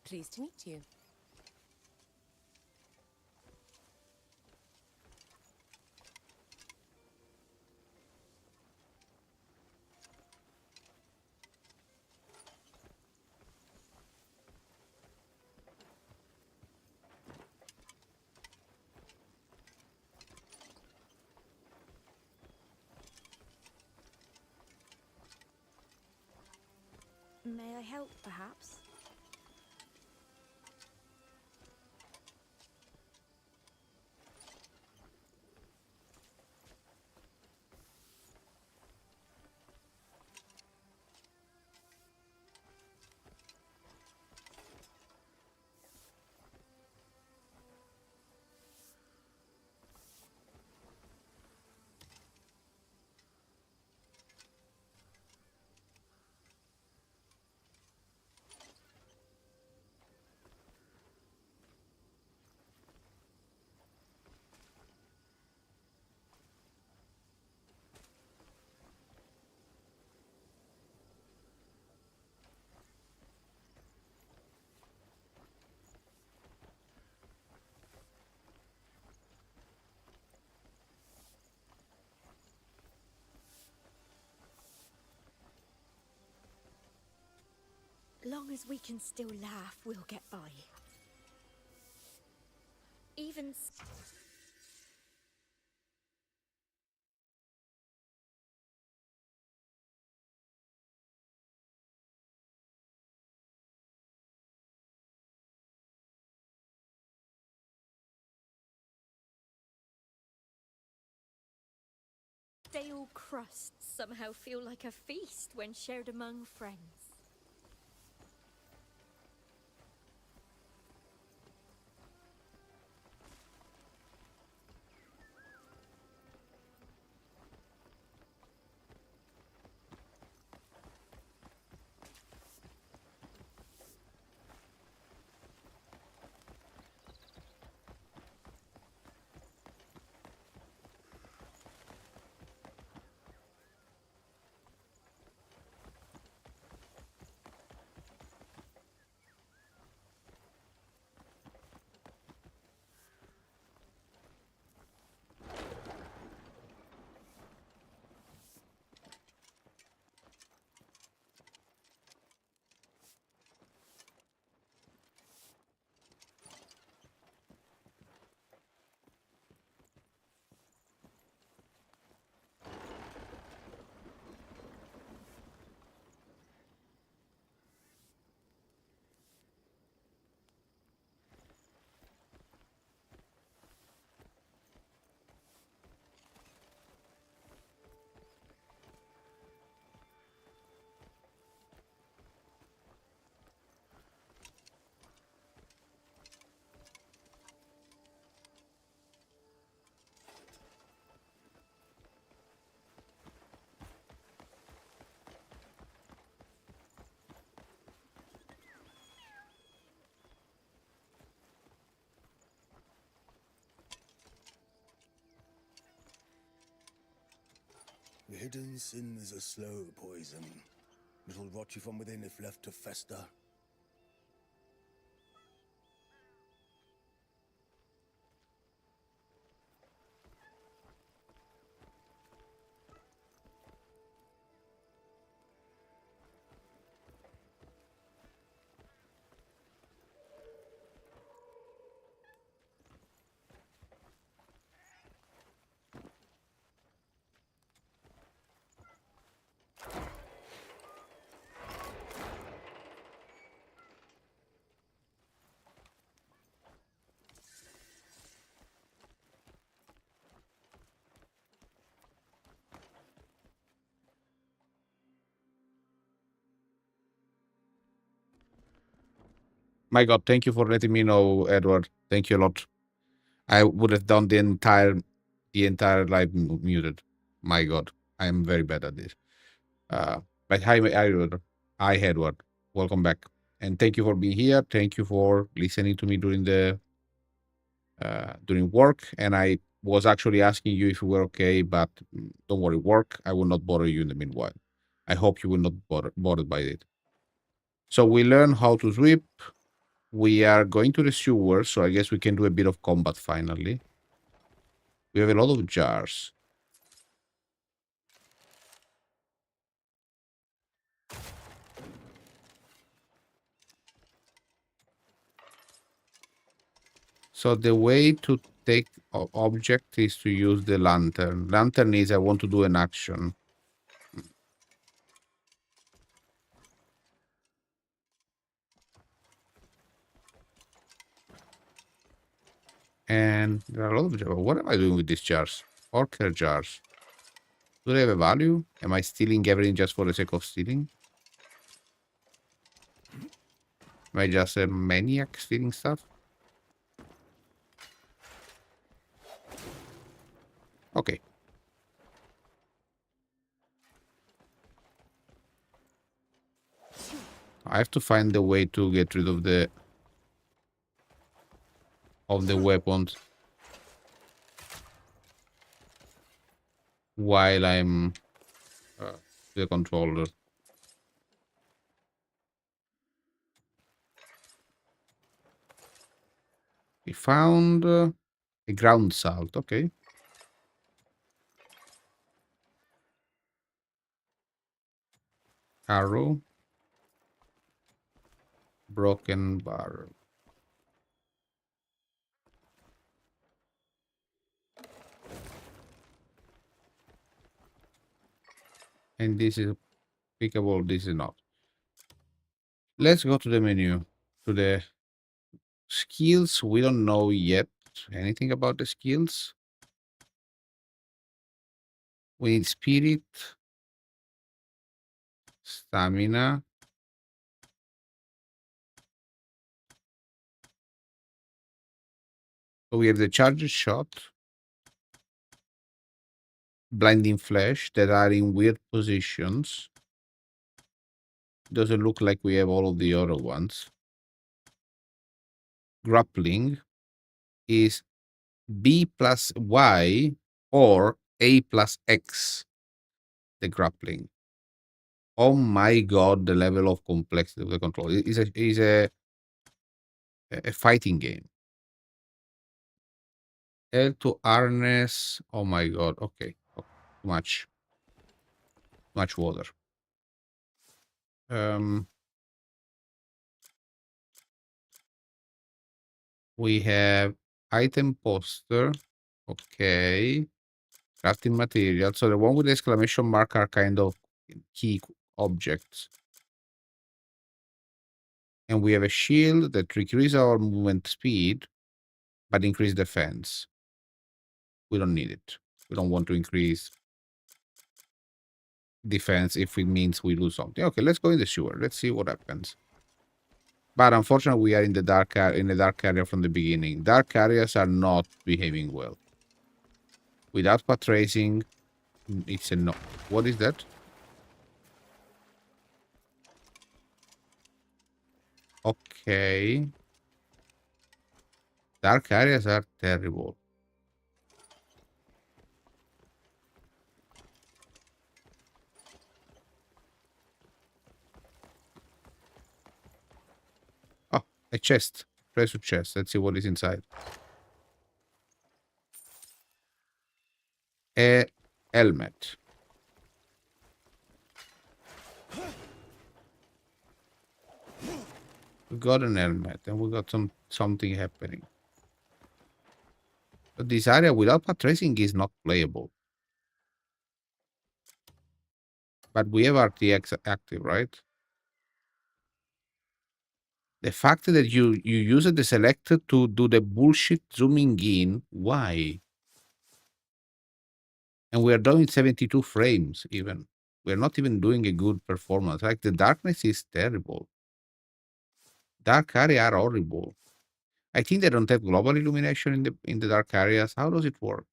Pleased to meet you. May I help, perhaps? Long as we can still laugh, we'll get by. Even... Stale crusts somehow feel like a feast when shared among friends. The hidden sin is a slow poison. It'll rot you from within if left to fester. My God, thank you for letting me know, Edward. Thank you a lot. I would have done the entire live muted. My God, I am very bad at this. But hi, Edward. Hi, Edward. Welcome back, and thank you for being here. Thank you for listening to me during work. And I was actually asking you if you were okay, but don't worry, work. I will not bother you in the meanwhile. I hope you will not bothered by it. So we learn how to sweep. We are going to the sewer, so I guess we can do a bit of combat finally. We have a lot of jars. So the way to take object is to use the lantern. Lantern is I want to do an action. And there are a lot of jars. What am I doing with these jars? Orker jars. Do they have a value? Am I stealing everything just for the sake of stealing? Am I just a maniac stealing stuff? Okay. I have to find a way to get rid of the weapons while I'm the controller. We found a ground salt. Okay. Arrow. Broken barrel. And this is pickable. This is not. Let's go to the menu. To the skills. We don't know yet anything about the skills. We need spirit, stamina. So we have the charged shot, blinding flash that are in weird positions. Doesn't look like we have all of the other ones. Grappling is B plus Y or A plus X, the grappling. Oh my god, the level of complexity of the control. Is a fighting game. L to harness. Oh my god. Okay. Oh, much water. We have item poster. Okay. Crafting material. So the one with the exclamation mark are kind of key objects. And we have a shield that decreases our movement speed, but increase defense. We don't need it. We don't want to increase defense if it means we lose something. Okay, let's go in the sewer. Let's see what happens. But unfortunately, we are in the dark area from the beginning. Dark areas are not behaving well. Without path tracing, it's a no. What is that? Okay. Dark areas are terrible. Oh, a chest. Press to chest. Let's see what is inside. A helmet. We got an helmet and we got something happening. But this area without path tracing is not playable. But we have RTX active, right? The fact that you use the selector to do the bullshit zooming in, why? And we are doing 72 frames even. We're not even doing a good performance. Like the darkness is terrible. Dark area are horrible. I think they don't have global illumination in the dark areas. How does it work?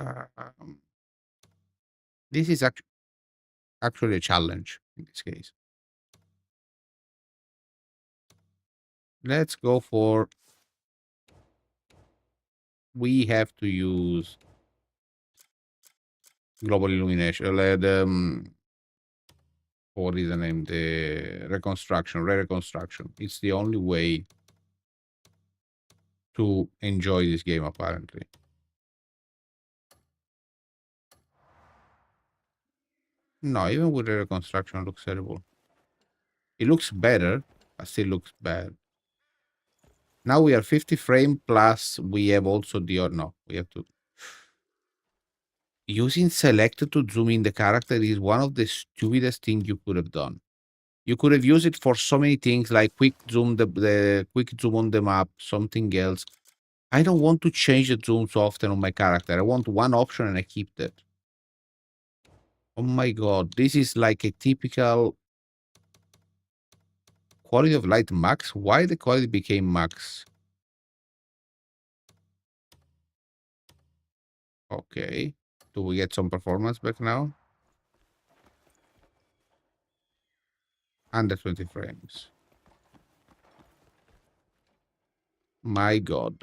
Um, this is actually a challenge in this case. Let's go for. We have to use global illumination. what is the name? The reconstruction, re-reconstruction. It's the only way to enjoy this game, apparently. No, even with the reconstruction, it looks terrible. It looks better, but still looks bad. Now we are 50 frame plus we have also the, no, we have to. Using select to zoom in the character is one of the stupidest things you could have done. You could have used it for so many things like quick zoom, the quick zoom on the map, something else. I don't want to change the zoom so often on my character. I want one option and I keep that. Oh my god, this is like a typical quality of light max. Why the quality became max? Okay. Do we get some performance back now? Under 20 frames. My god.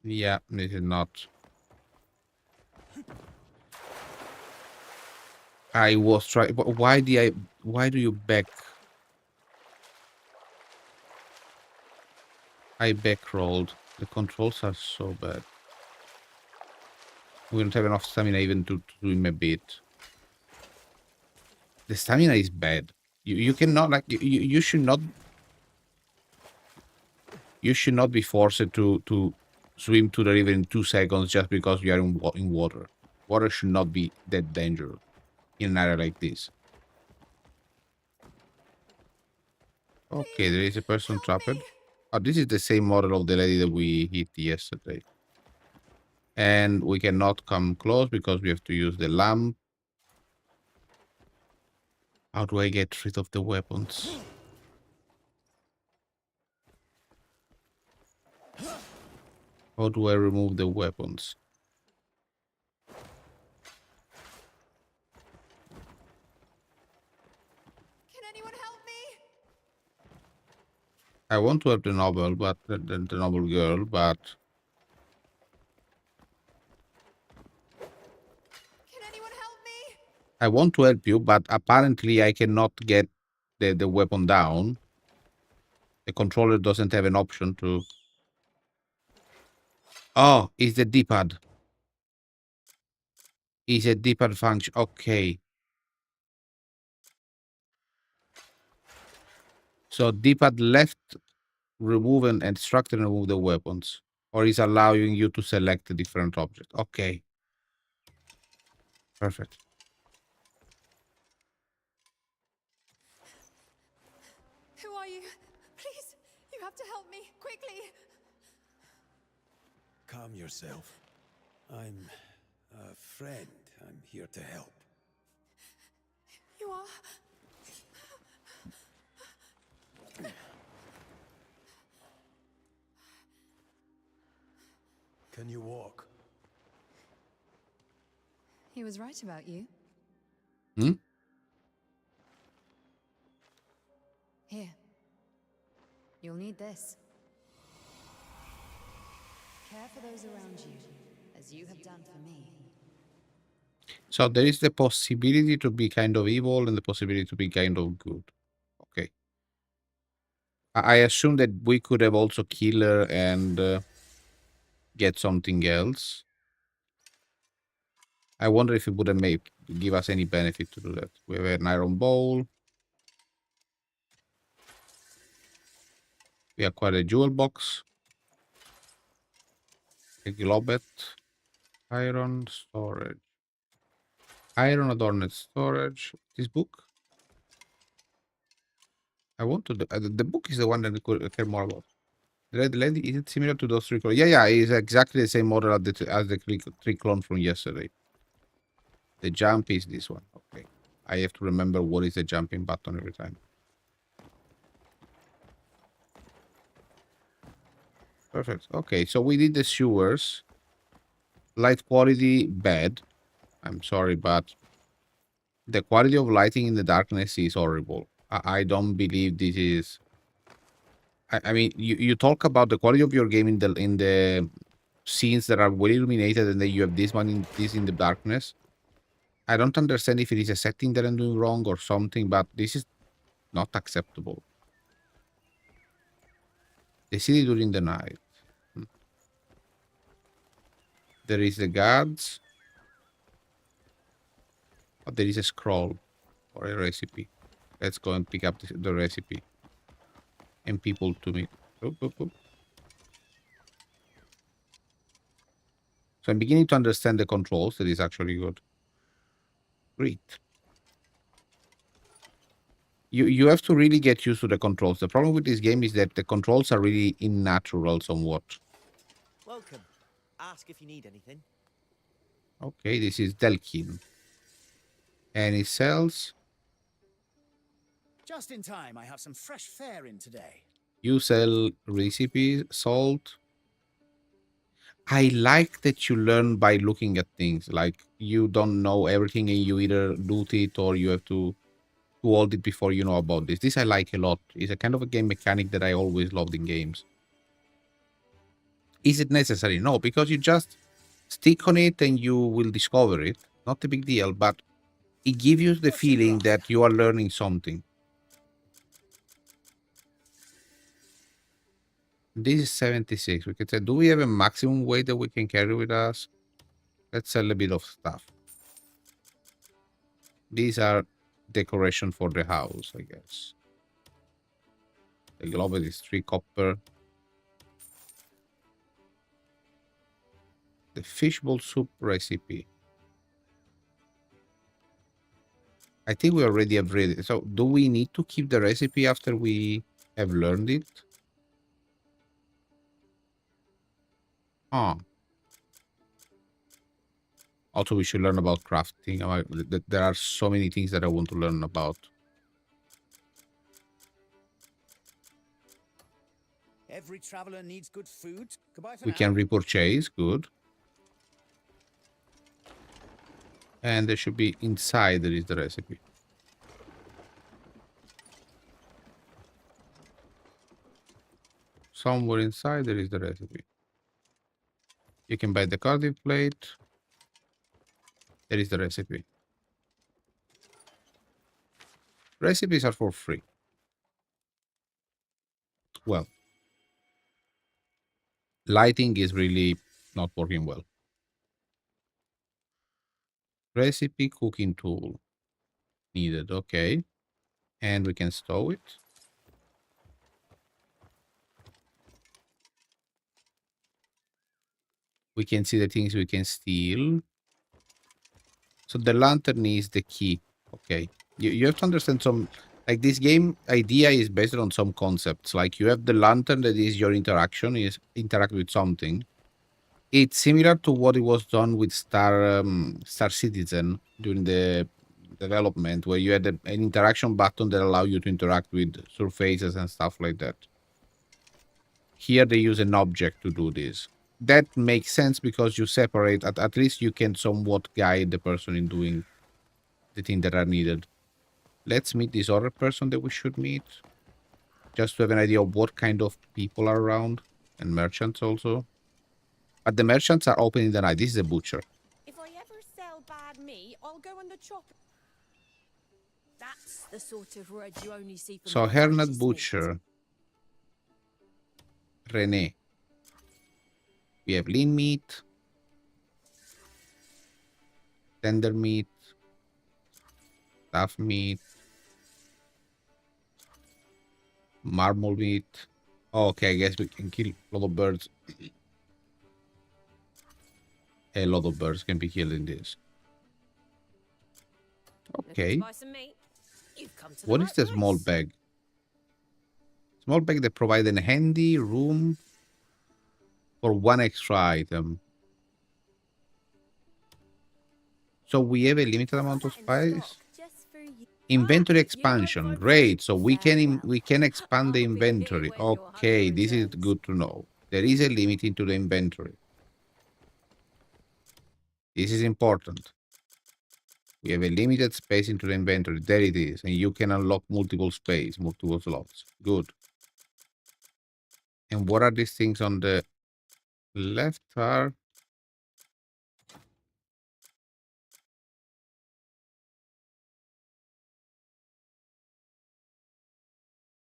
Yeah, this is not. I was trying. Why do you back? I back rolled. The controls are so bad. We don't have enough stamina even to do him a bit. The stamina is bad. You cannot like you should not. You should not be forced to swim to the river in 2 seconds just because you are in water. Water should not be that dangerous in an area like this. Okay, there is a person trapped. Oh, this is the same model of the lady that we hit yesterday. And we cannot come close because we have to use the lamp. How do I get rid of the weapons? How do I remove the weapons? Can anyone help me? I want to help the noble, but the noble girl, but Can anyone help me? I want to help you, but apparently I cannot get the weapon down. The controller doesn't have an option to. Oh, it's the D-pad. It's a D-pad function. Okay. So D-pad left, remove and extract and remove the weapons. Or is allowing you to select a different object. Okay. Perfect. Who are you? Please, you have to help me, quickly. Calm yourself. I'm a friend. I'm here to help. You are? Can you walk? He was right about you. Hmm? Here. You'll need this. Care for those around you, as you have done for me. So there is the possibility to be kind of evil and the possibility to be kind of good. Okay. I assume that we could have also killed her and get something else. I wonder if it would have give us any benefit to do that. We have an iron bowl. We acquired a jewel box. A globet. Iron storage. Iron adorned storage. This book? I want to. The book is the one that I care more about. The red lady, is it similar to those three clones? Yeah, it's exactly the same model as the three clone from yesterday. The jump is this one. Okay. I have to remember what is the jumping button every time. Perfect. Okay, so we did the sewers. Light quality, bad. I'm sorry, but the quality of lighting in the darkness is horrible. I don't believe this is. I mean, you talk about the quality of your game in the scenes that are well illuminated, and then you have this in the darkness. I don't understand if it is a setting that I'm doing wrong or something, but this is not acceptable. The city during the night. There is the guards. Oh, there is a scroll or a recipe. Let's go and pick up the recipe. And people to meet. Oop, oop, oop. So I'm beginning to understand the controls. That is actually good. Great. You have to really get used to the controls. The problem with this game is that the controls are really unnatural somewhat. Welcome. Ask if you need anything. Okay, this is Delkin. And it sells. Just in time, I have some fresh fare in today. You sell recipes, salt. I like that you learn by looking at things. Like you don't know everything and you either loot it or you have to hold it before you know about this. This I like a lot. It's a kind of a game mechanic that I always loved in games. Is it necessary? No, because you just stick on it and you will discover it. Not a big deal, but it gives you the feeling that you are learning something. This is 76. We can say, do we have a maximum weight that we can carry with us? Let's sell a bit of stuff. These are decoration for the house, I guess. The globe is 3 copper. The fishbowl soup recipe. I think we already have read it. So do we need to keep the recipe after we have learned it? Oh. Also, we should learn about crafting. There are so many things that I want to learn about. Every traveler needs good food. Goodbye for We now. can repurchase. Good. And there should be inside, there is the recipe. Somewhere inside, there is the recipe. You can buy the Cardiff plate. There is the recipe. Recipes are for free. Well, lighting is really not working well. Recipe cooking tool needed. Okay. And we can stow it. We can see the things we can steal. So the lantern is the key. Okay. You have to understand some, like this game idea is based on some concepts. Like you have the lantern that is your interaction, is interact with something. It's similar to what it was done with Star Citizen during the development, where you had an interaction button that allow you to interact with surfaces and stuff like that. Here they use an object to do this. That makes sense because you separate, at least you can somewhat guide the person in doing the things that are needed. Let's meet this other person that we should meet, just to have an idea of what kind of people are around, and merchants also. But the merchants are open in the night. This is a butcher. If I ever sell bad meat, I'll go on the chop. That's the sort of word you only see from So the Hernat freshest Butcher. meat. René. We have lean meat, tender meat, tough meat, marble meat. Oh, okay, I guess we can kill a lot of birds. A lot of birds can be killed in this. Looking Okay. to buy some meat? You've come to the What right is the small place. bag? Small bag that provide a handy room for 1 extra item. So we have a limited amount of That in spice. stock, just for you. Inventory Ah, expansion. you won't Great. So find we this can out, we can expand the I'll be here inventory. when your Okay, hunter this is returns. good to know. There is a limit into the inventory. This is important. We have a limited space into the inventory. There it is. And you can unlock multiple space, multiple slots. Good. And what are these things on the left are?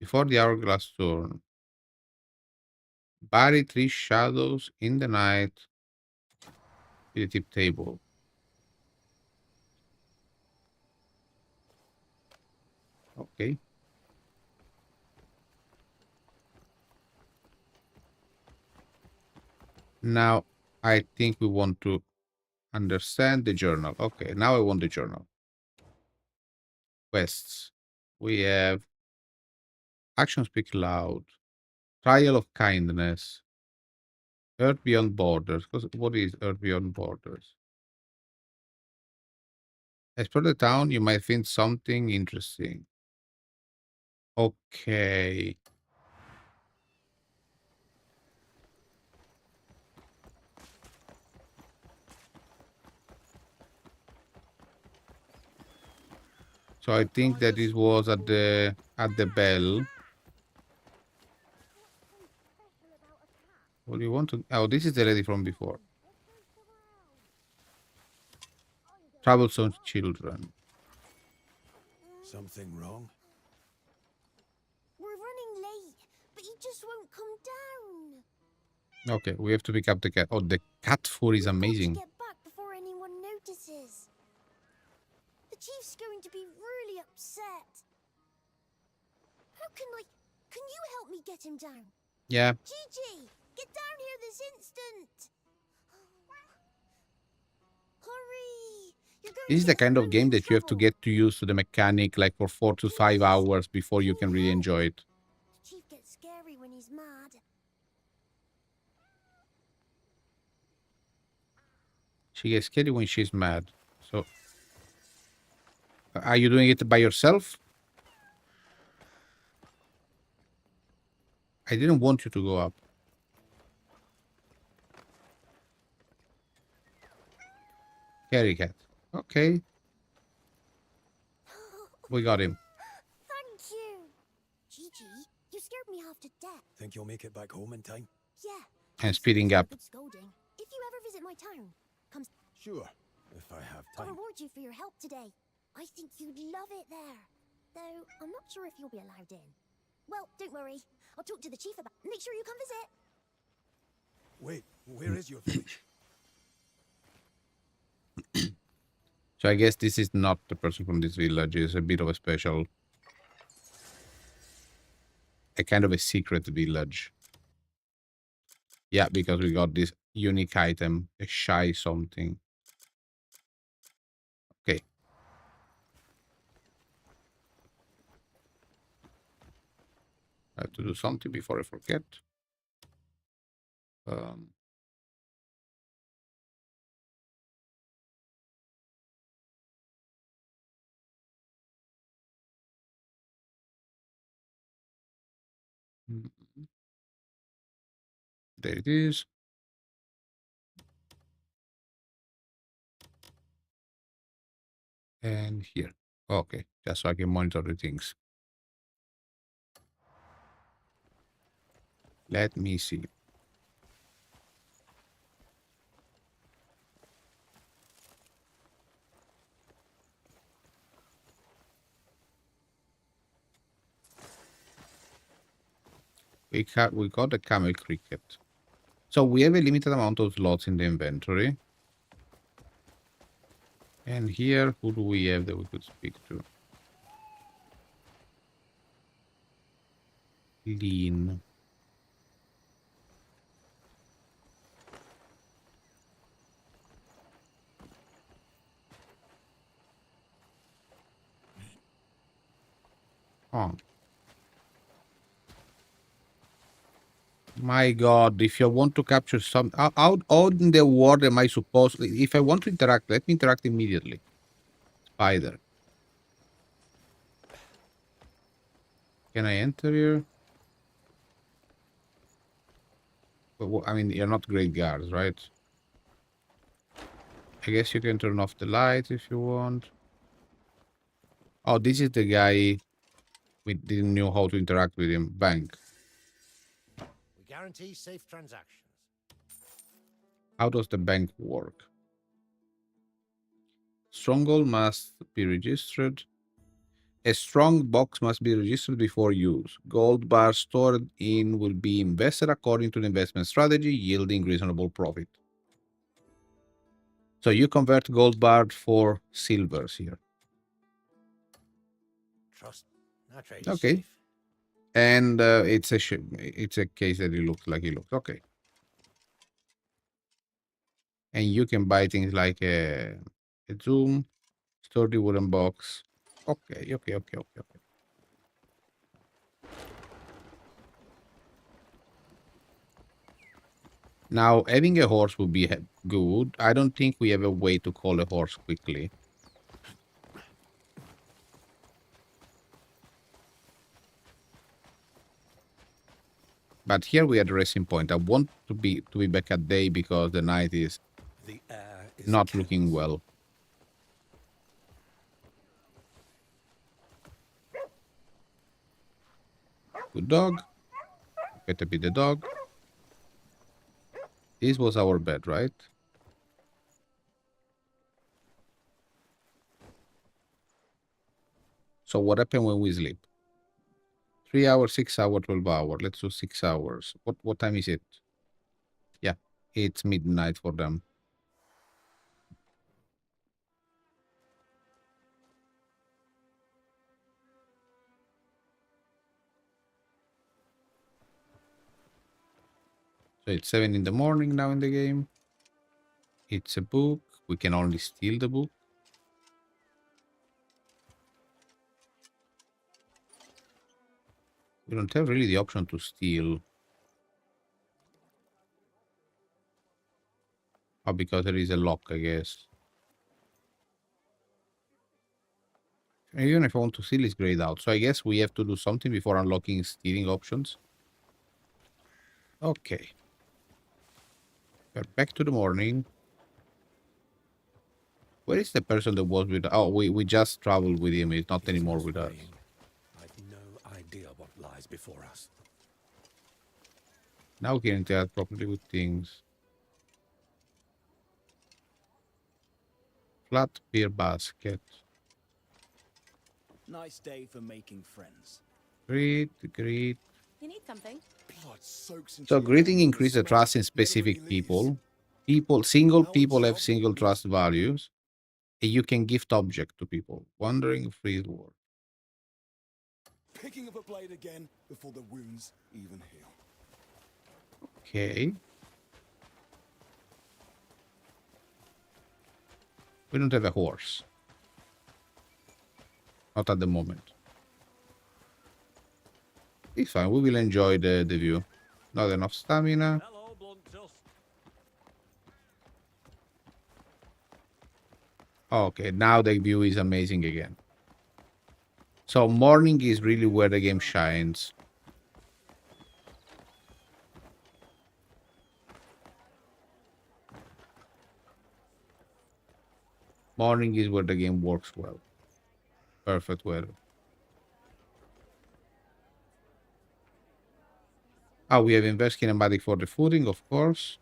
Before the hourglass turn, bury 3 shadows in the night with a tip table. Okay. Now, I think we want to understand the journal. Okay, now I want the journal. Quests. We have Actions Speak Loud, Trial of Kindness, Earth Beyond Borders. What is Earth Beyond Borders? Explore the town, you might find something interesting. Okay. So I think that it was at the bell. What do you want to? Oh, this is the lady from before. Troublesome children. Something wrong? We're running late, but he just won't come down. Okay, we have to pick up the cat. Oh, the cat food is We've got to amazing. get back before anyone notices. The chief's going to be really upset. How can you help me get him down? Yeah. Gigi, get down here this instant. Hurry. You're going This is to the get kind of us game in that you have to trouble. get to use to the mechanic like for 4 to 5 hours before you can really enjoy it. The chief gets scary when he's mad. She gets scared when she's mad. So, are you doing it by yourself? I didn't want you to go up. Carry cat. Okay. We got him. Thank you. Gigi, you scared me half to death. Think you'll make it back home in time? Yeah. And speeding up. Good scolding. If you ever visit my town, come. Sure, if I have I'll time. reward you for your help today. I think you'd love it there. Though I'm not sure if you'll be allowed in. Well, don't worry. I'll talk to the chief about. Make sure you come visit. Wait, where is your village? So I guess this is not the person from this village. It's a bit of a special, a kind of a secret village. Yeah, because we got this unique item, a shy something. Okay. I have to do something before I forget. There it is. And here. Okay, just so I can monitor the things. Let me see. We got the camel cricket. So we have a limited amount of slots in the inventory. And here, who do we have that we could speak to? Lean. Oh. My God, if you want to capture some... How in the world am I supposed... If I want to interact, let me interact immediately. Spider. Can I enter here? Well, I mean, you're not great guards, right? I guess you can turn off the lights if you want. Oh, this is the guy we didn't know how to interact with him. Bank. We guarantee safe transactions. How does the bank work? Stronghold must be registered. A strong box must be registered before use. Gold bars stored in will be invested according to the investment strategy, yielding reasonable profit. So you convert gold bar for silvers here. Trust. That trade is Okay. safe. And it's a case that it looks like it looks. Okay. And you can buy things like a zoom, sturdy wooden box. Okay. Now, having a horse would be good. I don't think we have a way to call a horse quickly. But here we are at the resting point. I want to be back at day because the night is not looking well. Good dog. Better be the dog. This was our bed, right? So what happened when we sleep? 3 hours, 6 hours, 12 hours. Let's do 6 hours. What time is it? Yeah, it's midnight for them. So it's 7 in the morning now in the game. It's a book. We can only steal the book. We don't have really the option to steal. Oh, because there is a lock, I guess. Even if I want to steal, it's grayed out. So I guess we have to do something before unlocking stealing options. Okay. We're back to the morning. Where is the person that was with... Oh, we just traveled with him. He's not anymore with us. I've no idea what lies before us. Now we can interact properly with things. Flat beer basket. Nice day for making friends. Great. You need something? Blood soaks into So your greeting hands and increases the smells trust in never specific really people. leaves. Single Our people have job single is- trust values. And you can gift object to people. Wandering free word. Picking up a blade again before the wounds even heal. Okay. We don't have a horse. Not at the moment. It's fine. We will enjoy the view. Not enough stamina. Hello, Bluntust. Okay, now the view is amazing again. So morning is really where the game shines. Morning is where the game works well. Perfect weather. We have invest kinematic for the footing, of course.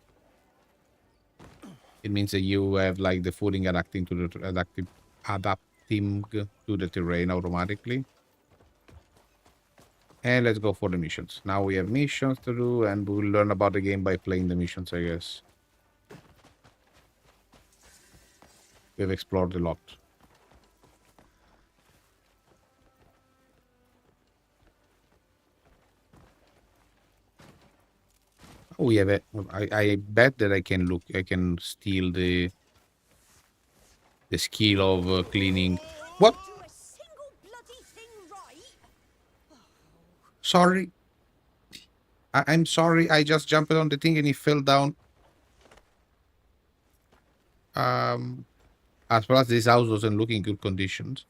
It means that you have like the footing adapting to the adapting to the terrain automatically. And let's go for the missions. Now we have missions to do, and we will learn about the game by playing the missions, I guess. We have explored a lot. We have a... I bet that I can steal the skill of cleaning. What? Do a single bloody thing right. Sorry. I'm sorry. I just jumped on the thing and it fell down. As far as this house doesn't look in good conditions.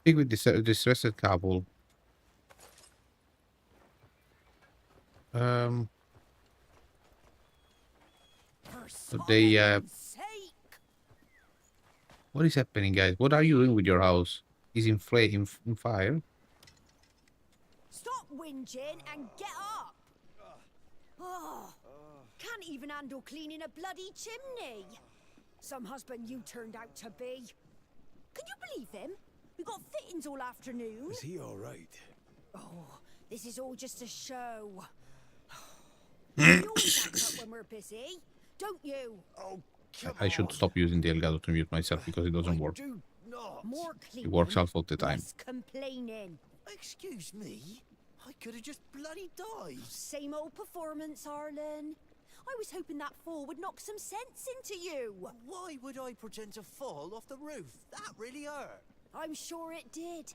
Speak with distressed couple. So they what is happening, guys? What are you doing with your house? Is in flame, in fire? Stop whinging and get up. Oh, can't even handle cleaning a bloody chimney. Some husband you turned out to be. Can you believe him? You got fittings all afternoon. Is he all right? Oh, this is all just a show. You always act up when we're busy, don't you? Oh, come I should on. stop using the Elgato to mute myself because it doesn't work. Do not. More cleaning. It works half of the time. Less complaining. Excuse me? I could have just bloody died. Same old performance, Arlen. I was hoping that fall would knock some sense into you. Why would I pretend to fall off the roof? That really hurt. I'm sure it did.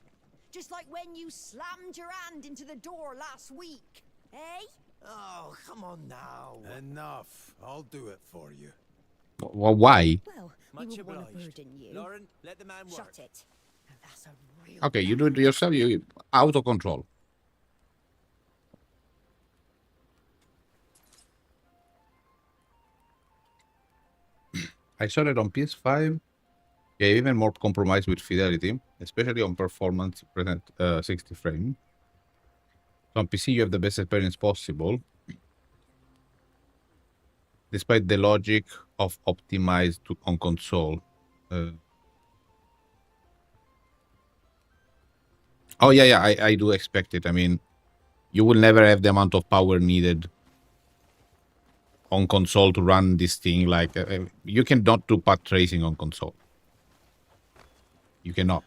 Just like when you slammed your hand into the door last week. Eh? Oh, come on now. Enough. I'll do it for you. Why? Well, Much we wouldn't want to obliged. burden you. Lauren, let the man work. Shut it. Now that's a real... Okay, you do it yourself. You auto control. I saw it on PS5. Yeah, even more compromised with fidelity, especially on performance present 60 frame. So on PC, you have the best experience possible, despite the logic of optimized on console. Oh yeah, I do expect it. I mean, you will never have the amount of power needed on console to run this thing. Like you cannot do path tracing on console. You cannot.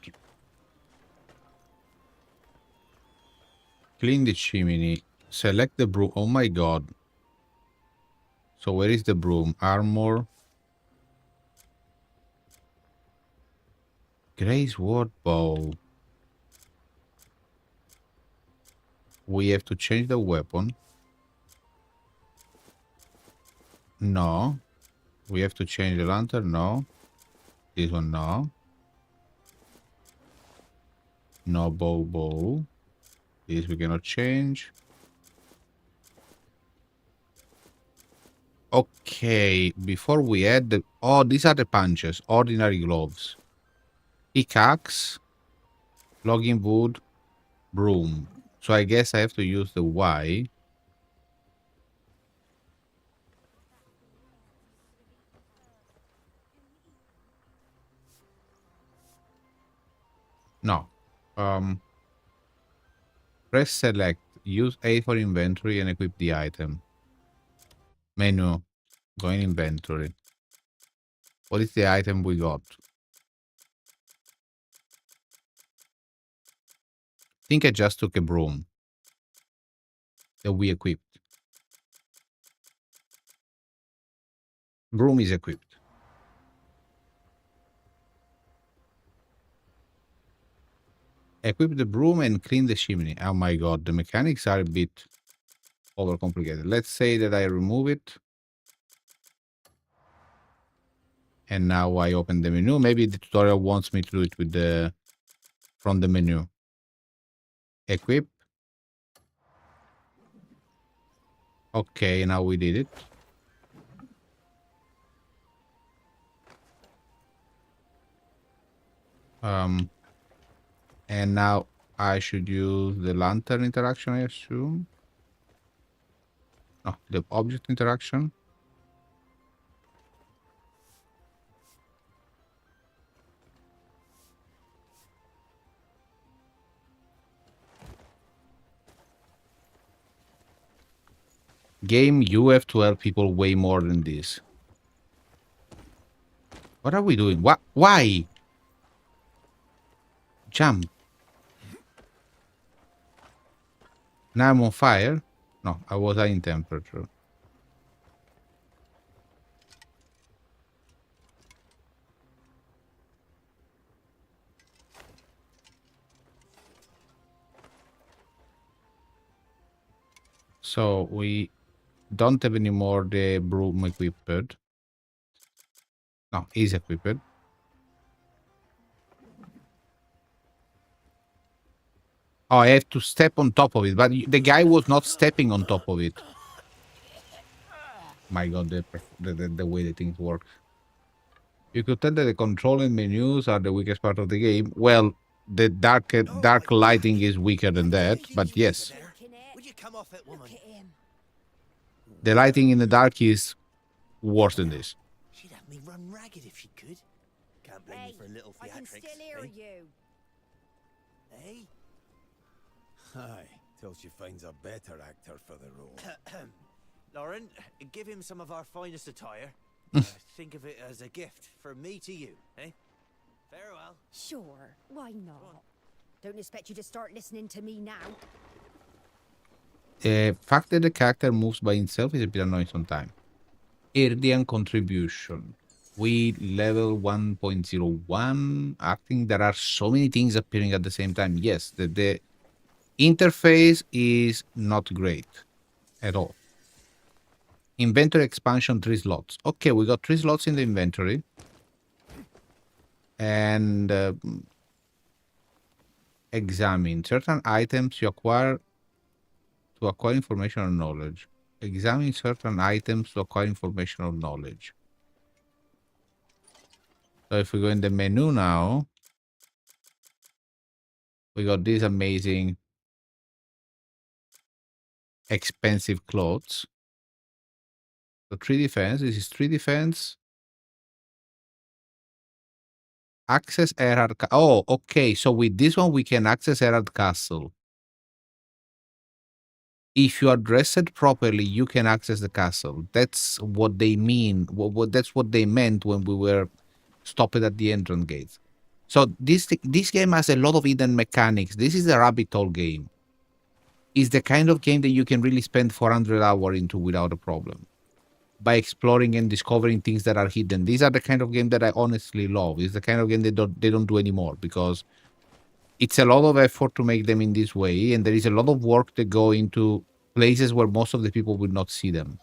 Clean the chimney. Select the broom. Oh my god. So where is the broom? Armor. Grace ward bow. We have to change the weapon. No. We have to change the lantern. No. This one, no. No bow. This we cannot change. Okay, before we add the... Oh, these are the punches. Ordinary gloves. Pickaxe. Logging wood. Broom. So I guess I have to use the Y. No. Press select. Use A for inventory and equip the item. Menu. Go in inventory. What is the item we got? I think I just took a broom that we equipped. Broom is equipped. Equip the broom and clean the chimney. Oh my god, the mechanics are a bit overcomplicated. Let's say that I remove it. And now I open the menu. Maybe the tutorial wants me to do it with the from the menu. Equip. Okay, now we did it. And now I should use the lantern interaction, I assume. No, the object interaction. Game, you have to help people way more than this. What are we doing? What? Why? Jump. Now I'm on fire? No, I was high in temperature. So we don't have any more the broom equipped. No, is equipped. Oh, I have to step on top of it, but the guy was not stepping on top of it. My god, the way the things work. You could tell that the control and menus are the weakest part of the game. Well, the dark lighting is weaker than that, but yes. Would you come off it, woman? The lighting in the dark is worse than this. She'd have me run ragged if she could. Can't blame you for a little I can theatrics. still hear eh? you. Eh? Aye, till she finds a better actor for the role. Lauren, give him some of our finest attire. Think of it as a gift from me to you, eh? Farewell. Sure, why not? Don't expect you to start listening to me now. The fact that the character moves by himself is a bit annoying sometimes. Earlian contribution. We level 1.01. I think there are so many things appearing at the same time. Yes, the interface is not great at all. Inventory expansion, 3 slots. Okay, we got 3 slots in the inventory. And examine. Certain items you acquire to acquire information or knowledge. Examine certain items to acquire information or knowledge. So if we go in the menu now, we got these amazing expensive clothes. So 3 defense. This is 3 defense. Access Erhard. Oh, okay. So with this one, we can access Erhard Castle. If you are dressed properly, you can access the castle. That's what they mean. That's what they meant when we were stopped at the entrance gate. So this game has a lot of hidden mechanics. This is a rabbit hole game. It's the kind of game that you can really spend 400 hours into without a problem. By exploring and discovering things that are hidden. These are the kind of game that I honestly love. It's the kind of game they don't do anymore because it's a lot of effort to make them in this way, and there is a lot of work that go into places where most of the people will not see them.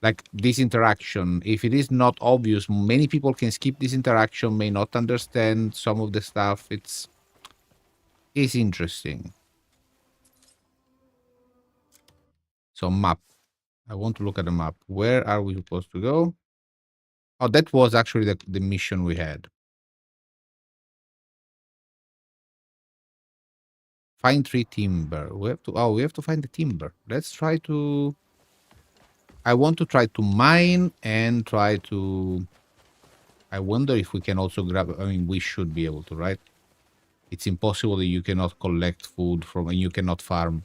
Like this interaction, if it is not obvious, many people can skip this interaction, may not understand some of the stuff. It's interesting. So map. I want to look at the map. Where are we supposed to go? Oh, that was actually the mission we had. Find 3 timber. We have to find the timber. Let's try to... I want to try to mine and try to... I wonder if we can also grab... I mean, we should be able to, right? It's impossible that you cannot collect food from... and you cannot farm.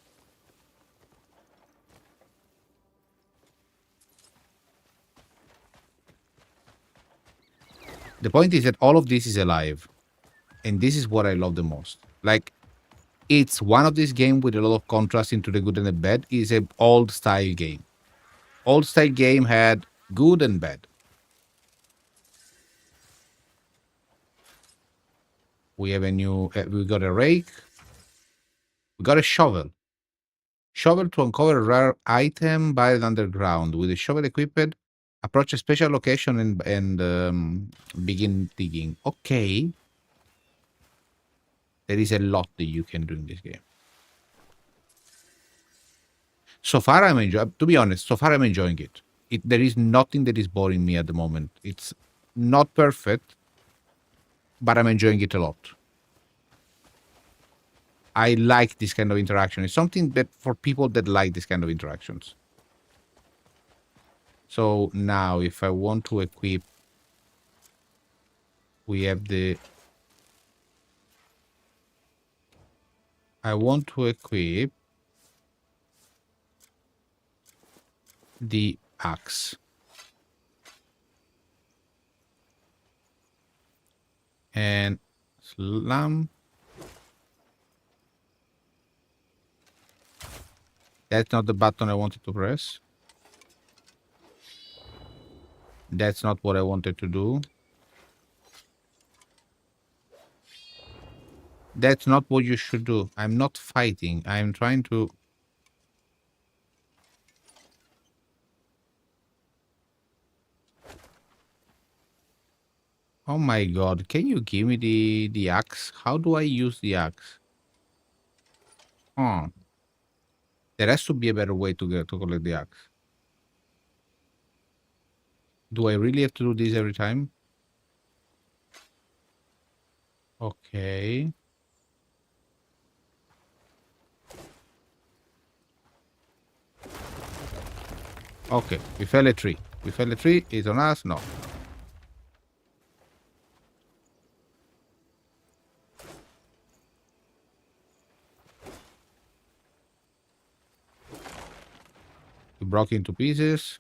The point is that all of this is alive. And this is what I love the most. Like, it's one of these games with a lot of contrast into the good and the bad. It's an old style game. Old style game had good and bad. We have a new... we got a rake. We got a shovel. Shovel to uncover a rare item buried underground. With the shovel equipped, approach a special location and begin digging. Okay. There is a lot that you can do in this game. So far, I'm enjoying. To be honest, so far I'm enjoying it. There is nothing that is boring me at the moment. It's not perfect, but I'm enjoying it a lot. I like this kind of interaction. It's something that for people that like this kind of interactions. So now, if I want to equip, we have the... I want to equip the axe. And slam. That's not the button I wanted to press. That's not what I wanted to do. That's not what you should do. I'm not fighting. I'm trying to... Oh my god, can you give me the axe? How do I use the axe? Oh. There has to be a better way to collect the axe. Do I really have to do this every time? Okay. Okay, we fell a tree. We fell a tree. It's on us? No. broke into pieces.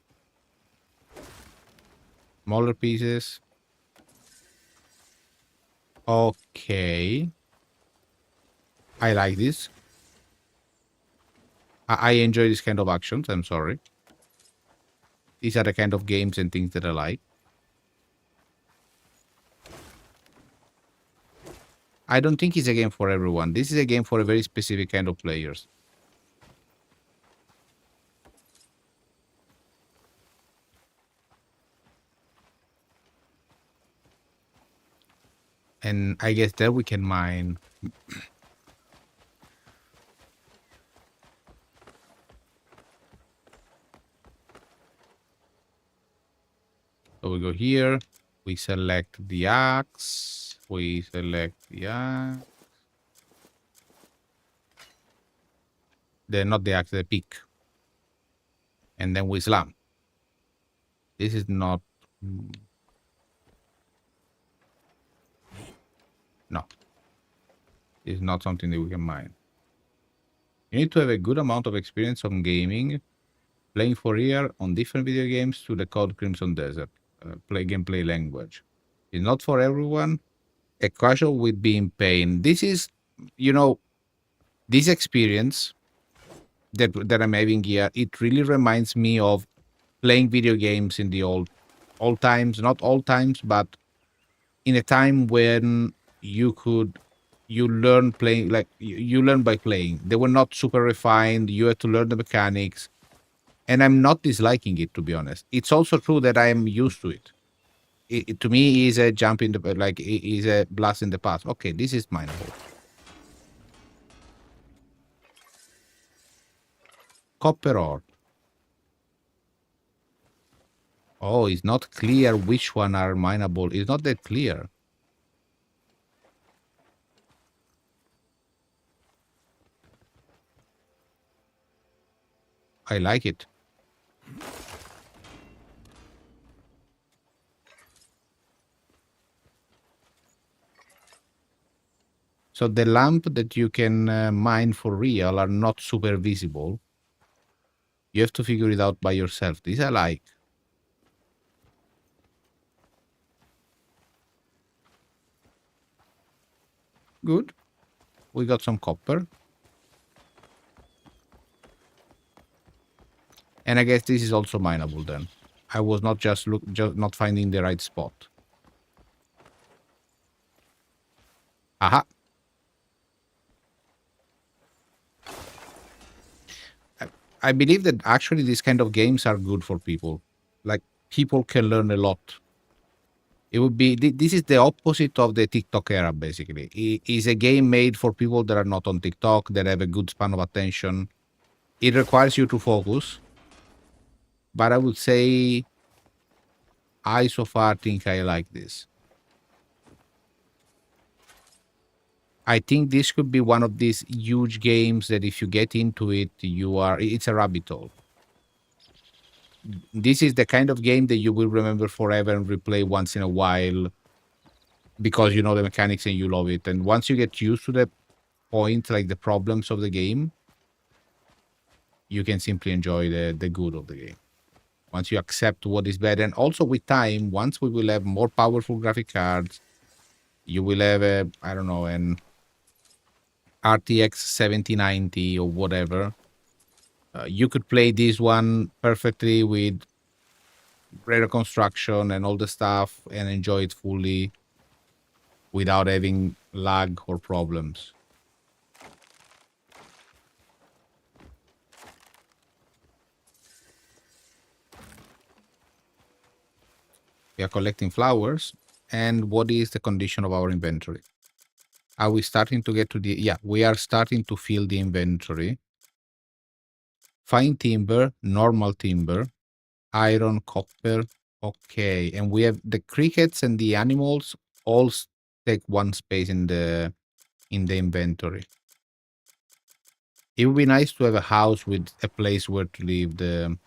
Smaller pieces. Okay. I like this. I enjoy this kind of actions, I'm sorry. These are the kind of games and things that I like. I don't think it's a game for everyone. This is a game for a very specific kind of players. And I guess that we can mine. So we go here. We select the axe. We select the axe. Not the axe, the pick. And then we slam. This is not... No. This is not something that we can mine. You need to have a good amount of experience on gaming, playing for a year on different video games to the Code Crimson Desert. Gameplay language. It's not for everyone. A casual would be in pain. This is, you know, this experience that I'm having here, it really reminds me of playing video games in the old times, not all times, but in a time when you learn playing, like you learn by playing. They were not super refined. You had to learn the mechanics. And I'm not disliking it, to be honest. It's also true that I am used to it. It to me is a jump in the, like, is a blast in the past. Okay, this is mineable. Copper ore. Oh, it's not clear which one are mineable. It's not that clear. I like it. So the lamp that you can mine for real are not super visible. You have to figure it out by yourself. This I like. Good. We got some copper. And I guess this is also mineable then. I was not just not finding the right spot. Aha. I believe that actually these kind of games are good for people. Like, people can learn a lot. It would be, this is the opposite of the TikTok era, basically. It is a game made for people that are not on TikTok, that have a good span of attention. It requires you to focus. But I would say I so far think I like this. I think this could be one of these huge games that if you get into it, it's a rabbit hole. This is the kind of game that you will remember forever and replay once in a while because you know the mechanics and you love it. And once you get used to the point, like the problems of the game, you can simply enjoy the good of the game. Once you accept what is bad. And also with time, once we will have more powerful graphic cards, you will have I don't know, an RTX 7090 or whatever. You could play this one perfectly with rare construction and all the stuff and enjoy it fully without having lag or problems. We are collecting flowers. And what is the condition of our inventory? Are we starting to get to the... Yeah, we are starting to fill the inventory. Fine timber, normal timber, iron, copper. Okay, and we have the crickets and the animals all take one space in the inventory. It would be nice to have a house with a place where to live.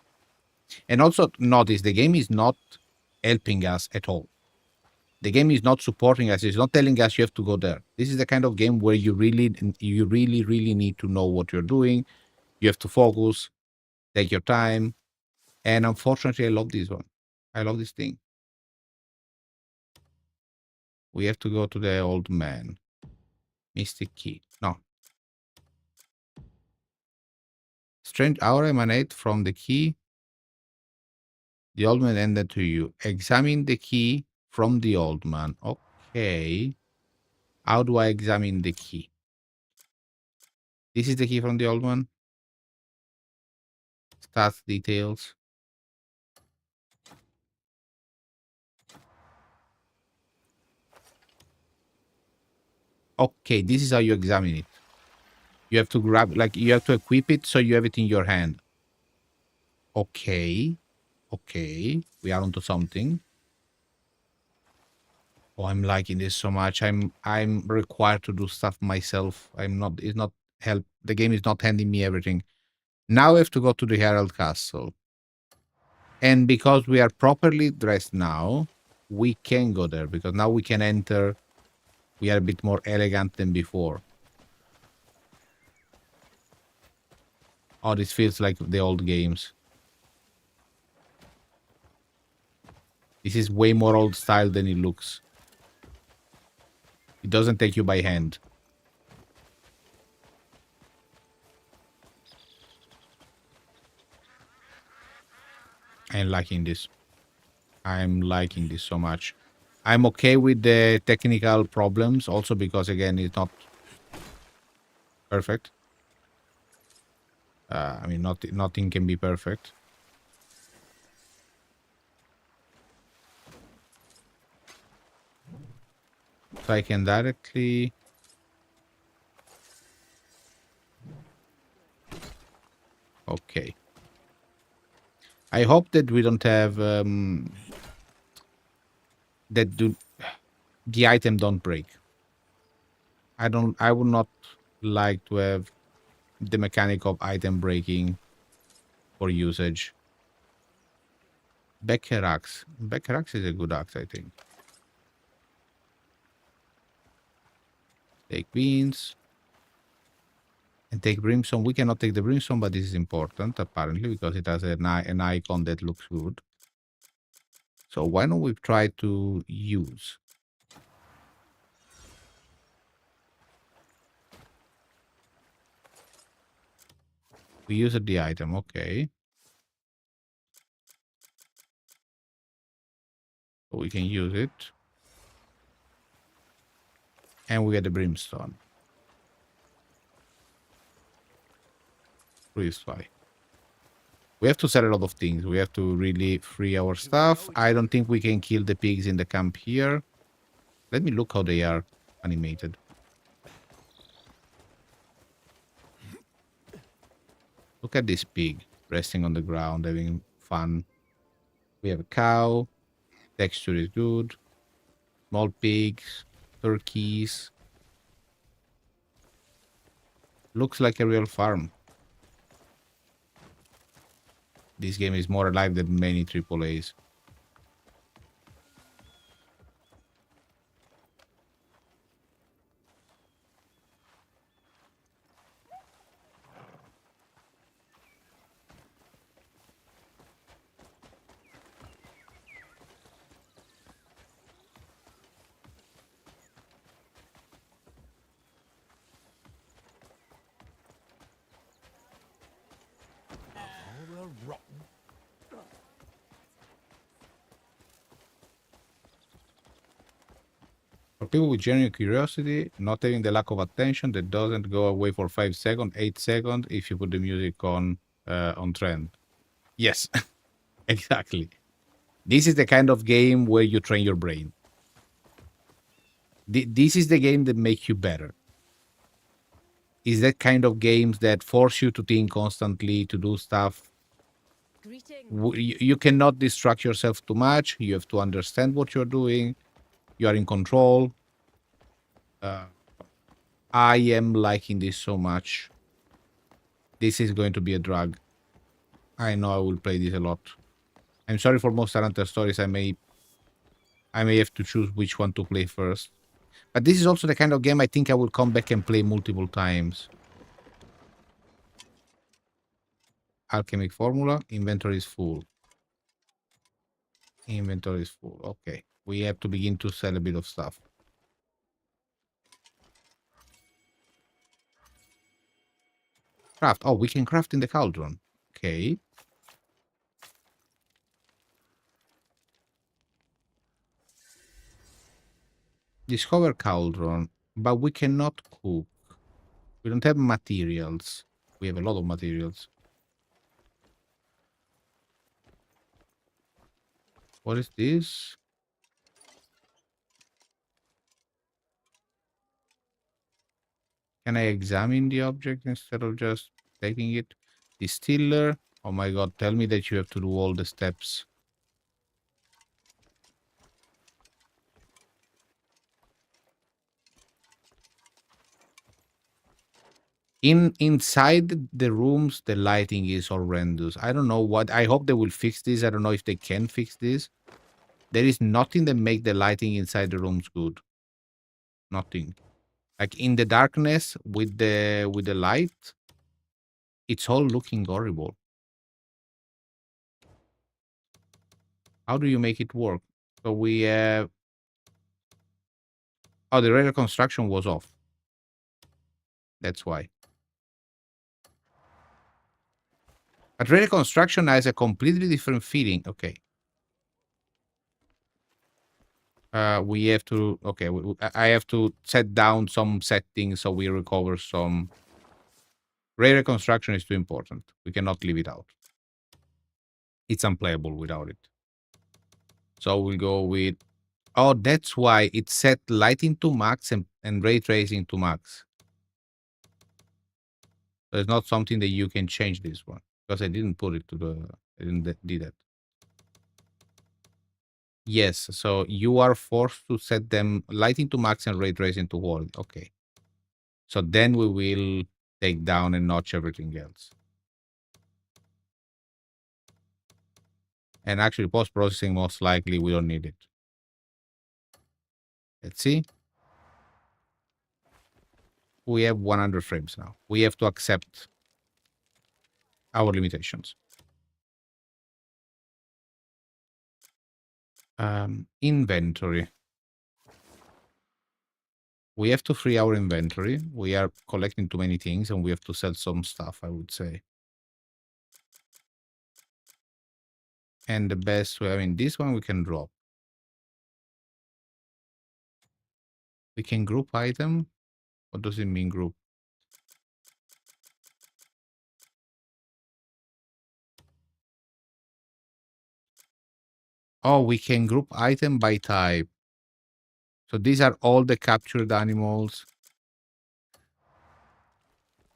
And also notice the game is not helping us at all. The game is not supporting us. It's not telling us you have to go there. This is the kind of game where you really need to know what you're doing. You have to focus, take your time, And unfortunately, I love this one. I love this thing. We have to go to the old man. Mystic key. No. Strange aura emanate from the key. The old man ended to you. Examine the key from the old man. Okay. How do I examine the key? This is the key from the old man. Stats details. Okay, this is how you examine it. You have to grab, like, you have to equip it so you have it in your hand. Okay. Okay. We are onto something. Oh, I'm liking this so much. I'm required to do stuff myself. It's not help. The game is not handing me everything. Now we have to go to the Herald Castle. And because we are properly dressed now, we can go there because now we can enter. We are a bit more elegant than before. Oh, this feels like the old games. This is way more old style than it looks. It doesn't take you by hand. I'm liking this. I'm liking this so much. I'm okay with the technical problems also because, again, it's not perfect. I mean, nothing can be perfect. So I can directly... Okay. I hope that we don't have... the item don't break. I would not like to have the mechanic of item breaking for usage. Becker axe. Becker axe is a good axe, I think. Take beans. And take brimstone. We cannot take the brimstone, but this is important, apparently, because it has an icon that looks good. So why don't we try to use? We use the item, okay. So we can use it. And we get the brimstone. Please fly. We have to sell a lot of things. We have to really free our stuff. I don't think we can kill the pigs in the camp here. Let me look how they are animated. Look at this pig resting on the ground, having fun. We have a cow. Texture is good. Small pigs. Turkeys. Looks like a real farm. This game is more alive than many AAAs. For people with genuine curiosity, not having the lack of attention that doesn't go away for 5 seconds, 8 seconds if you put the music on trend. Yes, exactly. This is the kind of game where you train your brain. This is the game that makes you better. Is that kind of games that force you to think constantly, to do stuff. You cannot distract yourself too much. You have to understand what you're doing. You are in control. I am liking this so much. This is going to be a drag. I know I will play this a lot. I'm sorry for Monster Hunter Stories. I may have to choose which one to play first. But this is also the kind of game I think I will come back and play multiple times. Alchemic formula. Inventory is full. Inventory is full. Okay. We have to begin to sell a bit of stuff. Craft. Oh, we can craft in the cauldron. Okay. Discover cauldron, but we cannot cook. We don't have materials. We have a lot of materials. What is this? Can I examine the object instead of just taking it? Distiller. Oh my god, tell me that you have to do all the steps. Inside the rooms, the lighting is horrendous. I don't know what. I hope they will fix this. I don't know if they can fix this. There is nothing that make the lighting inside the rooms good. Nothing. Like in the darkness with the light, it's all looking horrible. How do you make it work? So we have. Oh, the radar construction was off. That's why. But radar construction has a completely different feeling. Okay. We have to. Okay, I have to set down some settings so we recover some. Radar construction is too important. We cannot leave it out. It's unplayable without it. So we'll go with. Oh, that's why it set lighting to max and ray tracing to max. So it's not something that you can change this one because I didn't put it to the. I didn't do that. Yes, so you are forced to set them lighting to max and ray tracing to world. Okay. So then we will take down and notch everything else. And actually post-processing, most likely we don't need it. Let's see. We have 100 frames now. We have to accept our limitations. Inventory. We have to free our inventory. We are collecting too many things and we have to sell some stuff, I would say. And the best way, I mean, this one we can drop. We can group item. What does it mean, group? Oh, we can group item by type. So these are all the captured animals.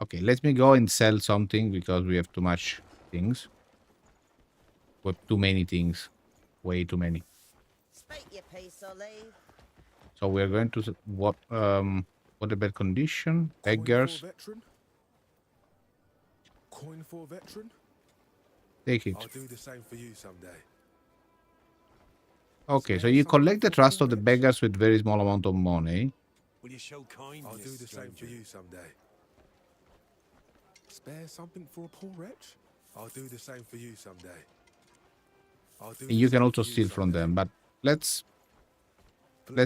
Okay, let me go and sell something because we have too much things. We have too many things. Way too many. So we're going to what a bad condition. Beggars. Coin for a veteran? Take it. I'll do the same for you someday. Okay, so you collect the trust of the beggars with very small amount of money. Will you show kindness? I'll do the same for you someday. Spare something for a poor wretch? I'll do the same for you someday. And you can also steal from them, but let's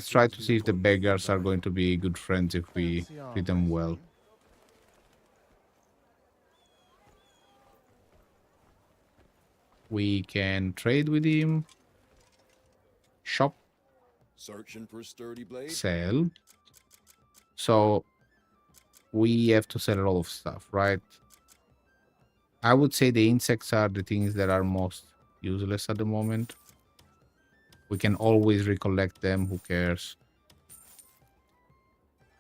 try to see if the beggars are going to be good friends if we treat them well. We can trade with him. Shop. Searching for a sturdy blade. Sell. So we have to sell a lot of stuff, right? I would say the insects are the things that are most useless at the moment. We can always recollect them. Who cares?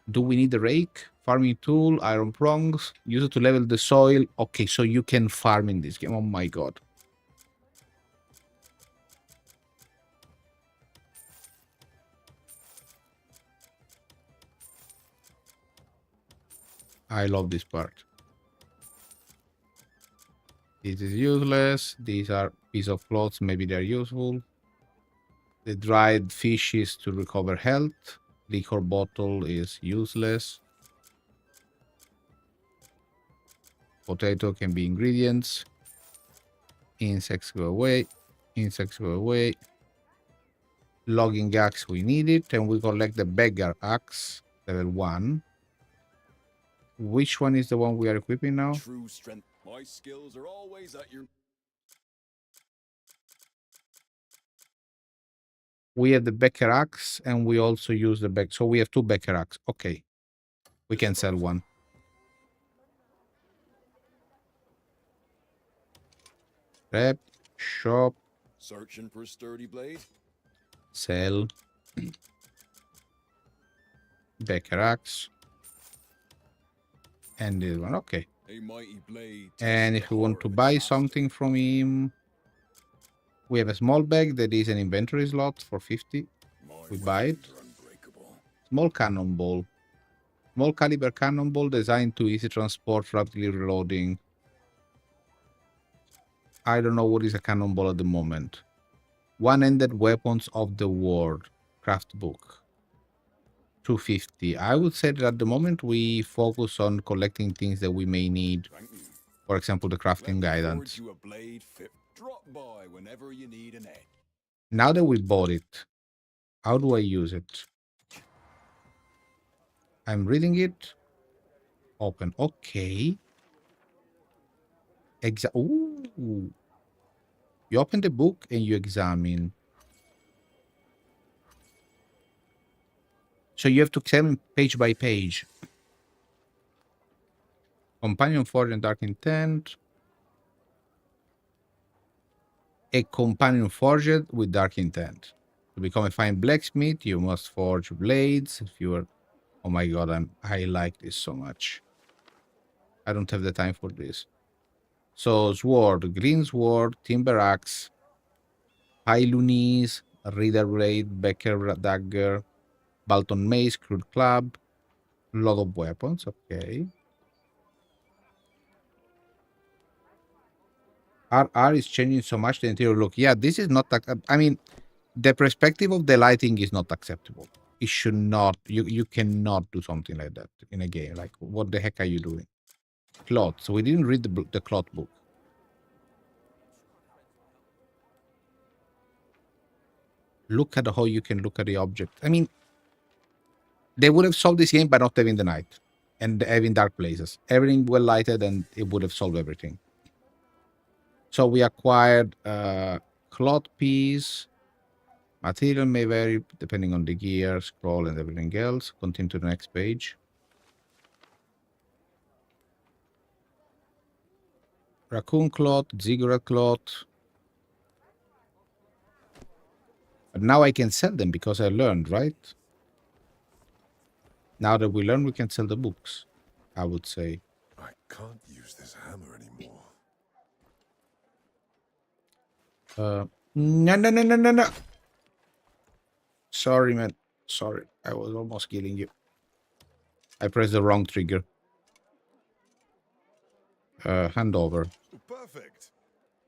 Do we need a rake? Farming tool, iron prongs. Use it to level the soil. Okay, so you can farm in this game. Oh my god. I love this part. This is useless. These are piece of clothes. Maybe they're useful. The dried fish is to recover health. Liquor bottle is useless. Potato can be ingredients. Insects go away. Insects go away. Logging axe, we need it. And we collect the beggar axe, level 1. Which one is the one we are equipping now? True strength. My skills are always at your... We have the beggar axe, and we also use the beggar. So we have 2 beggar axe. Okay. We can sell one. Rep, shop, Searching for a sturdy blade? sell, beggar axe, and this one. Okay. A mighty blade. And tests if the we want heart to of its buy master. something from him, we have a small bag that is an inventory slot for 50. My We buy it. weapons are unbreakable. Small cannonball. Small caliber cannonball designed to easy transport, rapidly reloading. I don't know what is a cannonball at the moment. One-ended weapons of the world. Craft book. 250. I would say that at the moment we focus on collecting things that we may need. Thank you. For example, the Let crafting me guidance. forge you a blade fit. Drop by whenever you need an edge. Now that we bought it, how do I use it? I'm reading it. Open. Okay. Ooh. You open the book and you examine. So you have to examine page by page. Companion Forge and Dark Intent. A companion forged with Dark Intent. To become a fine blacksmith, you must forge blades. If you are... Oh my god, I like this so much. I don't have the time for this. So sword, green sword, timber axe, Pylonese, reader blade, becker dagger, Balton mace, crude club, lot of weapons. Okay. RR is changing so much the interior look. Yeah, this is not... I mean, the perspective of the lighting is not acceptable. It should not... You cannot do something like that in a game. Like, what the heck are you doing? Cloth. So we didn't read the cloth book. Look at how you can look at the object. I mean, they would have solved this game by not having the night and having dark places. Everything well lighted and it would have solved everything. So we acquired cloth piece. Material may vary depending on the gear, scroll, and everything else. Continue to the next page. Raccoon cloth, ziggurat cloth. But now I can sell them because I learned, right? Now that we learn, we can sell the books, I would say. I can't use this hammer anymore. No. Sorry, man. Sorry. I was almost killing you. I pressed the wrong trigger. Hand over. Perfect.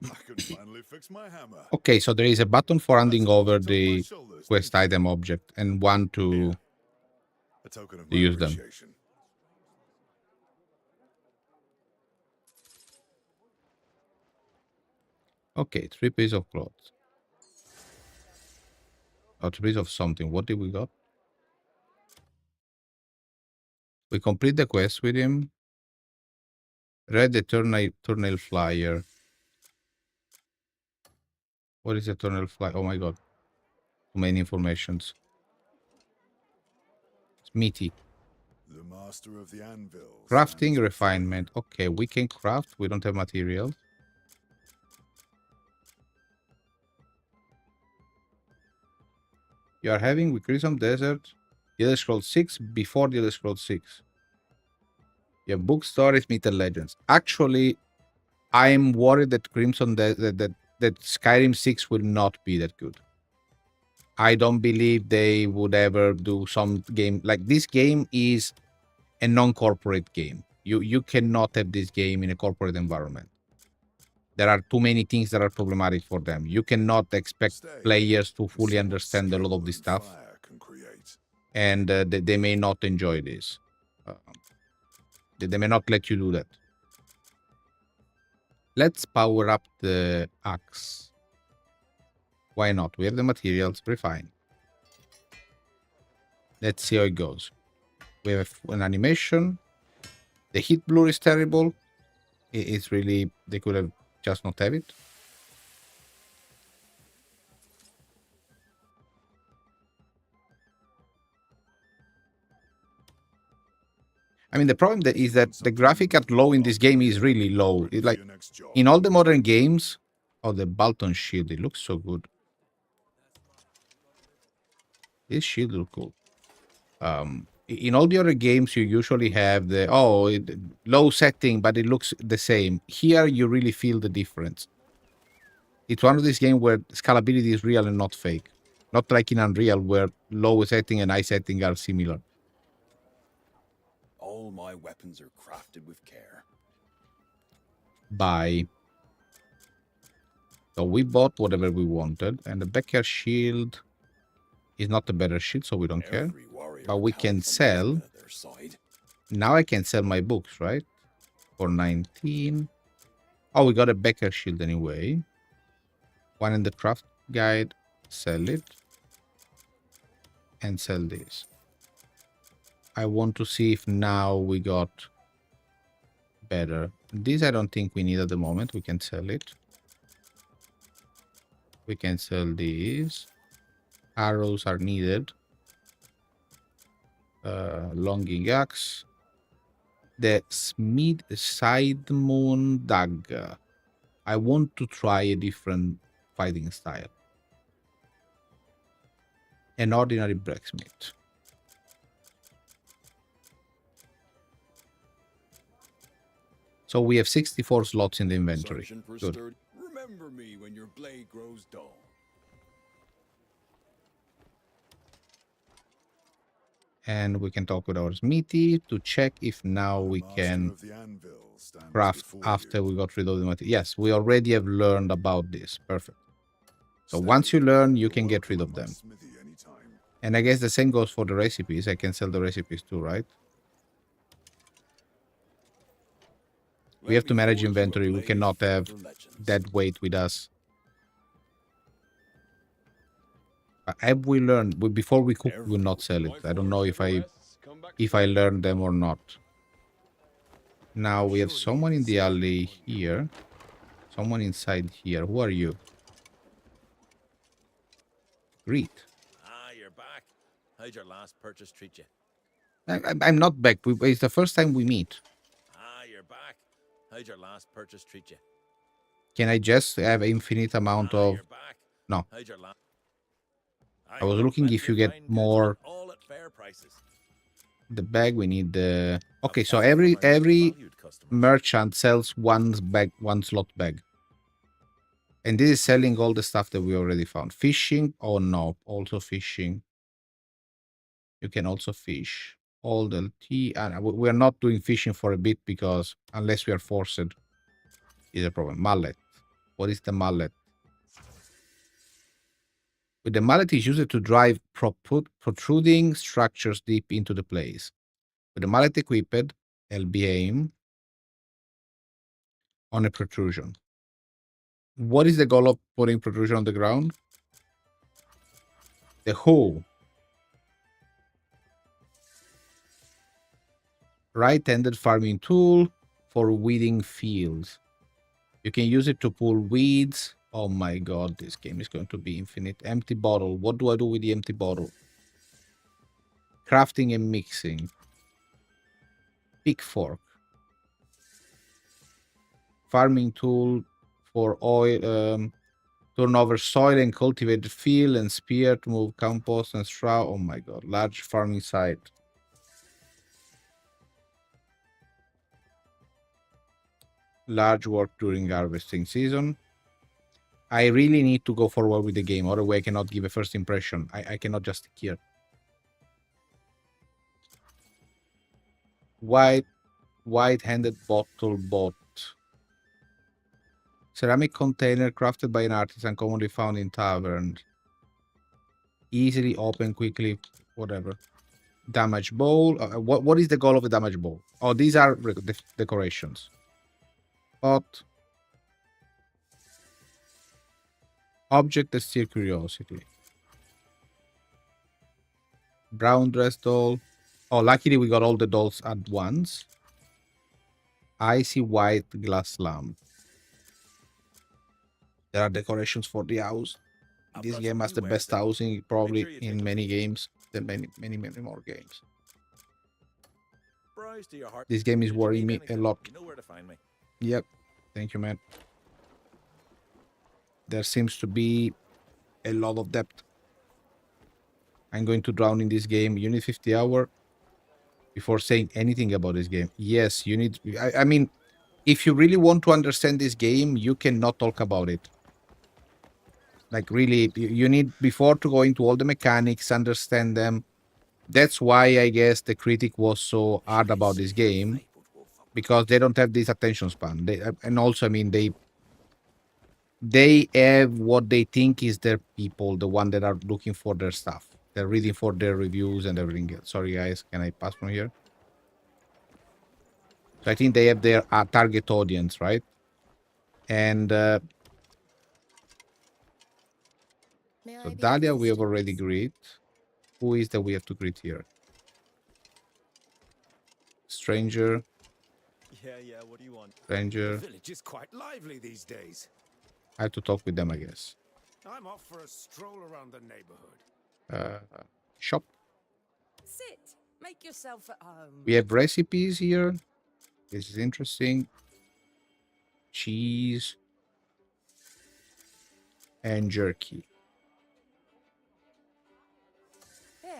I can finally fix my hammer. Okay, so there is a button for handing over the quest item object and one to A token of to my use them. appreciation. Okay, 3 pieces of cloth. Or 3 pieces of something. What did we got? We complete the quest with him. Read the tornado flyer. What is a tornado flyer? Oh my god. Too many informations. It's meaty. The master of the anvil. Crafting refinement. Okay, we can craft. We don't have materials. You are having with Crimson Desert, the Elder Scrolls 6 before the Elder Scrolls 6. You have book stories, myth and legends. Actually, I'm worried that that Skyrim 6 will not be that good. I don't believe they would ever do some game like this. Game is a non-corporate game. You cannot have this game in a corporate environment. There are too many things that are problematic for them. You cannot expect players to fully understand a lot of this stuff, and they may not enjoy this. They may not let you do that. Let's power up the axe. Why not? We have the materials. Refine. Let's see how it goes. We have an animation. The heat blur is terrible. It's really, they could have just not have it. I mean, the problem is that the graphic at low in this game is really low. It's like in all the modern games. Oh, the Bolton shield, it looks so good. This shield looks cool. In all the other games, you usually have the low setting, but it looks the same. Here, you really feel the difference. It's one of these games where scalability is real and not fake. Not like in Unreal, where low setting and high setting are similar. All my weapons are crafted with care. Buy. So we bought whatever we wanted, and the backyard shield is not the better shield, so we don't care. But we can sell. Now I can sell my books, right? For 19. Oh, we got a backyard shield anyway. One in the craft guide. Sell it. And sell this. I want to see if now we got better. This I don't think we need at the moment. We can sell it. We can sell these. Arrows are needed. Longing axe. The Smith Side Moon Dagger. I want to try a different fighting style. An ordinary blacksmith. So we have 64 slots in the inventory. Good. Remember me when your blade grows dull. And we can talk with our smithy to check if now we can craft after we got rid of the material. Yes, we already have learned about this. Perfect. So once you learn, you can get rid of them. And I guess the same goes for the recipes. I can sell the recipes too, right? We have to manage inventory. We cannot have dead weight with us. Have we learned? Before we cook, we will not sell it. I don't know if I learned them or not. Now we have someone in the alley here. Someone inside here. Who are you? Greet. Ah, you're back. How'd your last purchase treat you? I'm not back. It's the first time we meet. Ah, you're back. How'd your last purchase treat you? Can I just have infinite amount of... No. I was looking if you get more... The bag, we need the... Okay, so every merchant sells one slot bag. And this is selling all the stuff that we already found. Fishing? Oh no, also fishing. You can also fish. All the tea. And we are not doing fishing for a bit because unless we are forced, is a problem. Mallet. What is the mallet? With the mallet is used to drive protruding structures deep into the place. With the mallet equipped, LB aim on a protrusion. What is the goal of putting protrusion on the ground? The hoe. Right-handed farming tool for weeding fields. You can use it to pull weeds. Oh my god, this game is going to be infinite. Empty bottle. What do I do with the empty bottle? Crafting and mixing. Pickfork. Farming tool for oil. Turn over soil and cultivate the field, and spear to move compost and straw. Oh my god, large farming site. Large work during harvesting season. I really need to go forward with the game, otherwise I cannot give a first impression. I cannot just stick here. White-handed bottle bot. Ceramic container crafted by an artisan, commonly found in taverns. Easily open quickly, whatever. Damage bowl. What is the goal of the damage bowl? Oh, these are decorations. Pot. Object that stirs curiosity. Brown dress doll. Oh, luckily we got all the dolls at once. Icy white glass lamp. There are decorations for the house. This game has the best housing probably in many games. Than many more games. This game is worrying me a lot. You know where to find me. Yep. Thank you, man. There seems to be a lot of depth. I'm going to drown in this game. You need 50 hours before saying anything about this game. Yes, you need... I mean, if you really want to understand this game, you cannot talk about it. Like, really, you need, before to go into all the mechanics, understand them. That's why I guess the critic was so hard about this game. Because they don't have this attention span. And also, I mean, they have what they think is their people, the one that are looking for their stuff. They're reading for their reviews and everything else. Sorry, guys. Can I pass from here? So I think they have their target audience, right? And so Dahlia, we have already greet. Who is that we have to greet here? Stranger. Yeah, what do you want? Stranger. The village is quite lively these days. I have to talk with them, I guess. I'm off for a stroll around the neighborhood. Shop. Sit. Make yourself at home. We have recipes here. This is interesting. Cheese. And jerky. Yeah.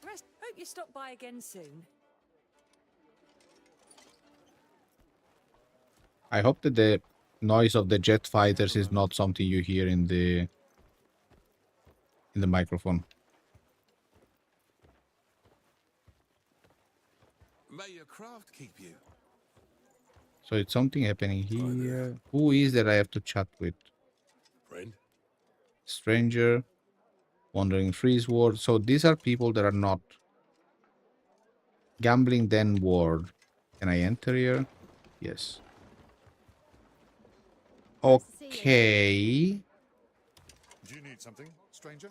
Hope you stop by again soon. I hope that the noise of the jet fighters is not something you hear in the microphone. May your craft keep you. So it's something happening here. Who is that I have to chat with? Friend? Stranger. Wandering Freeze Ward. So these are people that are not Gambling Den Ward. Can I enter here? Yes. Okay. Do you need something, stranger?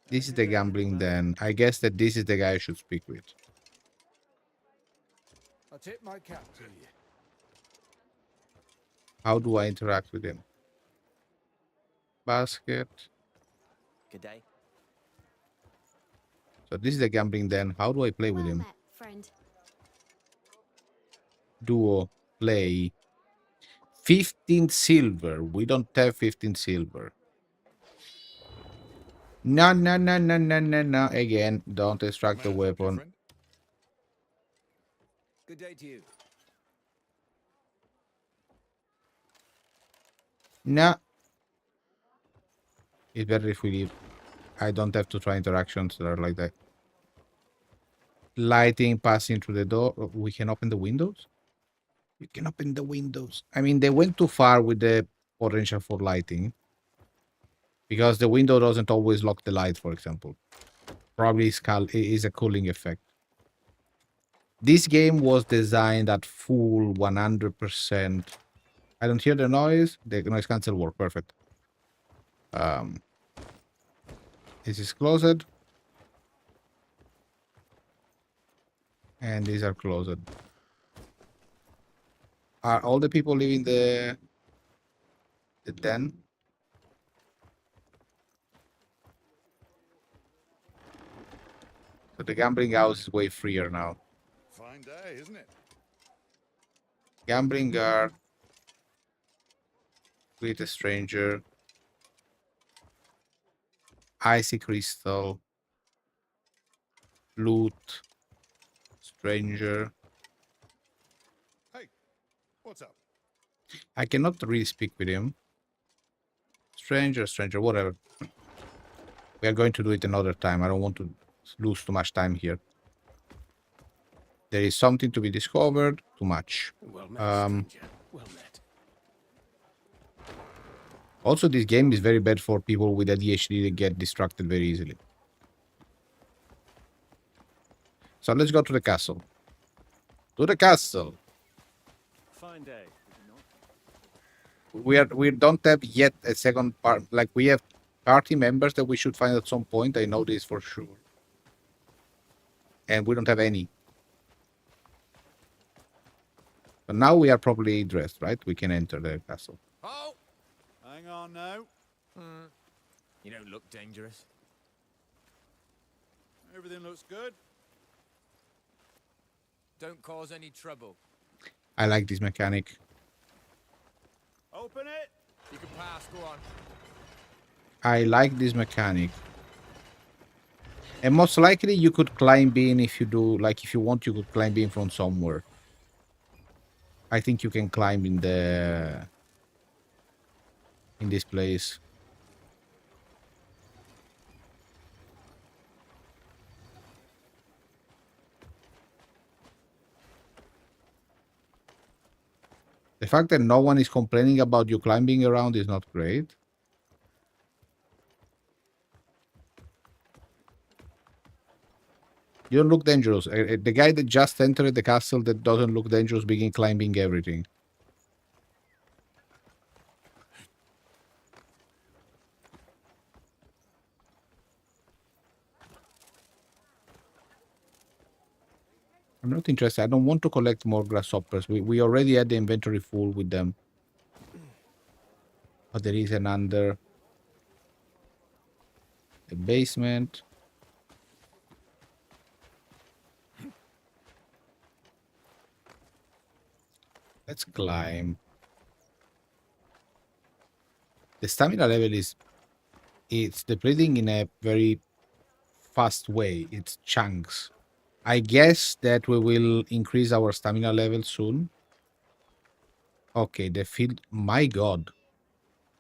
This is the Gambling Den. I guess that this is the guy I should speak with. I'll tip my cap to you. How do I interact with him? Basket. Good day. So this is the Gambling Den. How do I play with him? Friend. Duo. Play. 15 silver. We don't have 15 silver. No. Again, don't extract the weapon. Good day to you. No. It's better if we leave. I don't have to try interactions that are like that. Lighting passing through the door. We can open the windows? You can open the windows. I mean, they went too far with the potential for lighting. Because the window doesn't always lock the light, for example. Probably is a cooling effect. This game was designed at full 100%. I don't hear the noise. The noise cancel work. Perfect. This is closed. And these are closed. Are all the people leaving the den? So the gambling house is way freer now. Fine day, isn't it? Gambling guard. Greet a stranger. Icy crystal. Loot. Stranger. Hey, what's up? I cannot really speak with him. Stranger, whatever. We are going to do it another time. I don't want to lose too much time here. There is something to be discovered. Too much. Well met, stranger. Well met. Also, this game is very bad for people with ADHD that get distracted very easily. So let's go to the castle. To the castle. Fine day. We don't have yet a second part. Like we have party members that we should find at some point. I know this for sure. And we don't have any. But now we are properly dressed, right? We can enter the castle. Oh! Hang on now. You don't look dangerous. Everything looks good. Don't cause any trouble. I like this mechanic. Open it! You can pass, go on. I like this mechanic. And most likely you could climb in if you do, like if you want, you could climb in from somewhere. I think you can climb in this place. The fact that no one is complaining about you climbing around is not great. You don't look dangerous. The guy that just entered the castle that doesn't look dangerous begin climbing everything. I'm not interested. I don't want to collect more grasshoppers. We already had the inventory full with them. But there is an under. A basement. Let's climb. The stamina level it's depleting in a very fast way. It's chunks. I guess that we will increase our stamina level soon. Okay, the field. My God.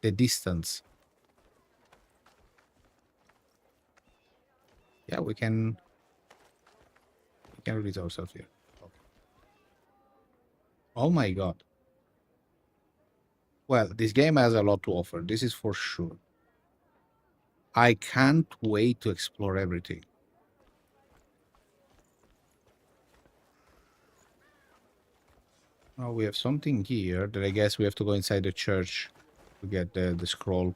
The distance. Yeah, we can release ourselves here. Okay. Oh my God. Well, this game has a lot to offer. This is for sure. I can't wait to explore everything. Oh, we have something here that I guess we have to go inside the church to get the scroll.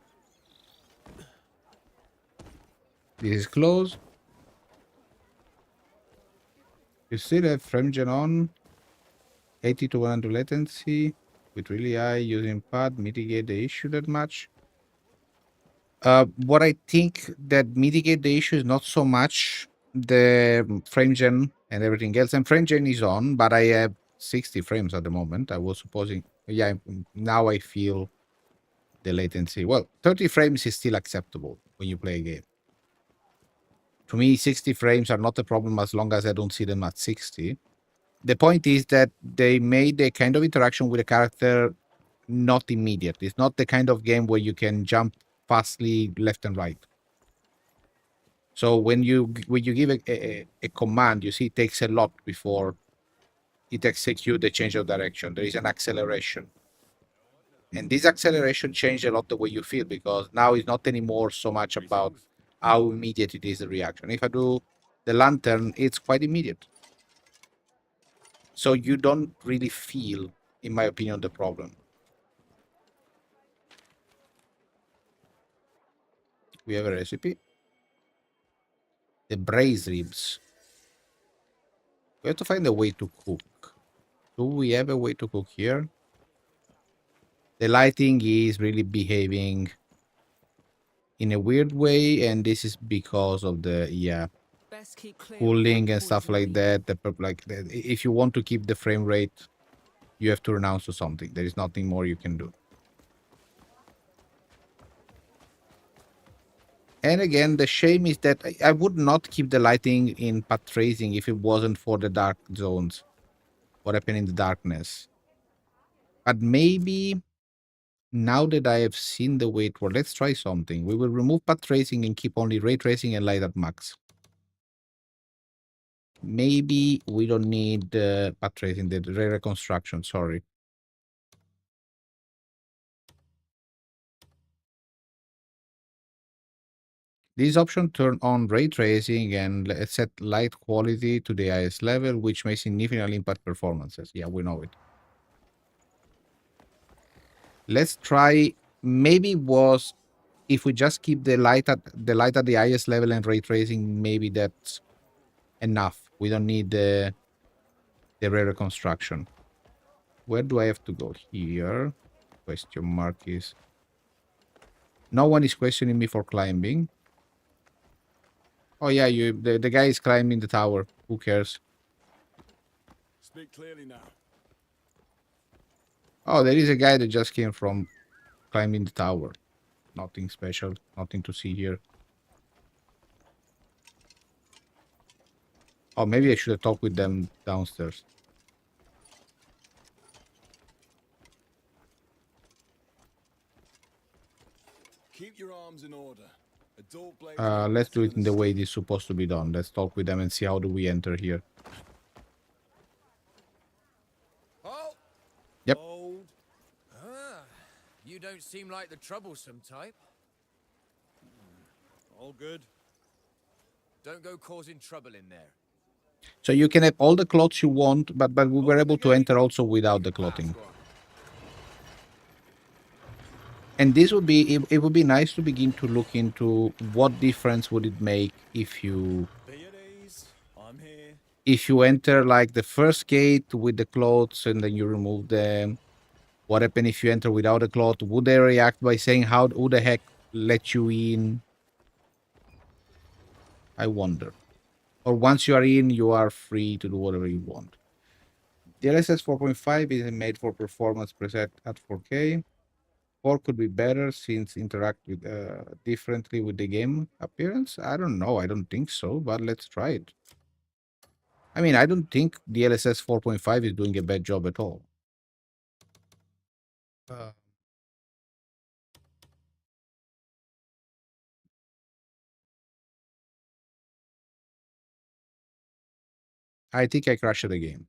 This is closed. You still have frame gen on. 80 to 100 latency. With really high using pad, mitigate the issue that much. What I think that mitigate the issue is not so much the frame gen and everything else. And frame gen is on, but I have 60 frames at the moment. I was supposing, yeah, now I feel the latency. Well, 30 frames is still acceptable when you play a game. To me, 60 frames are not a problem as long as I don't see them at 60. The point is that they made a kind of interaction with a character not immediate. It's not the kind of game where you can jump fastly left and right. So when you give a command, you see it takes a lot before it executes the change of direction. There is an acceleration. And this acceleration changed a lot the way you feel, because now it's not anymore so much about how immediate it is, the reaction. If I do the lantern, it's quite immediate. So you don't really feel, in my opinion, the problem. We have a recipe. The braised ribs. We have to find a way to cook. Do we have a way to cook here? The lighting is really behaving in a weird way, and this is because of the cooling and stuff like that. If you want to keep the frame rate, you have to renounce to something. There is nothing more you can do. And again, the shame is that I would not keep the lighting in path tracing if it wasn't for the dark zones. What happened in the darkness. But maybe now that I have seen the way it works, let's try something. We will remove path tracing and keep only ray tracing and light at max. Maybe we don't need path tracing, the ray reconstruction, sorry. This option turn on ray tracing and let's set light quality to the highest level, which may significantly impact performances. Yeah, we know it. Let's try, maybe was if we just keep the light at the highest level and ray tracing, maybe that's enough. We don't need the rare reconstruction. Where do I have to go? Here. Question mark is. No one is questioning me for climbing. Oh yeah, the guy is climbing the tower. Who cares? Speak clearly now. Oh, there is a guy that just came from climbing the tower. Nothing special. Nothing to see here. Oh, maybe I should have talked with them downstairs. Keep your arms in order. A dull blade Let's do it in the way it is supposed to be done. Let's talk with them and see how do we enter here. Halt! Yep. Hold. Ah, you don't seem like the troublesome type. All good. Don't go causing trouble in there. So you can have all the clothes you want, but we were able to enter also without the clothing. And this would be it would be nice to begin to look into what difference would it make if you enter like the first gate with the clothes and then you remove them. What happens if you enter without a cloth? Would they react by saying who the heck let you in? I wonder. Or once you are in, you are free to do whatever you want. DLSS 4.5 is made for performance preset at 4K. 4 could be better since interact with differently with the game appearance. I don't know. I don't think so, but let's try it. I mean, I don't think DLSS 4.5 is doing a bad job at all. I think I crashed the game.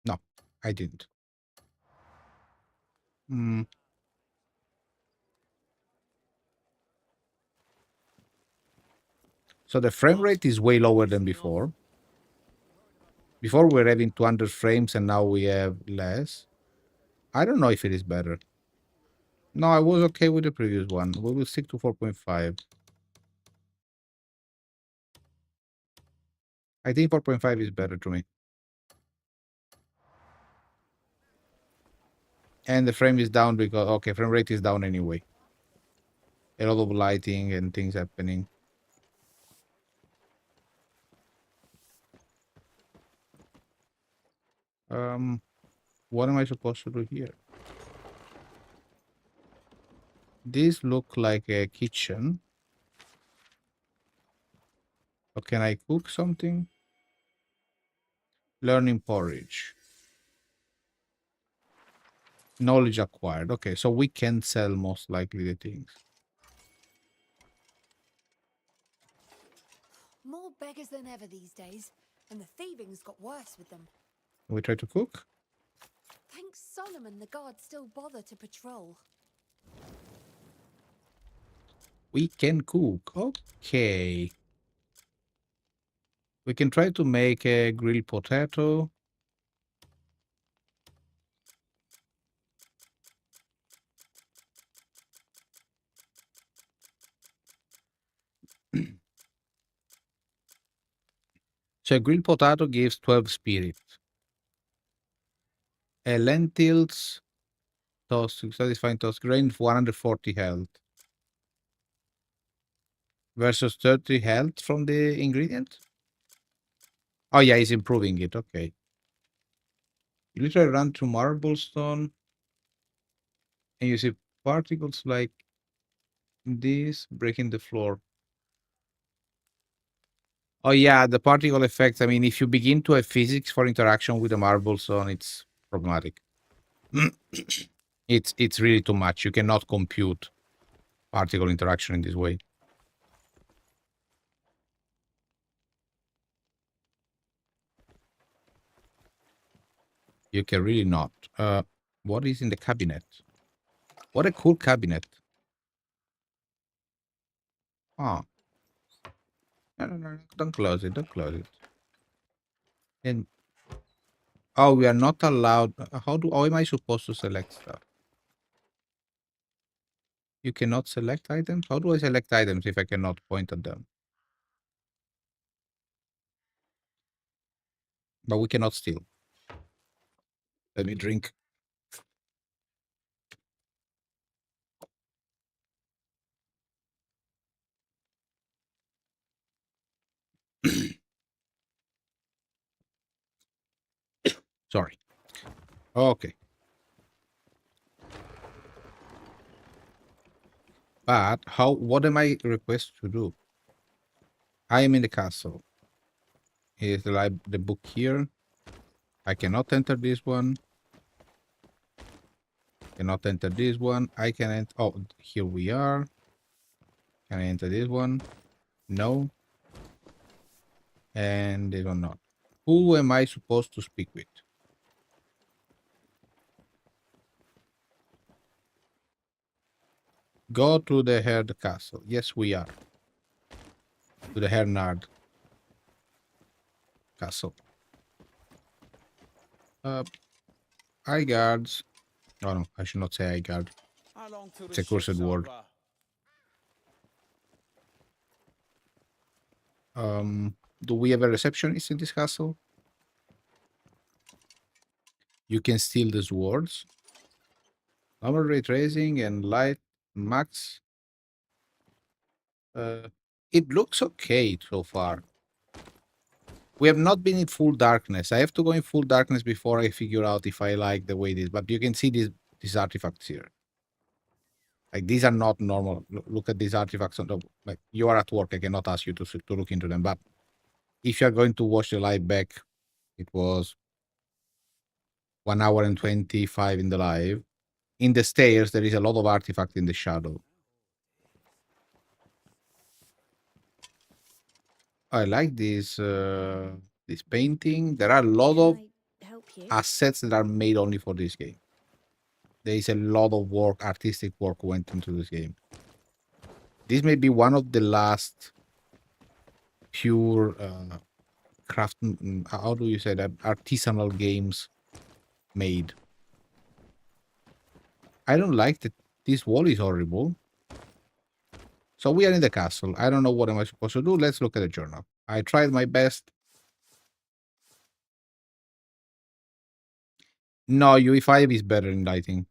No, I didn't. So the frame rate is way lower than before. Before we were having 200 frames and now we have less. I don't know if it is better. No, I was okay with the previous one. We will stick to 4.5. I think 4.5 is better to me. And the frame is down because, okay, frame rate is down anyway. A lot of lighting and things happening. What am I supposed to do here? These look like a kitchen. Or can I cook something? Learning porridge. Knowledge acquired. Okay, so we can sell most likely the things. More beggars than ever these days, and the thieving's got worse with them. We try to cook? Thank Solomon the guards still bother to patrol. We can cook. Okay. We can try to make a grilled potato. So a grilled potato gives 12 spirit. A lentils toast, satisfying toast grain, 140 health. Versus 30 health from the ingredient? Oh yeah, he's improving it, okay. You literally run through marblestone and you see particles like this breaking the floor. Oh yeah, the particle effects. I mean, if you begin to have physics for interaction with the marblestone, it's problematic. It's really too much. You cannot compute particle interaction in this way. You can really not. What is in the cabinet? What a cool cabinet. Oh. No, don't close it, don't close it. And oh, we are not allowed. How am I supposed to select stuff? You cannot select items? How do I select items if I cannot point at them? But we cannot steal. Let me drink. Sorry. Okay. But what am I requested to do? I am in the castle. Is the book here? I cannot enter this one. Cannot enter this one. I can enter. Oh, here we are. Can I enter this one? No. And this one not. Who am I supposed to speak with? Go to the Herd Castle. Yes, we are. To the Hernard Castle. Eye guards. Oh no, I should not say eye guard. It's a cursed word. Do we have a receptionist in this castle? You can steal the swords. Normal ray tracing and light max. It looks okay so far. We have not been in full darkness. I have to go in full darkness before I figure out if I like the way it is. But you can see these artifacts here. Like, these are not normal. Look at these artifacts. Like, you are at work. I cannot ask you to look into them. But if you are going to watch the live back, it was 1 hour and 25 in the live. In the stairs, there is a lot of artifact in the shadow. I like this painting. There are a lot of assets that are made only for this game. There is a lot of work, artistic work went into this game. This may be one of the last pure craft, how do you say that, artisanal games made. I don't like that this wall is horrible. So we are in the castle. I don't know what am I supposed to do. Let's look at the journal. I tried my best. No, UE5 is better in lighting.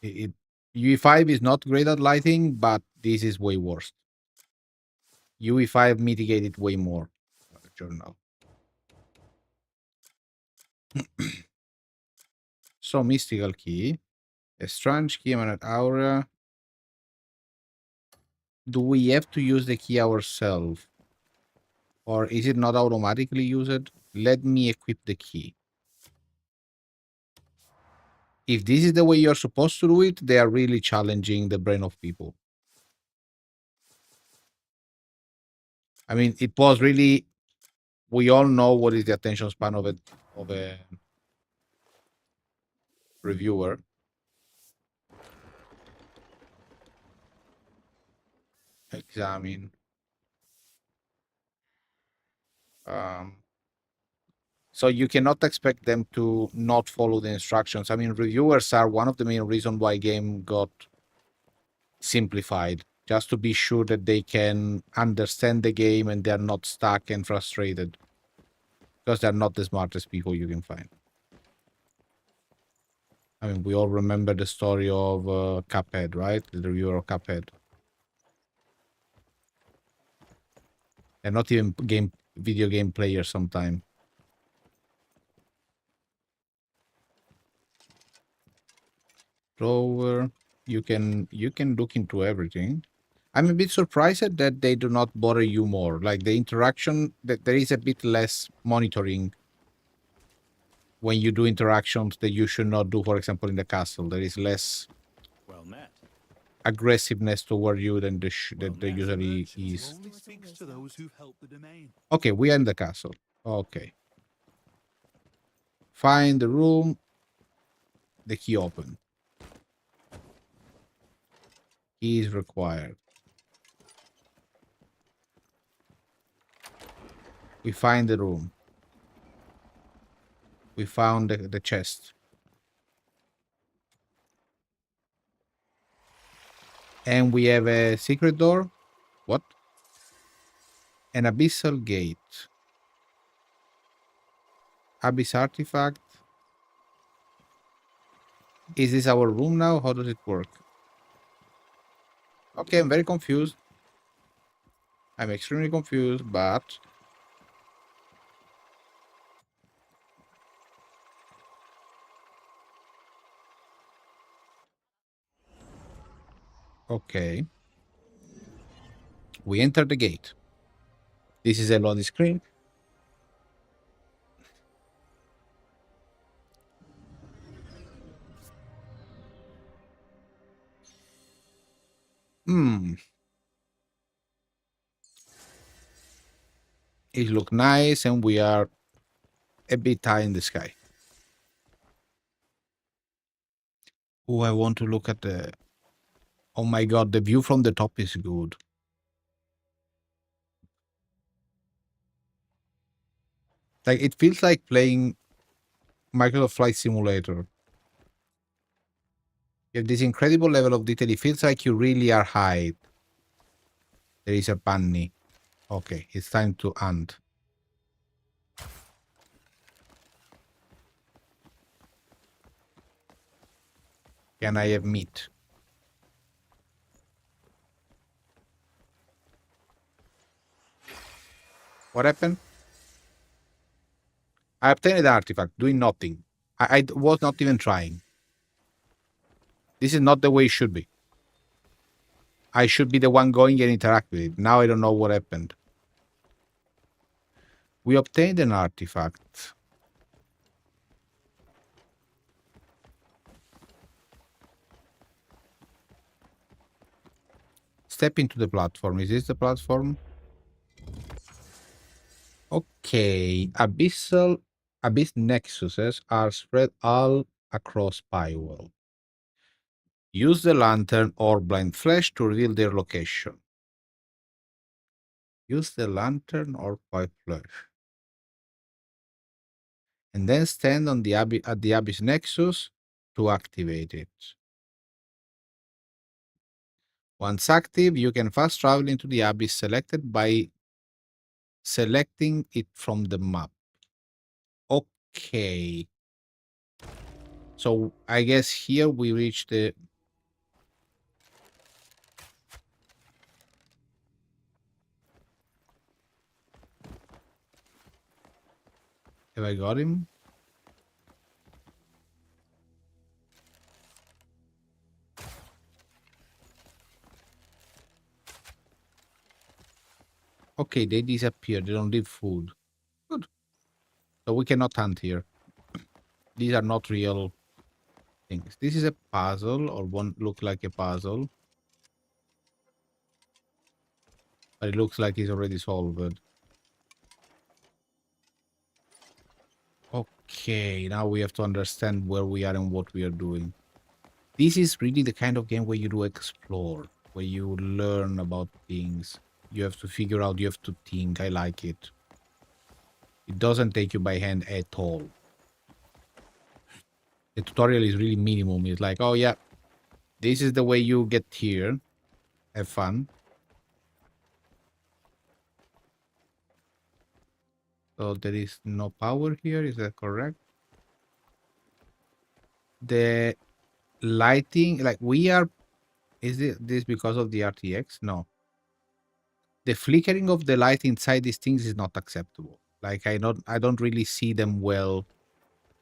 UE5 is not great at lighting, but this is way worse. UE5 mitigated way more. Journal. So, mystical key. A strange key, eminent aura. Do we have to use the key ourselves? Or is it not automatically used? Let me equip the key. If this is the way you're supposed to do it, they are really challenging the brain of people. I mean, it was really... We all know what is the attention span of a reviewer. Examine. So you cannot expect them to not follow the instructions. I mean, reviewers are one of the main reasons why game got simplified, just to be sure that they can understand the game and they're not stuck and frustrated, because they're not the smartest people you can find. I mean, we all remember the story of Cuphead, right? The reviewer of Cuphead. They're not even video game players sometimes. Drawer. You can look into everything. I'm a bit surprised that they do not bother you more. Like, the interaction, that there is a bit less monitoring when you do interactions that you should not do. For example, in the castle, there is less aggressiveness toward you than there usually is. Okay, we are in the castle. Okay. Find the room. The key open. Key is required. We find the room. We found the chest. And we have a secret door. What? An abyssal gate. Abyss artifact. Is this our room now? How does it work? Okay, I'm very confused. I'm extremely confused, but... Okay. We enter the gate. This is a loading screen. It looks nice, and we are a bit high in the sky. Oh, I want to look at the... Oh my god, the view from the top is good. Like, it feels like playing Microsoft Flight Simulator. You have this incredible level of detail. It feels like you really are high. There is a bunny. Okay, it's time to hunt. Can I have meat? What happened? I obtained an artifact, doing nothing. I was not even trying. This is not the way it should be. I should be the one going and interact with it. Now I don't know what happened. We obtained an artifact. Step into the platform. Is this the platform? Okay. Abyss nexuses are spread all across Pywell. Use the lantern or blind flash to reveal their location. Use the lantern or blind flash. And then stand on at the Abyss Nexus to activate it. Once active, you can fast travel into the Abyss selected by selecting it from the map. Okay. So I guess here we reach the... Have I got him? Okay, they disappear. They don't leave food. Good. So we cannot hunt here. These are not real things. This is a puzzle, or one look like a puzzle. But it looks like it's already solved. Okay, now we have to understand where we are and what we are doing. This is really the kind of game where you do explore, where you learn about things. You have to figure out, you have to think. I like it. It doesn't take you by hand at all. The tutorial is really minimum. It's like, oh yeah, this is the way you get here. Have fun. So there is no power here, is that correct? The lighting, like we are... Is this because of the RTX? No. The flickering of the light inside these things is not acceptable. Like I don't really see them well.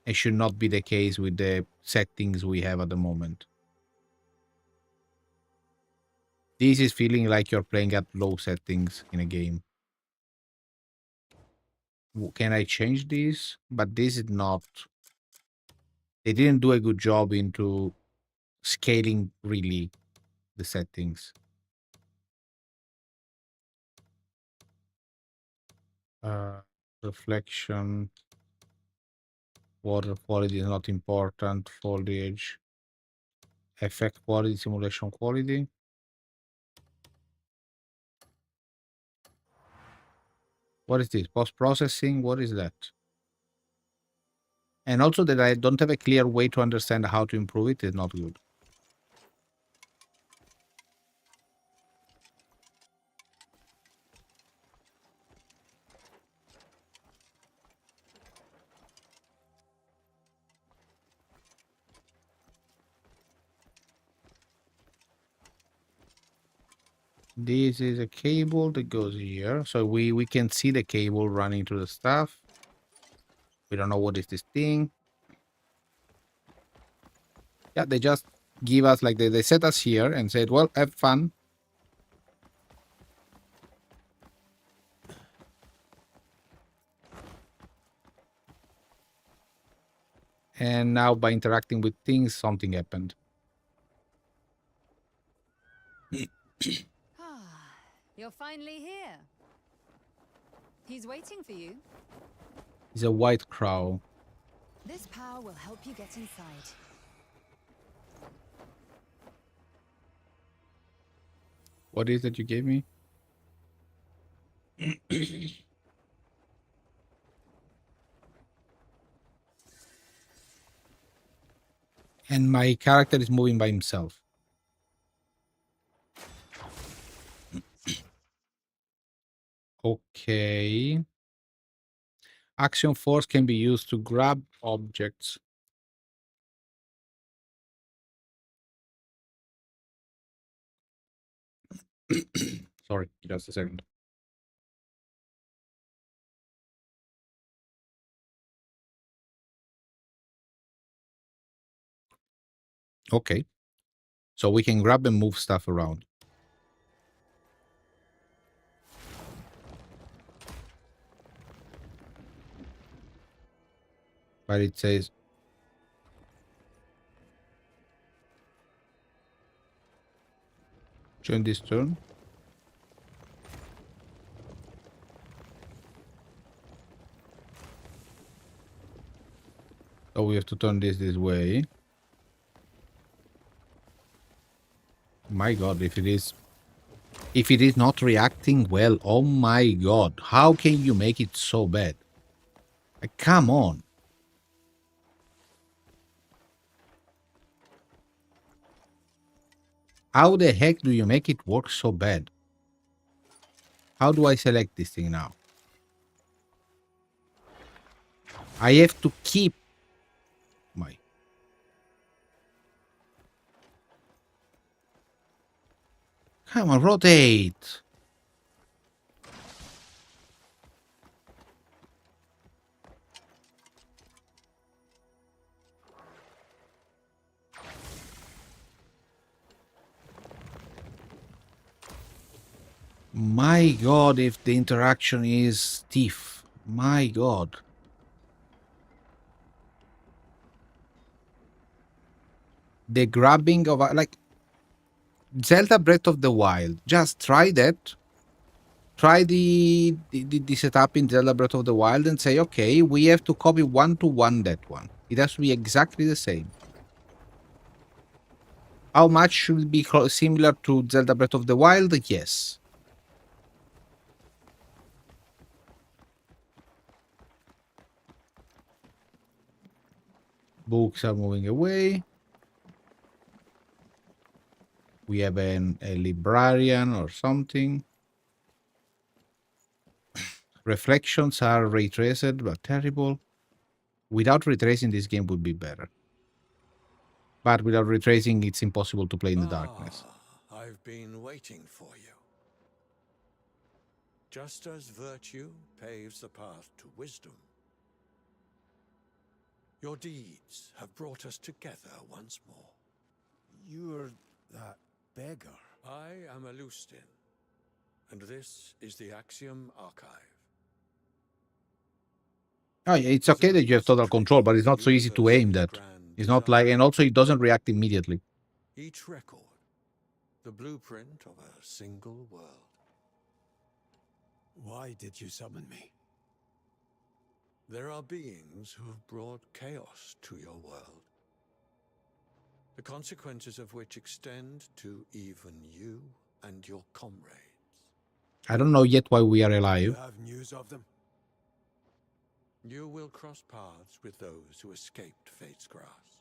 It should not be the case with the settings we have at the moment. This is feeling like you're playing at low settings in a game. Can I change this? But this is not... They didn't do a good job into scaling really the settings. Reflection. Water quality is not important. Foliage. Effect quality, simulation quality. What is this? Post-processing? What is that? And also that I don't have a clear way to understand how to improve it is not good. This is a cable that goes here. So we can see the cable running through the stuff. We don't know what is this thing. Yeah, they just give us, like, they set us here and said, well, have fun. And now by interacting with things, something happened. You're finally here. He's waiting for you. It's a white crow. This power will help you get inside. What is that you gave me? And my character is moving by himself. Okay. Action force can be used to grab objects. Sorry, just a second. Okay. So we can grab and move stuff around. But it says during this turn. So we have to turn this way. My god, if it is not reacting well, oh my god, how can you make it so bad? Like, come on. How the heck do you make it work so bad? How do I select this thing now? I have to keep my... Come on, rotate. My god, if the interaction is stiff. My god. The grabbing of, like, Zelda Breath of the Wild. Just try that. Try the setup in Zelda Breath of the Wild and say, okay, we have to copy one-to-one that one. It has to be exactly the same. How much should it be similar to Zelda Breath of the Wild? Yes. Books are moving away. We have a librarian or something. Reflections are ray traced, but terrible. Without ray tracing, this game would be better. But without ray tracing, it's impossible to play in the darkness. I've been waiting for you. Just as virtue paves the path to wisdom, your deeds have brought us together once more. You're that beggar. I am a Lustin, and this is the Axiom Archive. Oh, yeah, it's okay that you have total control, but it's not so easy to aim that. It's not like, and also it doesn't react immediately. Each record, the blueprint of a single world. Why did you summon me? There are beings who have brought chaos to your world, the consequences of which extend to even you and your comrades. I don't know yet why we are You alive. have news of them? You will cross paths with those who escaped Fate's grasp.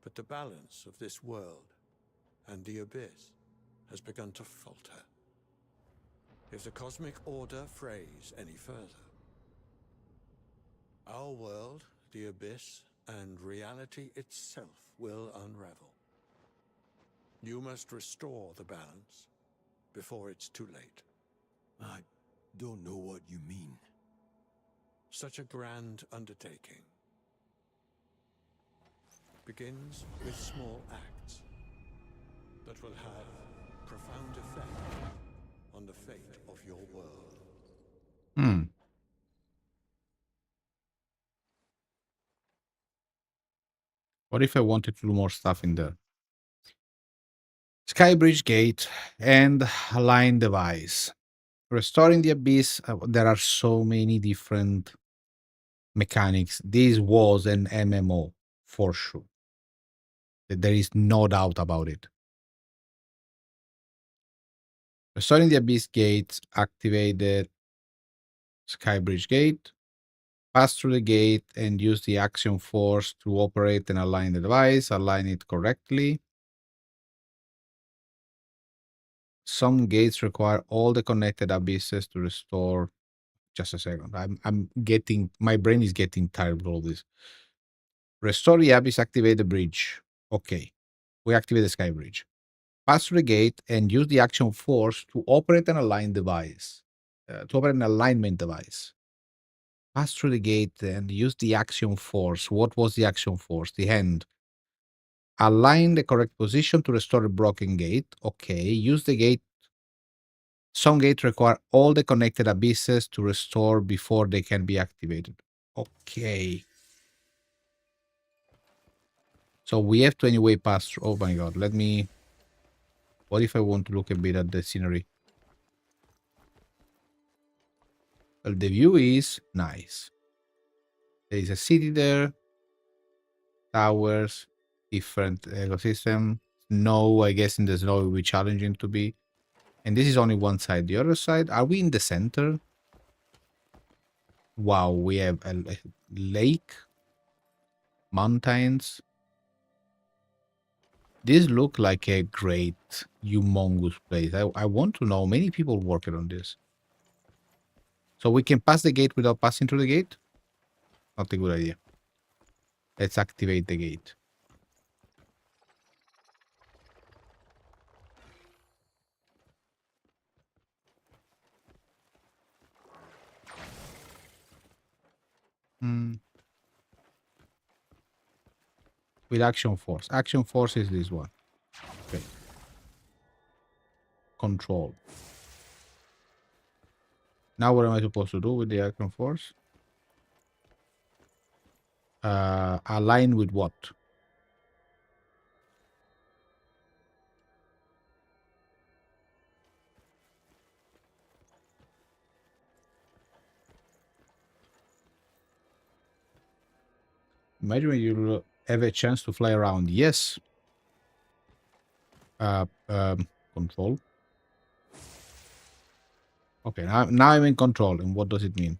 But the balance of this world and the Abyss has begun to falter. If the cosmic order frays any further, our world, the Abyss, and reality itself will unravel. You must restore the balance before it's too late. I don't know what you mean. Such a grand undertaking begins with small acts that will have profound effect on the fate of your world. Hmm. What if I wanted to do more stuff in there? Skybridge Gate and Align Device. Restoring the Abyss. There are so many different mechanics. This was an MMO for sure. There is no doubt about it. Restoring the Abyss Gates, activate the Skybridge Gate, pass through the gate and use the action force to operate and align the device, align it correctly. Some gates require all the connected abysses to restore. Just a second. I'm getting, my brain is getting tired of all this. Restore the abyss, activate the bridge. Okay. We activate the sky bridge. Pass through the gate and use the action force to operate an aligned device. To operate an alignment device. Pass through the gate and use the action force. What was the action force? The hand. Align the correct position to restore a broken gate. Okay. Use the gate. Some gates require all the connected abysses to restore before they can be activated. Okay. So we have to anyway pass through. Oh my god. Let me. What if I want to look a bit at the scenery? Well, the view is nice. There is a city there. Towers. Different ecosystem. Snow, I guess in the snow it will be challenging to be. And this is only one side. The other side, are we in the center? Wow, we have a lake, mountains. This look like a great, humongous place. I want to know, many people working on this. So we can pass the gate without passing through the gate? Not a good idea. Let's activate the gate. With action force. Action force is this one. Okay. Control. Now what am I supposed to do with the action force? Align with what? Imagine you have a chance to fly around. Yes. Control. Okay, now I'm in control. And what does it mean?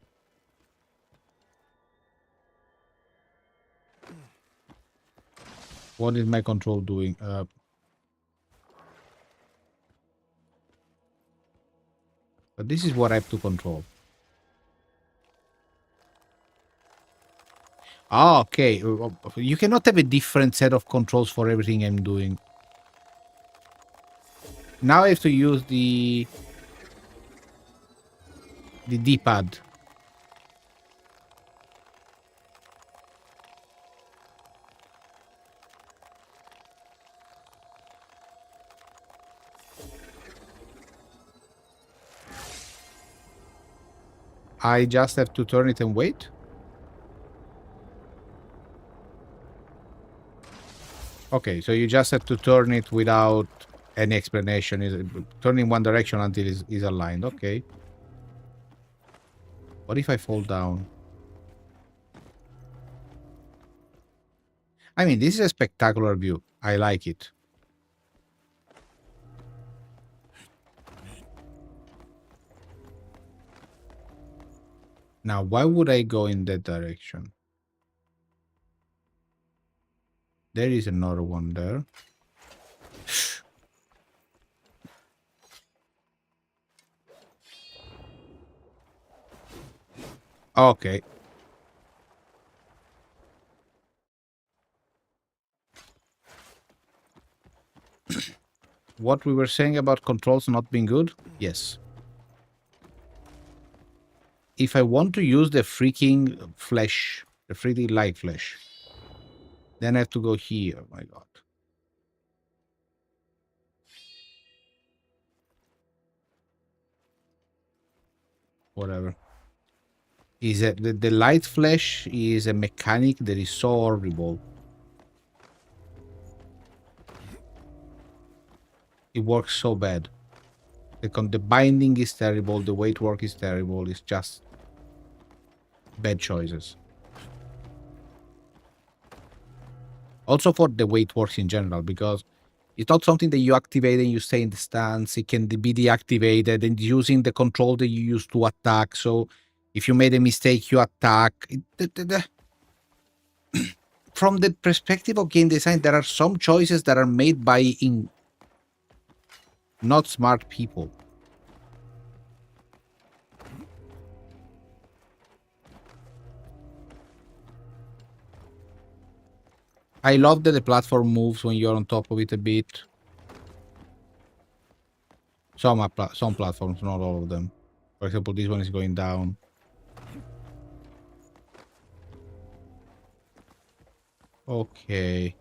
What is my control doing? But this is what I have to control. Ah, okay. You cannot have a different set of controls for everything I'm doing. Now I have to use the D-pad. I just have to turn it and wait. Okay, so you just have to turn it without any explanation. Is turn in one direction until it is aligned. Okay. What if I fall down? I mean, this is a spectacular view. I like it. Now, why would I go in that direction? There is another one there. Okay. what we were saying about controls not being good? Yes. If I want to use the freaking flesh, the 3D light flesh, then I have to go here. Oh my god. Whatever. Is a, the light flash is a mechanic that is so horrible. It works so bad. The binding is terrible, the weight work is terrible, it's just bad choices. Also for the weight works in general, because it's not something that you activate and you stay in the stance. It can be deactivated and using the control that you use to attack. So if you made a mistake, you attack. From the perspective of game design, there are some choices that are made by not smart people. I love that the platform moves when you're on top of it a bit. Some platforms, not all of them. For example, this one is going down. Okay.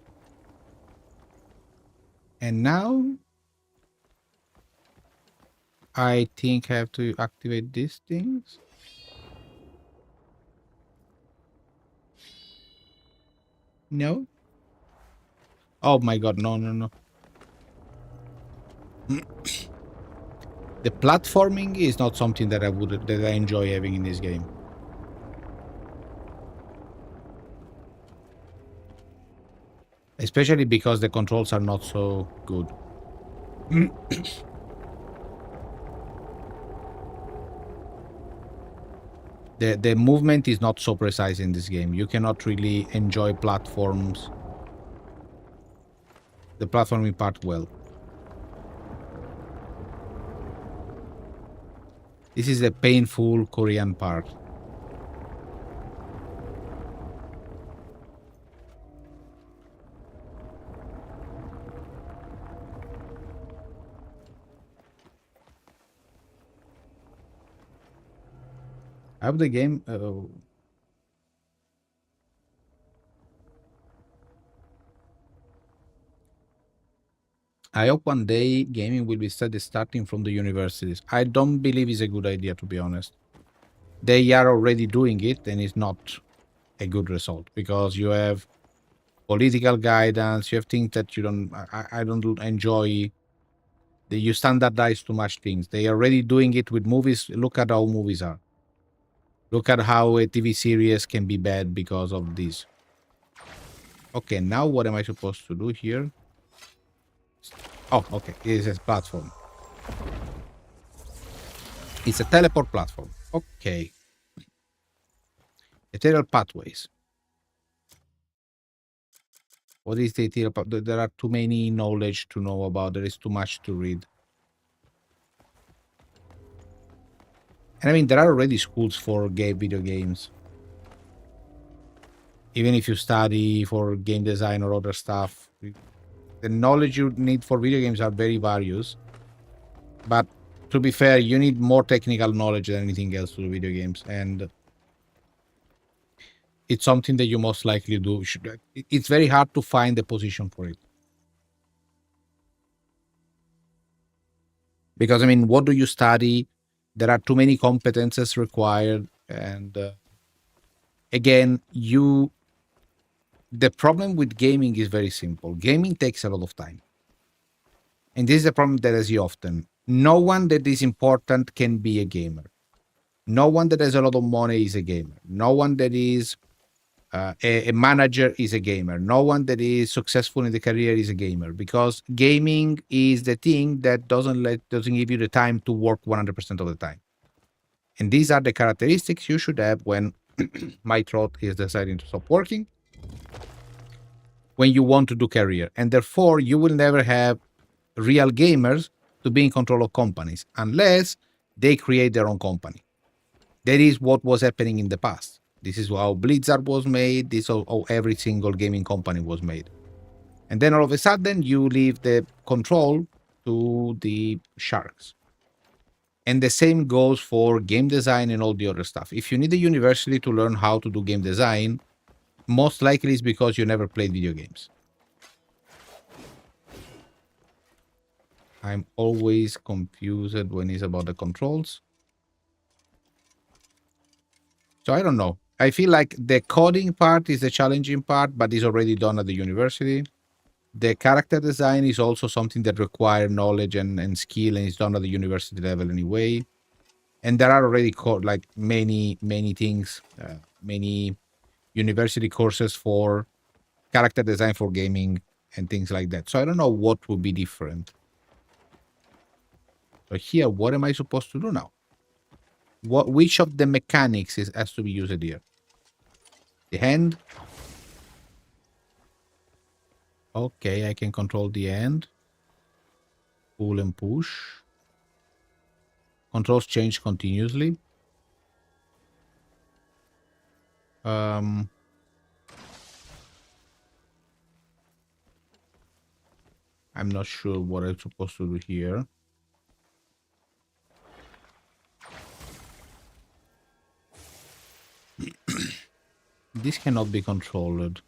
And now I think I have to activate these things. No? Oh my god, no. The platforming is not something that I enjoy having in this game. Especially because the controls are not so good. The movement is not so precise in this game. You cannot really enjoy platforms. The platforming part well. This is the painful Korean part. I hope the game... I hope one day gaming will be starting from the universities. I don't believe it's a good idea, to be honest. They are already doing it, and it's not a good result, because you have political guidance, you have things that you don't... I don't enjoy. You standardize too much things. They are already doing it with movies. Look at how movies are. Look at how a TV series can be bad because of this. Okay, now what am I supposed to do here? Oh, okay. It is a platform. It's a teleport platform. Okay. Ethereal pathways. What is the ethereal path? There are too many knowledge to know about. There is too much to read. And I mean, there are already schools for video games. Even if you study for game design or other stuff, the knowledge you need for video games are very various. But to be fair, you need more technical knowledge than anything else to do video games. And it's something that you most likely do. It's very hard to find a position for it. Because, I mean, what do you study? There are too many competences required. And again, the problem with gaming is very simple. Gaming takes a lot of time. And this is a problem that I see often. No one that is important can be a gamer. No one that has a lot of money is a gamer. No one that is a manager is a gamer. No one that is successful in the career is a gamer, because gaming is the thing that doesn't give you the time to work 100% of the time. And these are the characteristics you should have when my throat is deciding to stop working, when you want to do career. And therefore, you will never have real gamers to be in control of companies unless they create their own company. That is what was happening in the past. This is how Blizzard was made. This is how every single gaming company was made. And then all of a sudden, you leave the control to the sharks. And the same goes for game design and all the other stuff. If you need a university to learn how to do game design, most likely it's because you never played video games. I'm always confused when it's about the controls. So I don't know. I feel like the coding part is the challenging part, but is already done at the university. The character design is also something that requires knowledge and skill, and is done at the university level anyway. And there are already like many things, many university courses for character design for gaming and things like that. So I don't know what would be different. So here, what am I supposed to do now? Which of the mechanics has to be used here? The hand. Okay, I can control the hand. Pull and push. Controls change continuously. I'm not sure what I'm supposed to do here. This cannot be controlled.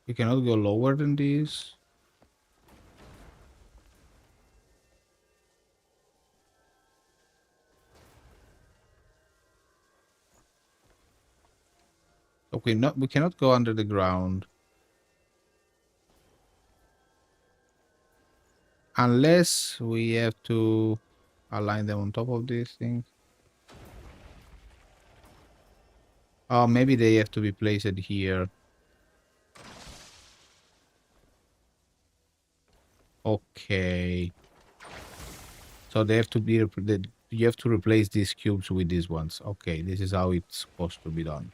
You cannot go lower than this. Okay, no, we cannot go under the ground. Unless we have to align them on top of these things. Oh, maybe they have to be placed here. Okay. So they have to be, you have to replace these cubes with these ones. Okay, this is how it's supposed to be done.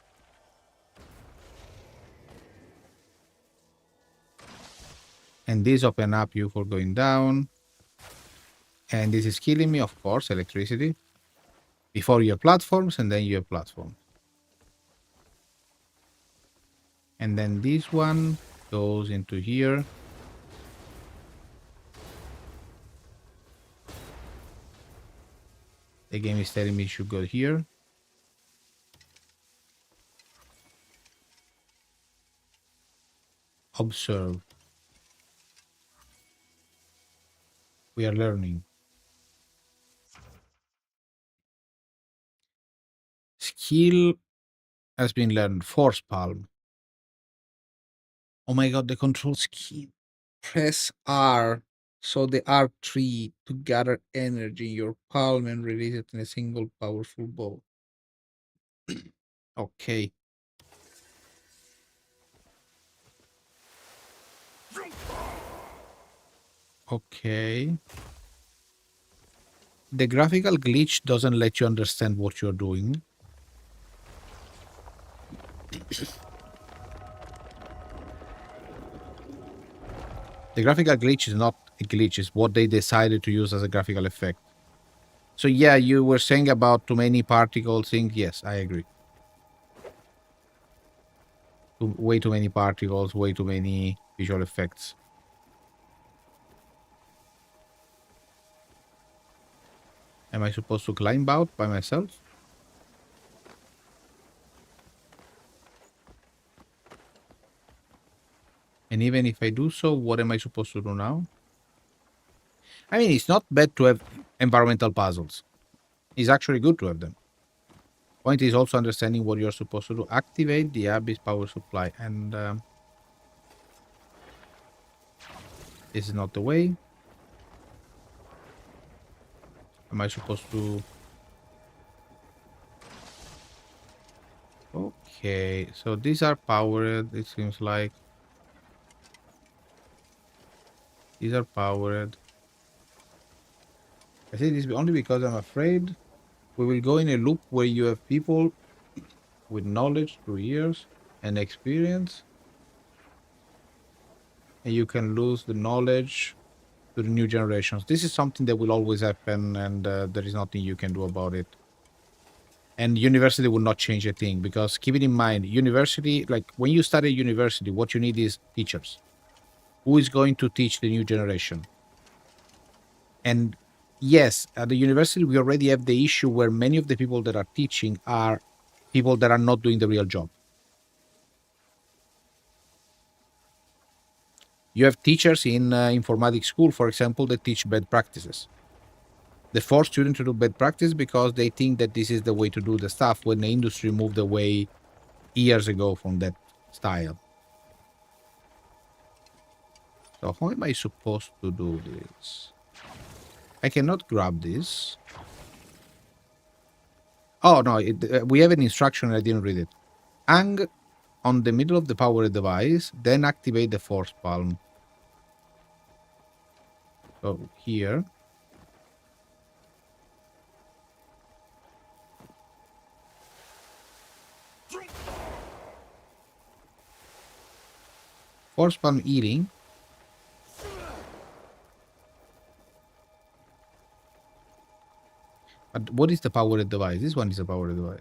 And these open up you for going down. And this is killing me, of course, electricity. Before you have platforms, and then you have platforms. And then this one goes into here. The game is telling me it should go here. Observe. We are learning. Skill has been learned. Force palm. Oh my god, the control scheme. Press R. So the R3 to gather energy in your palm and release it in a single powerful bow. Okay. Okay. The graphical glitch doesn't let you understand what you're doing. The graphical glitch is not a glitch, it's what they decided to use as a graphical effect. So yeah, you were saying about too many particles thing. Yes, I agree. Way too many particles, way too many visual effects. Am I supposed to climb out by myself? And even if I do so, what am I supposed to do now? I mean, it's not bad to have environmental puzzles. It's actually good to have them. Point is also understanding what you're supposed to do. Activate the Abyss power supply. And this is not the way. Am I supposed to... Okay, so these are powered, it seems like. These are powered. I say this only because I'm afraid we will go in a loop where you have people with knowledge through years and experience, and you can lose the knowledge to the new generations. This is something that will always happen, and there is nothing you can do about it. And university will not change a thing, because keep it in mind, university, like when you study university, what you need is teachers. Who is going to teach the new generation? And yes, at the university, we already have the issue where many of the people that are teaching are people that are not doing the real job. You have teachers in informatics school, for example, that teach bad practices. They force students to do bad practice because they think that this is the way to do the stuff, when the industry moved away years ago from that style. So how am I supposed to do this? I cannot grab this. Oh, no, we have an instruction and I didn't read it. Hang on the middle of the power device, then activate the force palm. So here. Force palm eating. But what is the powered device? This one is a powered device.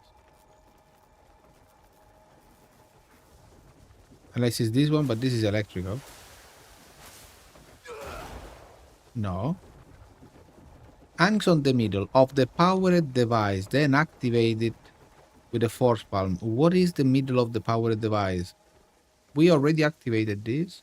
Unless it's this one, but this is electrical. No. Hangs on the middle of the powered device, then activate it with a force palm. What is the middle of the powered device? We already activated this.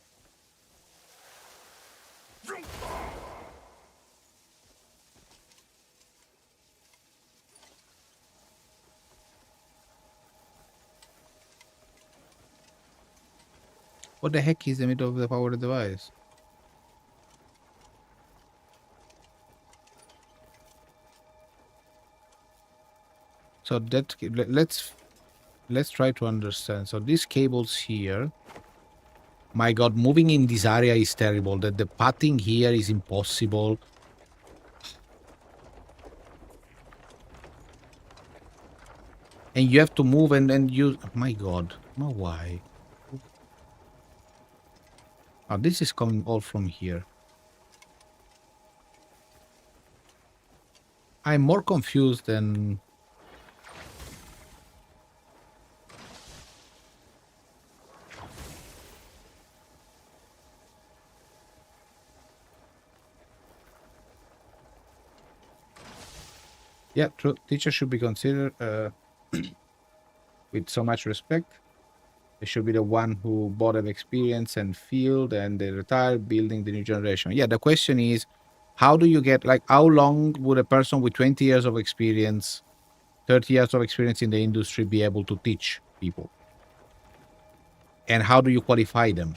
What the heck is the middle of the powered device? So that let's try to understand. So these cables here. My God, moving in this area is terrible. That the pathing here is impossible. And you have to move and use. Oh my God, no, why? Oh, this is coming all from here. I'm more confused than. Yeah, true. Teachers should be considered with so much respect. They should be the one who bought an experience and field, and they retire building the new generation. Yeah, the question is, how do you get, like, how long would a person with 20 years of experience, 30 years of experience in the industry be able to teach people? And how do you qualify them?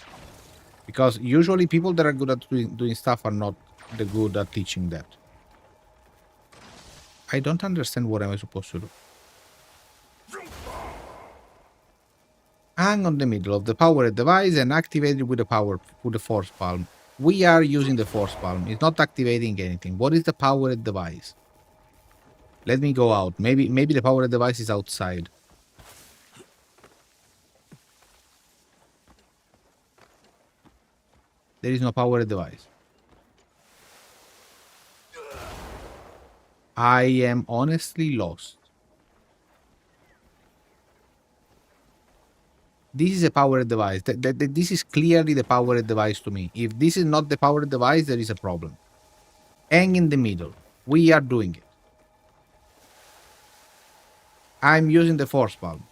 Because usually people that are good at doing stuff are not the good at teaching that. I don't understand what am I supposed to do. Hang on the middle of the powered device and activate it with the force palm. We are using the force palm. It's not activating anything. What is the powered device? Let me go out. Maybe the powered device is outside. There is no powered device. I am honestly lost. This is a powered device. This is clearly the powered device to me. If this is not the powered device, there is a problem. Hang in the middle. We are doing it. I'm using the force palm.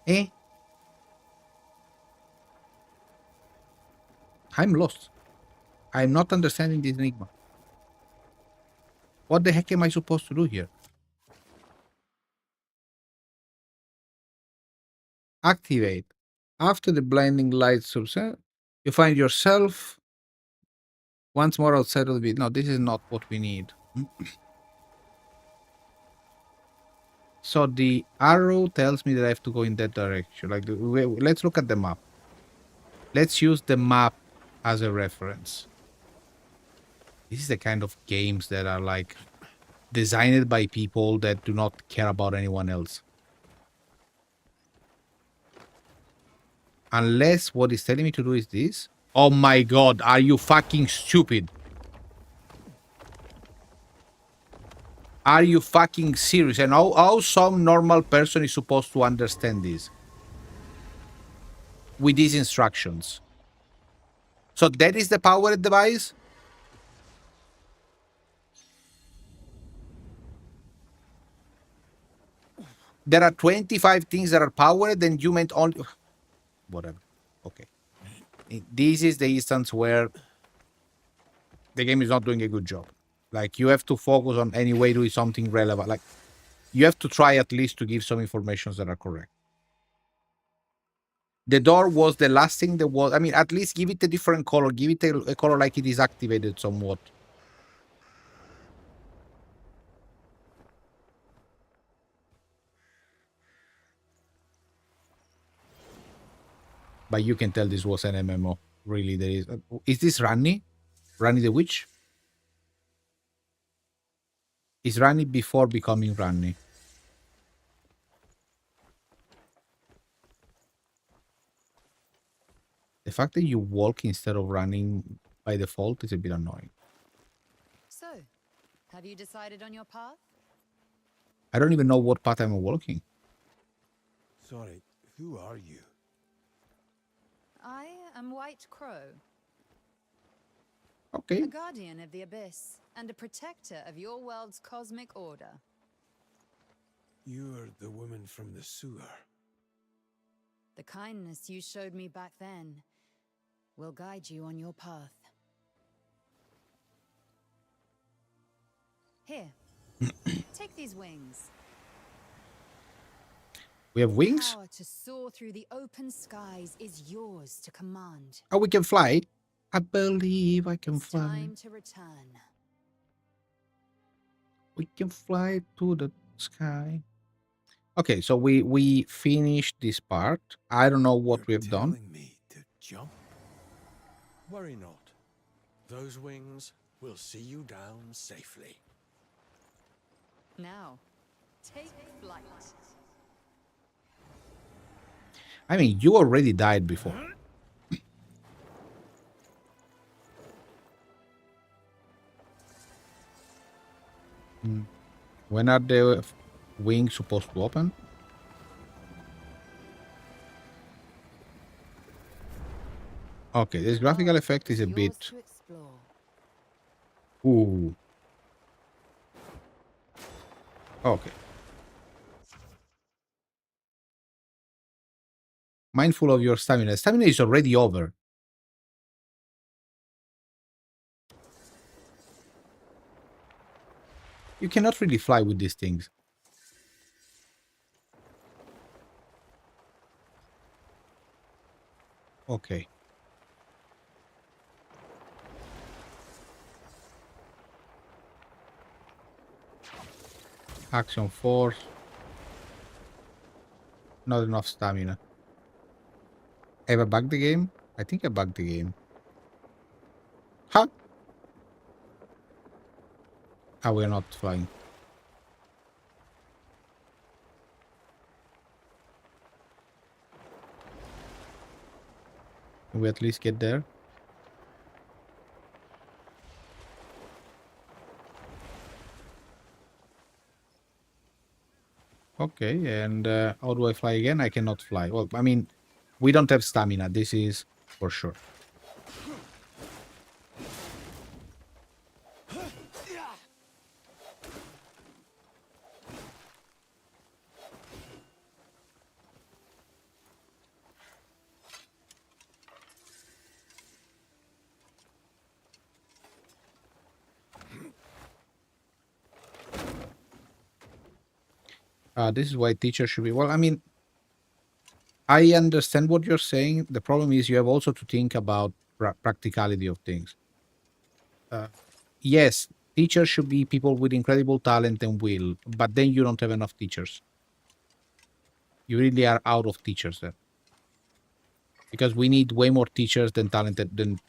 Eh? I'm lost. I'm not understanding this enigma. What the heck am I supposed to do here? Activate. After the blinding light subside, you find yourself once more outside of the beat. No, this is not what we need. So the arrow tells me that I have to go in that direction. Like, let's look at the map. Let's use the map as a reference. This is the kind of games that are like designed by people that do not care about anyone else. Unless what it's telling me to do is this. Oh my god, are you fucking stupid? Are you fucking serious? And how some normal person is supposed to understand this? With these instructions. So that is the powered device? There are 25 things that are powered and you meant only... Whatever. Okay. This is the instance where the game is not doing a good job. Like, you have to focus on any way doing something relevant. Like, you have to try at least to give some information that are correct. The door was the last thing that was... I mean, at least give it a different color. Give it a color like it is activated somewhat. But you can tell this was an MMO. Really, there is... Is this Ranni? Ranni the Witch? Is Ranni before becoming Ranni? The fact that you walk instead of running by default is a bit annoying. So, have you decided on your path? I don't even know what path I'm walking. Sorry, who are you? I am White Crow. Okay. A guardian of the Abyss and a protector of your world's cosmic order. You're the woman from the sewer. The kindness you showed me back then will guide you on your path. Here, take these wings. We have wings? Power to soar through the open skies is yours to command. Oh, we can fly? I believe I can fly. Time to return. We can fly to the sky. Okay, so we finished this part. I don't know what we have done. Telling me to jump? Worry not. Those wings will see you down safely. Now, take flight. I mean, you already died before. When are the wings supposed to open? Okay, this graphical effect is a bit... Ooh. Okay. Mindful of your stamina. Stamina is already over. You cannot really fly with these things. Okay. Action force. Not enough stamina. Have I bugged the game? I think I bugged the game. Huh? Ah, we're not flying. Can we at least get there? Okay, and how do I fly again? I cannot fly. Well, I mean, we don't have stamina. This is for sure. This is why teachers should be... Well, I mean, I understand what you're saying. The problem is you have also to think about practicality of things. Yes, teachers should be people with incredible talent and will, but then you don't have enough teachers. You really are out of teachers then. Because we need way more teachers than talented than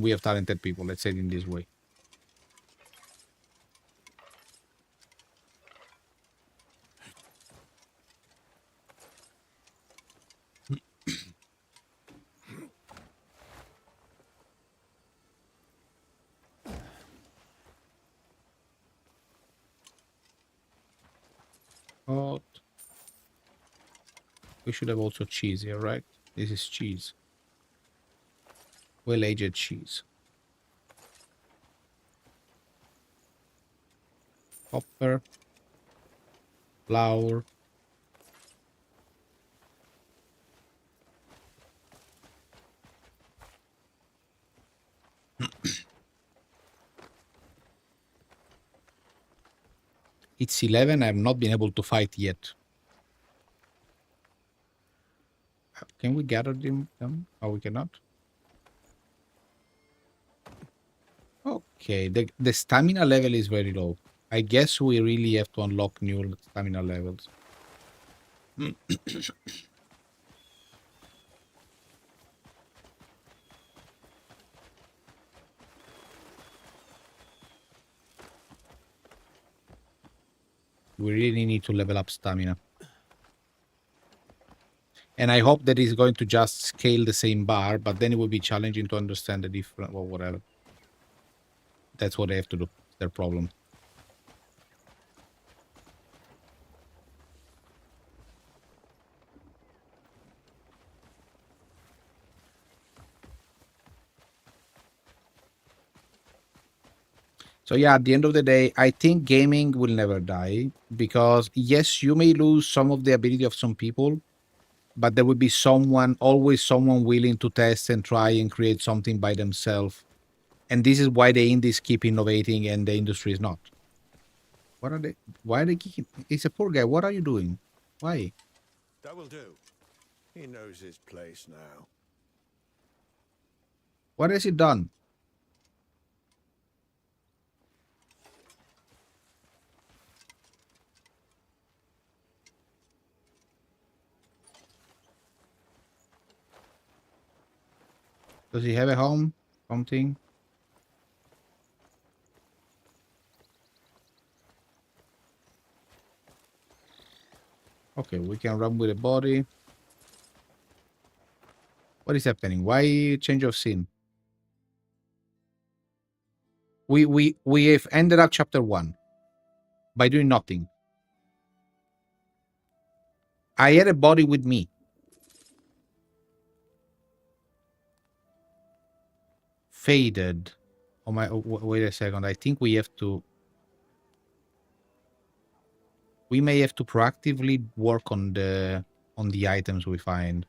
we have talented people, let's say it in this way. Hot. We should have also cheese here, right? This is cheese. Well-aged cheese. Copper. Flour. It's 11. I have not been able to fight yet. Can we gather them? Oh, we cannot. Okay, the stamina level is very low. I guess we really have to unlock new stamina levels. We really need to level up stamina. And I hope that it's going to just scale the same bar, but then it will be challenging to understand the difference or whatever. That's what they have to do. It's their problem. So yeah, at the end of the day, I think gaming will never die because yes, you may lose some of the ability of some people, but there will be someone, always someone willing to test and try and create something by themselves. And this is why the indies keep innovating and the industry is not. What are they? Why are they kicking? It's a poor guy. What are you doing? Why? That will do. He knows his place now. What has he done? Does he have a home? Something? Okay, we can run with the body. What is happening? Why change of scene? We have ended up chapter 1 by doing nothing. I had a body with me. Faded. Oh my! Wait a second. I think we have to. We may have to proactively work on the items we find.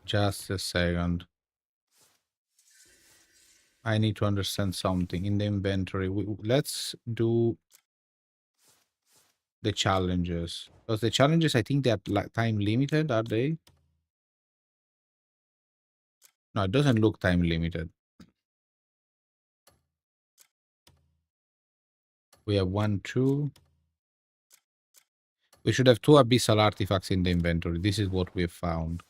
Just a second. I need to understand something in the inventory. Let's do the challenges. Because the challenges, I think they're like time limited, are they? No, it doesn't look time limited. We have 1, 2. We should have 2 abyssal artifacts in the inventory. This is what we have found.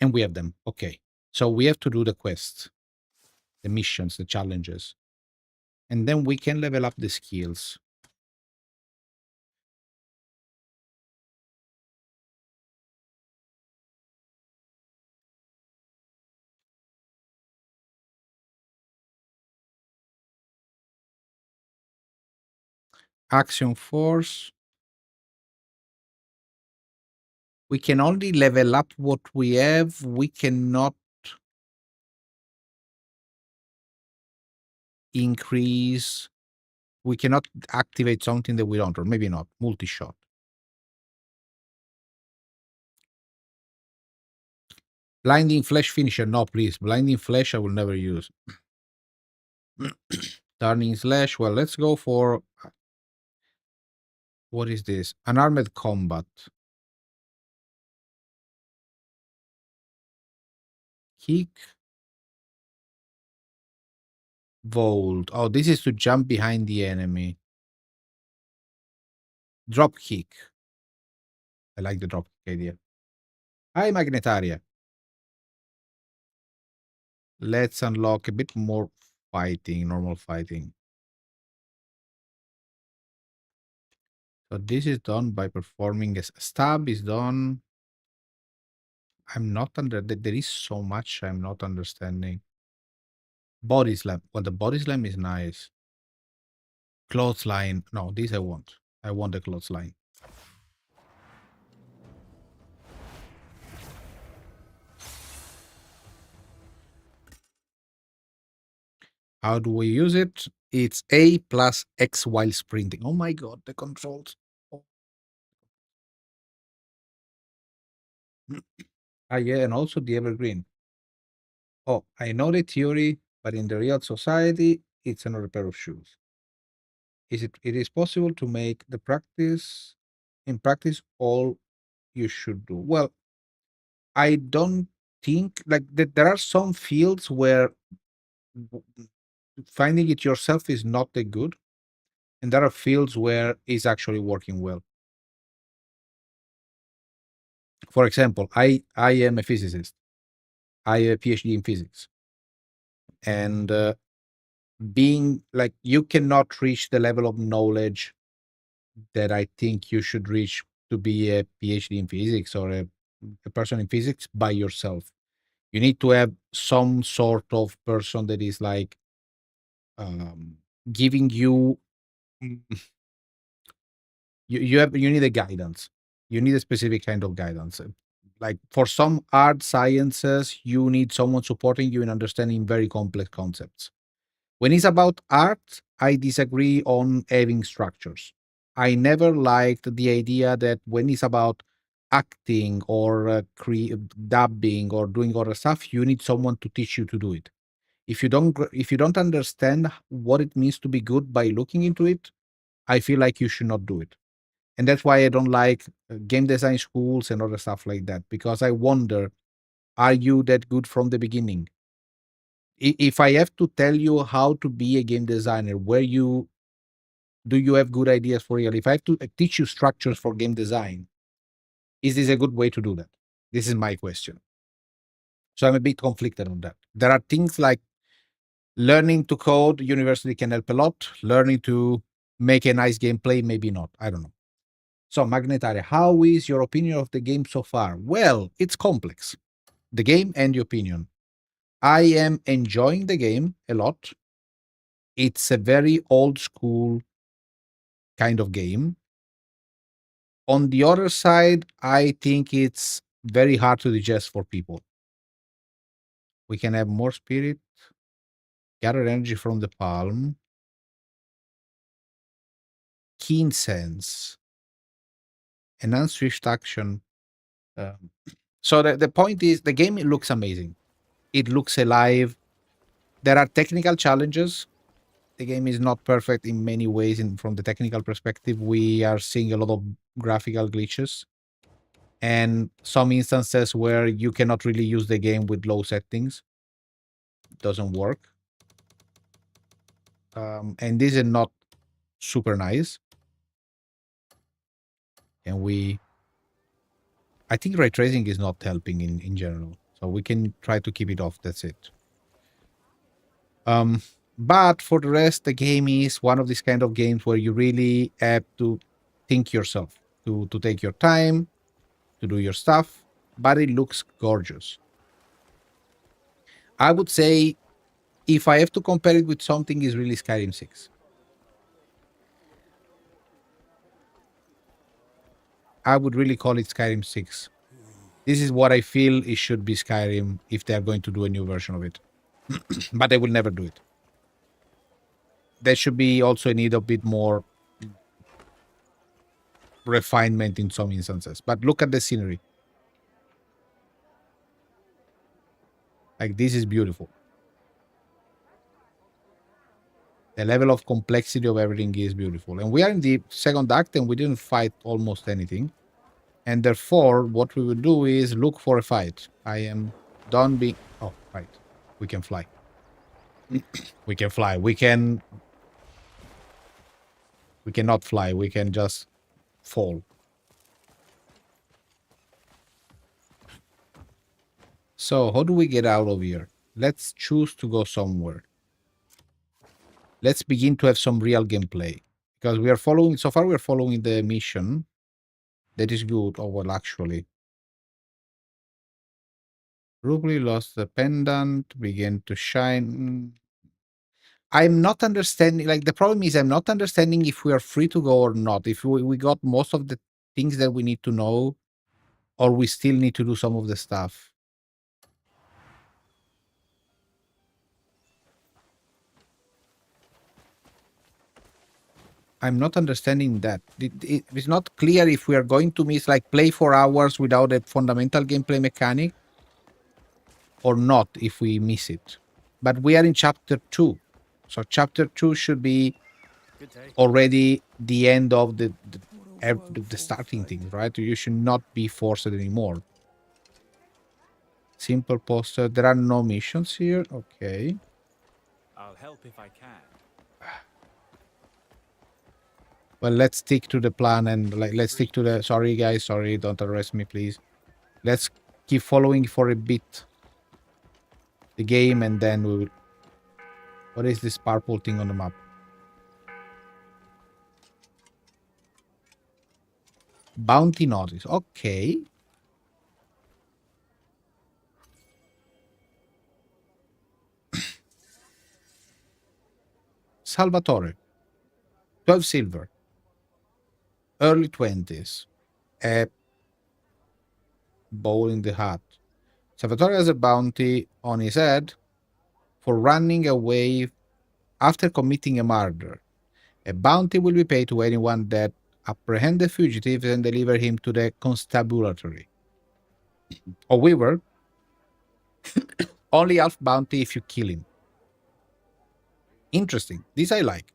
And we have them. Okay. So we have to do the quests, the missions, the challenges. And then we can level up the skills. Action force. We can only level up what we have. We cannot increase. We cannot activate something that we don't, or maybe not. Multi-shot. Blinding flash finisher. No, please. Blinding flash I will never use. Turning slash. Well, let's go for... What is this? Unarmed combat. Kick. Vault. Oh, this is to jump behind the enemy. Drop kick. I like the drop kick idea. Hi, Magnetaria. Let's unlock a bit more fighting, normal fighting. So this is done by performing a stab is done. I'm not under there is so much I'm not understanding. Body slam. Well, the body slam is nice. Clothesline. No, this I want. I want the clothesline. How do we use it? It's A plus X while sprinting. Oh my god, the controls. Oh. Ah, yeah, and also the evergreen. Oh, I know the theory, but in the real society, it's another pair of shoes. It is possible to make the practice in practice all you should do. Well, I don't think like there are some fields where finding it yourself is not that good, and there are fields where it's actually working well. For example, I am a physicist. I have a PhD in physics, and being like you cannot reach the level of knowledge that I think you should reach to be a PhD in physics or a person in physics by yourself. You need to have some sort of person that is like giving you you need a guidance. You need a specific kind of guidance. Like for some art sciences, you need someone supporting you in understanding very complex concepts. When it's about art, I disagree on having structures. I never liked the idea that when it's about acting or dubbing or doing other stuff, you need someone to teach you to do it. If you don't understand what it means to be good by looking into it, I feel like you should not do it. And that's why I don't like game design schools and other stuff like that, because I wonder, are you that good from the beginning? If I have to tell you how to be a game designer, do you have good ideas for real? If I have to teach you structures for game design, is this a good way to do that? This is my question. So I'm a bit conflicted on that. There are things like learning to code, university can help a lot. Learning to make a nice gameplay, maybe not. I don't know. So, Magnetare, how is your opinion of the game so far? Well, it's complex. The game and the opinion. I am enjoying the game a lot. It's a very old school kind of game. On the other side, I think it's very hard to digest for people. We can have more spirit, gather energy from the palm, keen sense, enhance swift action. So the point is, the game looks amazing. It looks alive. There are technical challenges. The game is not perfect in many ways. From the technical perspective, we are seeing a lot of graphical glitches and some instances where you cannot really use the game with low settings. It doesn't work. And this is not super nice. And I think ray tracing is not helping in general. So we can try to keep it off. That's it. But for the rest, the game is one of these kind of games where you really have to think yourself, to take your time, to do your stuff, but it looks gorgeous. I would say if I have to compare it with something, is really Skyrim 6. I would really call it Skyrim 6. This is what I feel it should be Skyrim if they are going to do a new version of it. But they will never do it. There should be also a need a bit more refinement in some instances. But look at the scenery. Like, this is beautiful. The level of complexity of everything is beautiful. And we are in the second act and we didn't fight almost anything. And therefore, what we will do is look for a fight. I am done being... Oh, right. We can fly. We can fly. We cannot fly. We can just fall. So how do we get out of here? Let's choose to go somewhere. Let's begin to have some real gameplay. Because we are following, so far we are following the mission. That is good. Oh, well, actually. Rubly lost the pendant, began to shine. I'm not understanding, like, the problem is I'm not understanding if we are free to go or not. If we got most of the things that we need to know, or we still need to do some of the stuff. I'm not understanding that. It's not clear if we are going to miss, like, play 4 hours without a fundamental gameplay mechanic or not if we miss it. But we are in chapter 2. So chapter 2 should be already the end of the starting thing, right? You should not be forced anymore. Simple poster. There are no missions here. Okay. I'll help if I can. Well, let's stick to the plan and let's stick to the... Sorry, guys. Sorry, don't arrest me, please. Let's keep following for a bit the game, and then we will... What is this purple thing on the map? Bounty notice. Okay. Salvatore. 12 silver. Early 20s. A bowl in the hat. Salvatore has a bounty on his head for running away after committing a murder. A bounty will be paid to anyone that apprehend the fugitive and deliver him to the constabulary. However, only half bounty if you kill him. Interesting. This I like.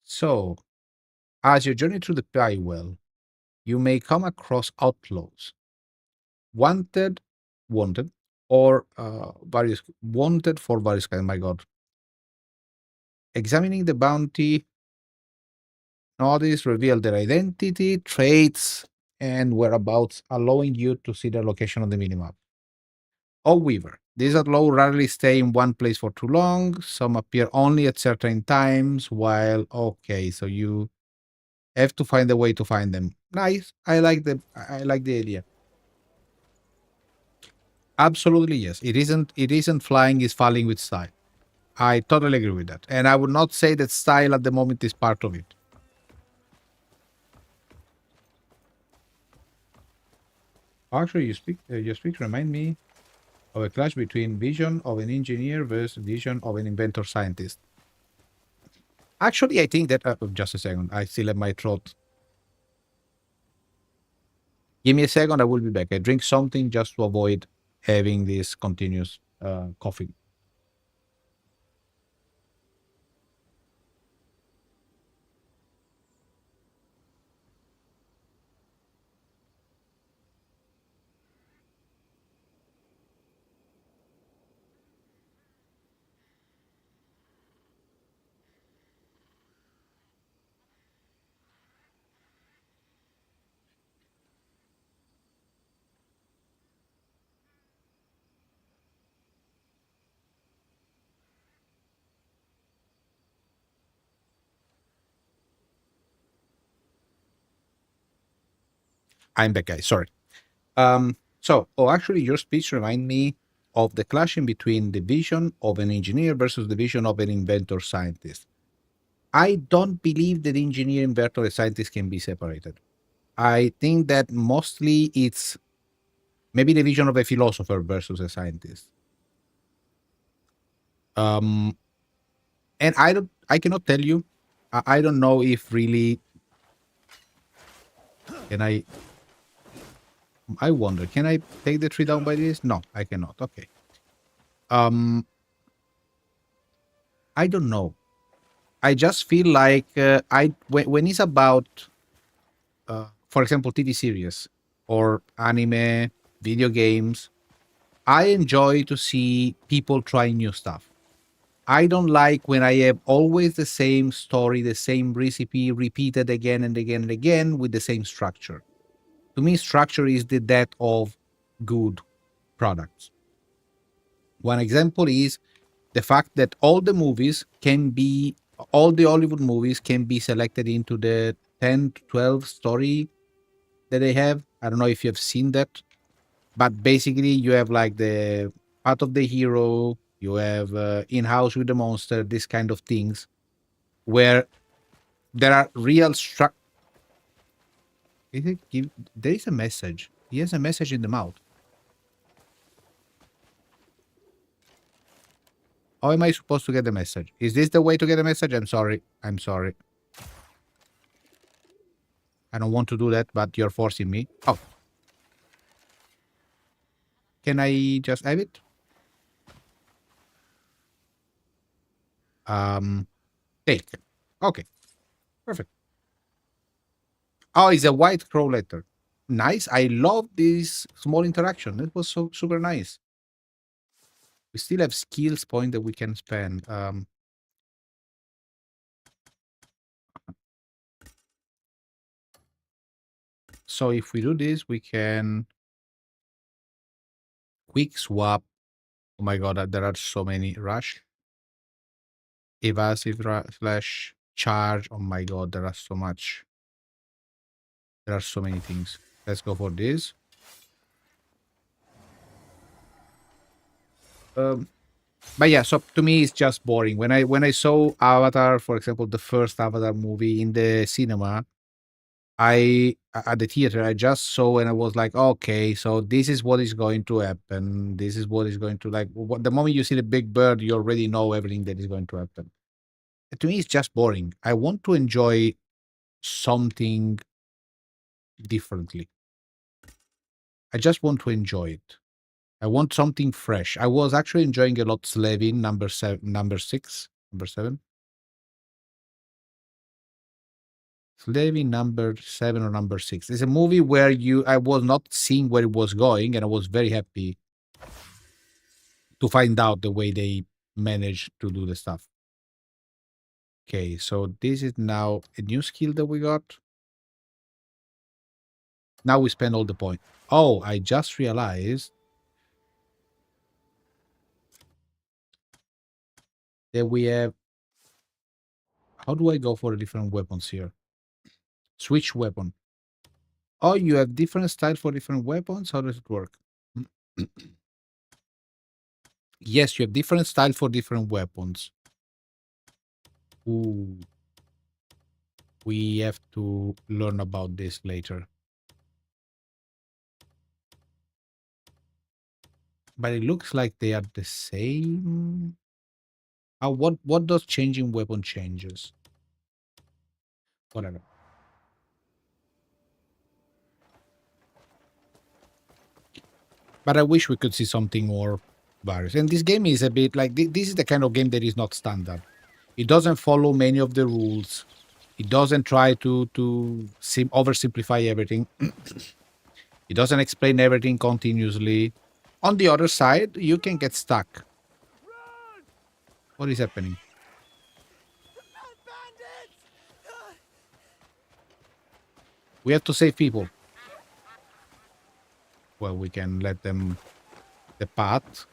So, as you journey through the pie well, you may come across outlaws. Wanted, or various wanted for various kinds. My God. Examining the bounty notice reveal their identity, traits, and whereabouts, allowing you to see their location on the minimap. However, these outlaws rarely stay in one place for too long. Some appear only at certain times, while okay, so you have to find a way to find them. Nice. I like the idea. Absolutely, yes. It isn't flying, it's falling with style. I totally agree with that. And I would not say that style at the moment is part of it. Actually, your speak remind me of a clash between vision of an engineer versus vision of an inventor scientist. Actually, I think that just a second. I still have my throat. Give me a second. I will be back. I drink something just to avoid having this continuous coughing. I'm back, guys. Sorry. Actually, your speech remind me of the clashing between the vision of an engineer versus the vision of an inventor scientist. I don't believe that engineer, inventor, and scientist can be separated. I think that mostly it's maybe the vision of a philosopher versus a scientist. And I cannot tell you. I don't know if really. I wonder, can I take the tree down by this? No, I cannot. Okay. I don't know. I just feel like when it's about, for example, TV series or anime, video games, I enjoy to see people trying new stuff. I don't like when I have always the same story, the same recipe repeated again and again and again with the same structure. To me, structure is the death of good products. One example is the fact that all the Hollywood movies can be selected into the 10 to 12 story that they have. I don't know if you have seen that, but basically you have like the part of the hero, you have in-house with the monster, this kind of things, where there are real there is a message. He has a message in the mouth. How am I supposed to get the message? Is this the way to get a message? I'm sorry. I'm sorry. I don't want to do that, but you're forcing me. Oh. Can I just have it? Take. Okay. Perfect. Oh, it's a white crow letter. Nice. I love this small interaction. It was so super nice. We still have skills point that we can spend. So if we do this, we can quick swap. Oh my god, there are so many. Rush. Evasive slash charge. Oh my god, there are so much. There are so many things. Let's go for this. But yeah, so to me it's just boring. When I saw Avatar, for example, the first Avatar movie in the cinema, at the theater, I just saw and I was like, okay, so this is what is going to happen. This is what is going to like. The moment you see the big bird, you already know everything that is going to happen. To me, it's just boring. I want to enjoy something differently. I just want to enjoy it. I want something fresh. I was actually enjoying a lot Slavin number 7. Slavin number 7 or number 6. It's a movie where I was not seeing where it was going, and I was very happy to find out the way they managed to do the stuff. Okay, so this is now a new skill that we got. Now we spend all the point. Oh, I just realized that we have... How do I go for the different weapons here? Switch weapon. Oh, you have different style for different weapons? How does it work? Yes, you have different style for different weapons. Ooh. We have to learn about this later. But it looks like they are the same. What does changing weapon changes? Whatever. But I wish we could see something more various. And this game is a bit like this is the kind of game that is not standard. It doesn't follow many of the rules. It doesn't try to oversimplify everything. It doesn't explain everything continuously. On the other side, you can get stuck. What is happening? We have to save people. Well, we can let them the path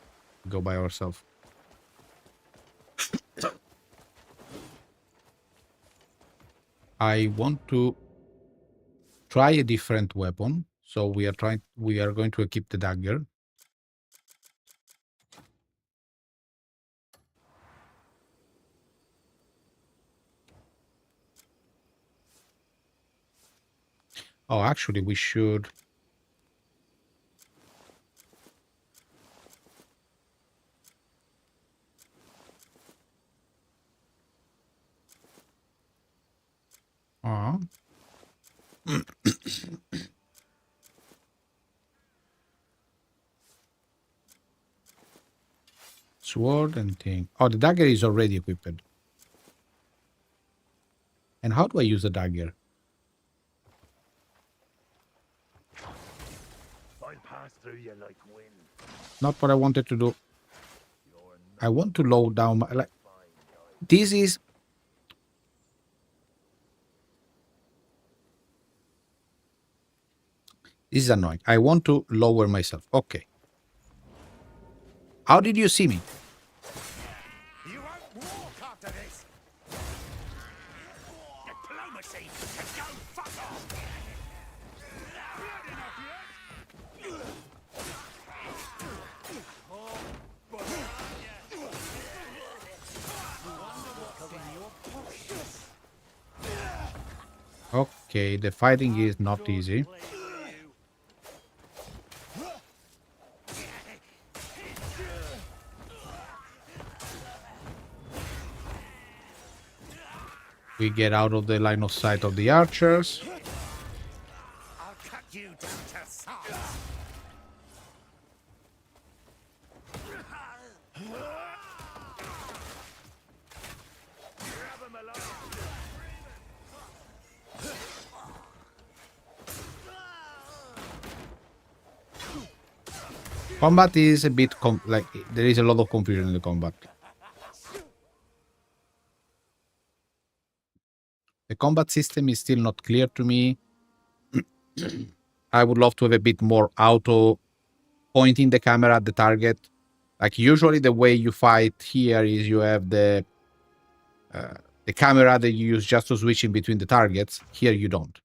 go by ourselves. I want to try a different weapon. So we are going to equip the dagger. Oh, actually, we should... Sword and thing. Oh, the dagger is already equipped. And how do I use the dagger? I'll pass through you like wind. Not what I wanted to do. I want to load down my... This is annoying. I want to lower myself. Okay. How did you see me? You won't walk after this. Diplomacy can go fuck off. Okay, the fighting is not easy. We get out of the line of sight of the archers. I'll cut you down to size. Grab him alive. Combat is a bit like there is a lot of confusion in the combat. The combat system is still not clear to me. I would love to have a bit more auto pointing the camera at the target. Like usually the way you fight here is you have the camera that you use just to switch in between the targets. Here you don't.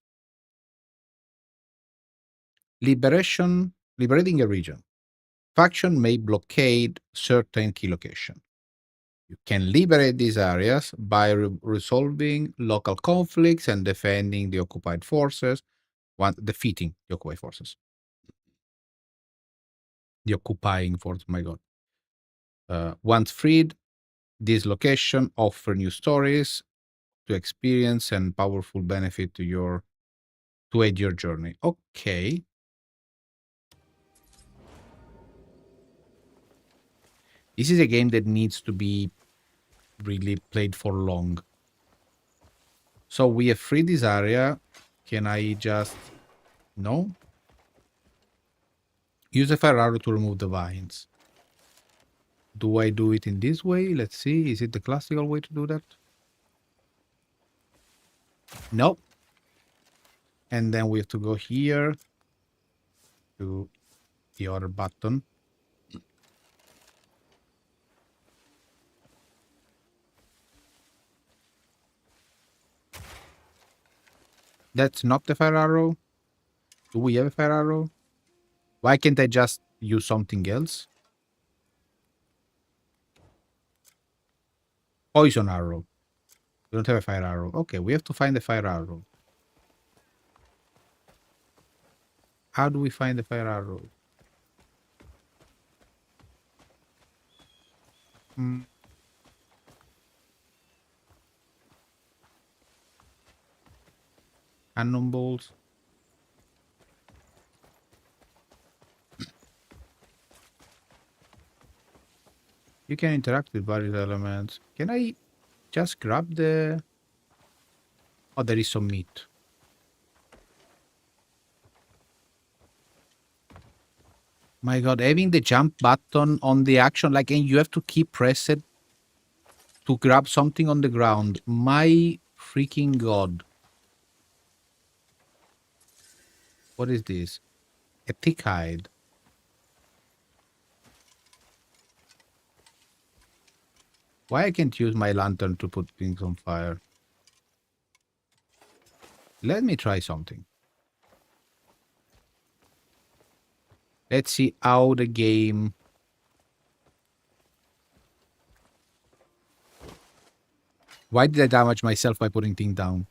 Liberating a region. Faction may blockade certain key location. You can liberate these areas by resolving local conflicts and defending the occupied forces, defeating the occupied forces. The occupying force, my god. Once freed, this location offer new stories to experience and powerful benefit to aid your journey. Okay. This is a game that needs to be really played for long. So we have freed this area. Can I just... No? Use a fire arrow to remove the vines. Do I do it in this way? Let's see. Is it the classical way to do that? No. And then we have to go here to the other button. That's not the fire arrow. Do we have a fire arrow? Why can't I just use something else? Poison arrow. We don't have a fire arrow. Okay, we have to find the fire arrow. How do we find the fire arrow? Cannonballs. You can interact with various elements. Can I just grab the... Oh, there is some meat. My god, having the jump button on the action, like, and you have to keep pressing to grab something on the ground. My freaking god. What is this? A thick hide. Why I can't use my lantern to put things on fire? Let me try something. Let's see how the game... Why did I damage myself by putting things down?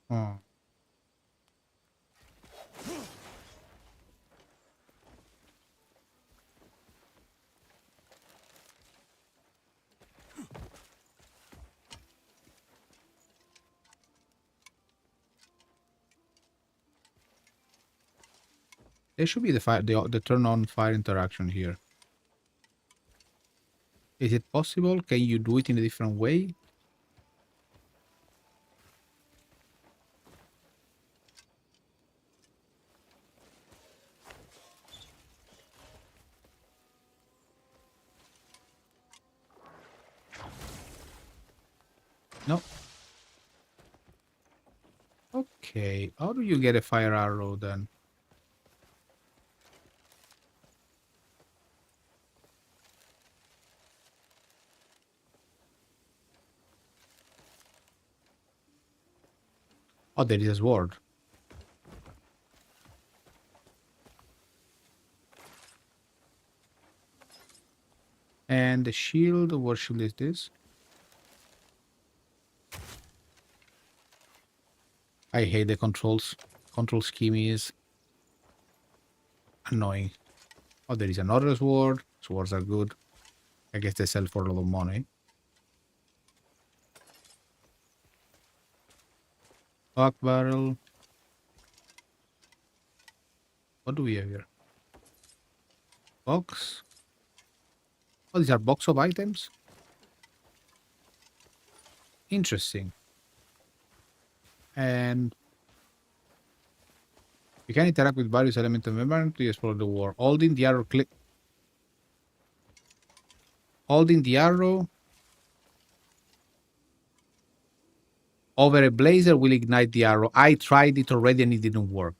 Oh. There should be the turn on fire interaction here. Is it possible? Can you do it in a different way? No. Okay, how do you get a fire arrow then? Oh, there is a sword. And the shield, what shield is this? I hate the controls. Control scheme is annoying. Oh, there is another sword. Swords are good. I guess they sell for a lot of money. Oak barrel. What do we have here? Box. Oh, these are box of items. Interesting. And you can interact with various elements of the environment to explore the world. Holding the arrow click. Holding the arrow over a blazer will ignite the arrow. I tried it already and it didn't work.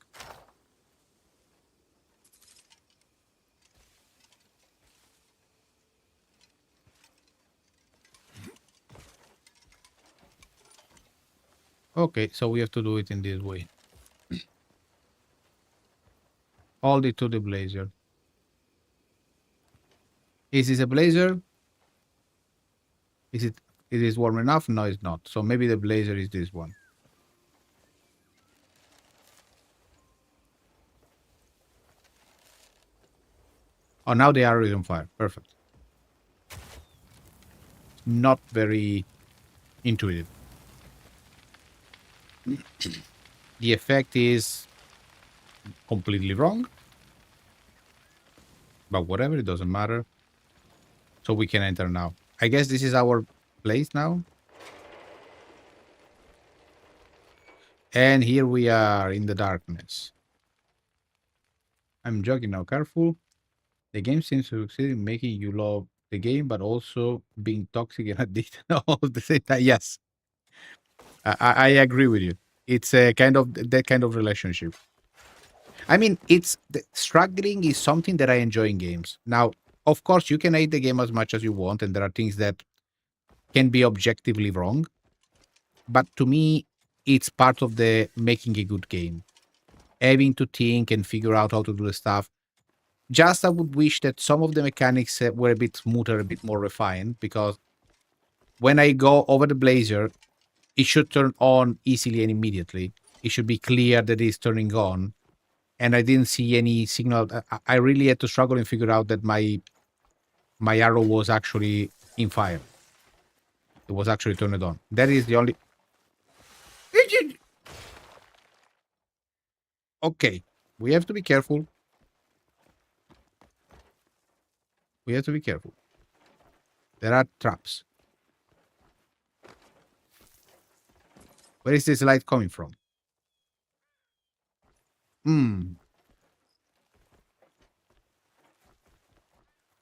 Okay, so we have to do it in this way. Hold it to the blazer. Is this a blazer? Is it is warm enough? No, it's not. So maybe the blazer is this one. Oh, now the arrow is on fire. Perfect. Not very intuitive. The effect is completely wrong. But whatever, it doesn't matter. So we can enter now. I guess this is our place now. And here we are in the darkness. I'm joking now, careful. The game seems to succeed in making you love the game, but also being toxic and addicted all at the same time. Yes, I agree with you. It's a kind of that kind of relationship. I mean, struggling is something that I enjoy in games. Now, of course, you can hate the game as much as you want, and there are things that can be objectively wrong. But to me, it's part of the making a good game. Having to think and figure out how to do the stuff. Just I would wish that some of the mechanics were a bit smoother, a bit more refined, because when I go over the blazer, it should turn on easily and immediately. It should be clear that it's turning on. And I didn't see any signal. I really had to struggle and figure out that my arrow was actually in fire. It was actually turned on. That is the only... Okay. We have to be careful. We have to be careful. There are traps. Where is this light coming from?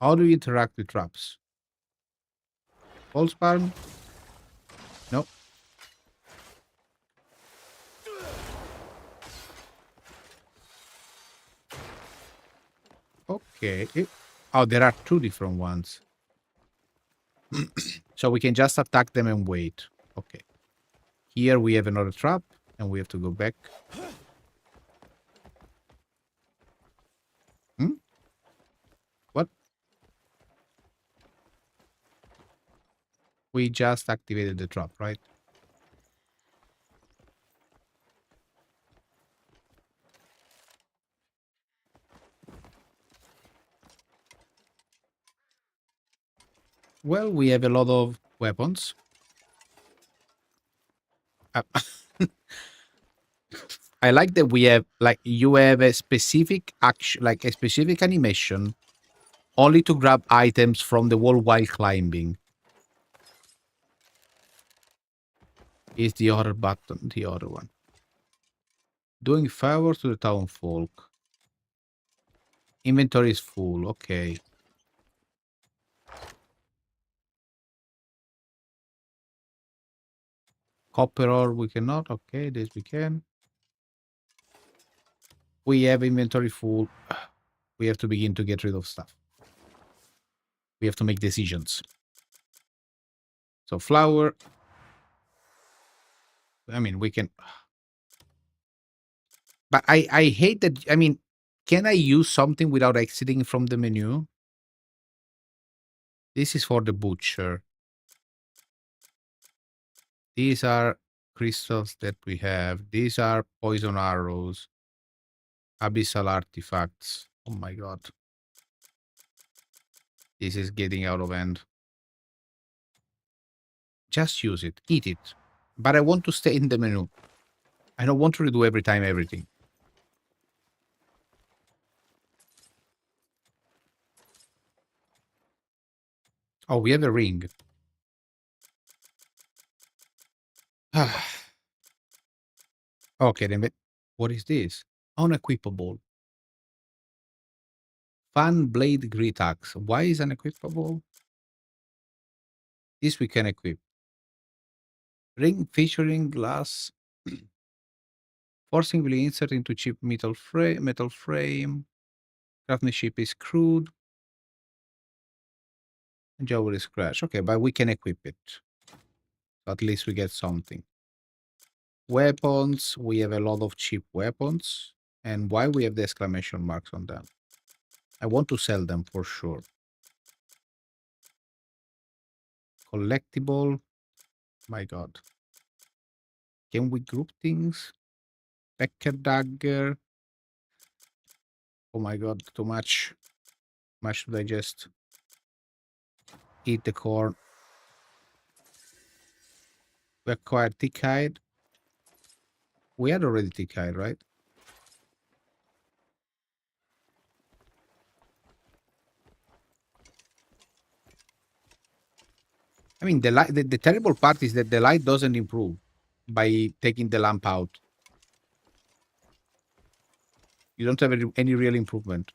How do you interact with traps? False spawn? No. Okay. Oh, there are two different ones. So we can just attack them and wait. Okay. Here we have another trap, and we have to go back. What? We just activated the trap, right? Well, we have a lot of weapons. I like that we have, like, you have a specific action, like a specific animation, only to grab items from the wall while climbing. Is the other button, the other one. Doing favors to the town folk. Inventory is full, okay. Copper ore we cannot. Okay, this we can. We have inventory full. We have to begin to get rid of stuff. We have to make decisions. So flour. I mean, we can. But I hate that. I mean, can I use something without exiting from the menu? This is for the butcher. These are crystals that we have. These are poison arrows. Abyssal artifacts. Oh my god. This is getting out of hand. Just use it. Eat it. But I want to stay in the menu. I don't want to redo every time everything. Oh, we have a ring. Okay, then what is this? Unequipable. Fan blade grit axe. Why is unequipable? This we can equip. Ring featuring glass. Forcibly insert into cheap metal frame. Craftsmanship is crude. Jewelry scratch. Okay, but we can equip it. So at least we get something. Weapons. We have a lot of cheap weapons. And why we have the exclamation marks on them? I want to sell them for sure. Collectible. My god. Can we group things? Becker dagger. Oh my god, too much. Much to digest. Eat the corn. We acquired thick hide. We had already thick hide, right? I mean, the light. The terrible part is that the light doesn't improve by taking the lamp out. You don't have any real improvement.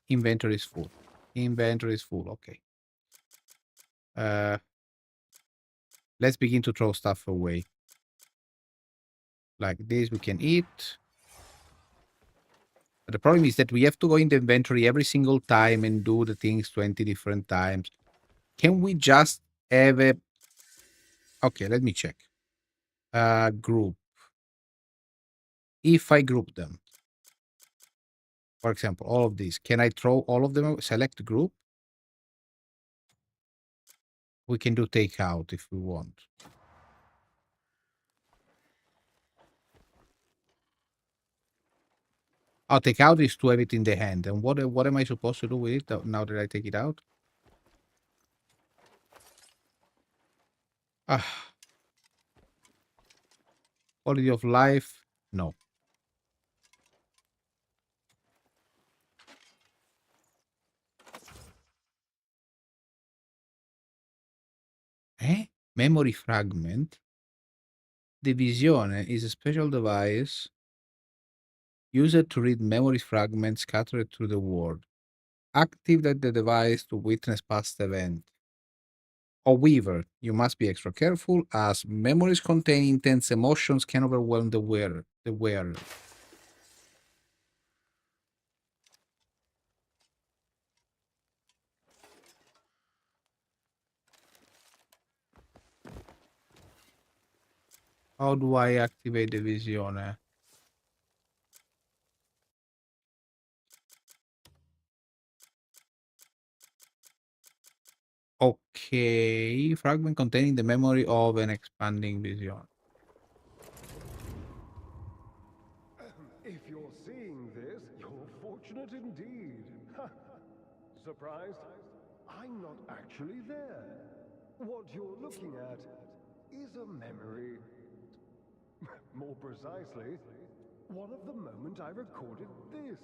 Inventory is full. Inventory is full. Okay. Let's begin to throw stuff away. Like this, we can eat. But the problem is that we have to go in the inventory every single time and do the things 20 different times. Can we just have a... Okay, let me check. Group. If I group them, for example, all of these, can I throw all of them? Select group. We can do takeout if we want. Oh, takeout is to have it in the hand. And what am I supposed to do with it now that I take it out? Quality of life? No. Memory fragment. Divisione is a special device used to read memory fragments scattered through the world. Activate the device to witness past events. However, you must be extra careful as memories containing intense emotions can overwhelm the wearer. How do I activate the visione? Okay, fragment containing the memory of an expanding vision. If you're seeing this, you're fortunate indeed. Surprised? I'm not actually there. What you're looking at is a memory. More precisely, one of the moment I recorded this.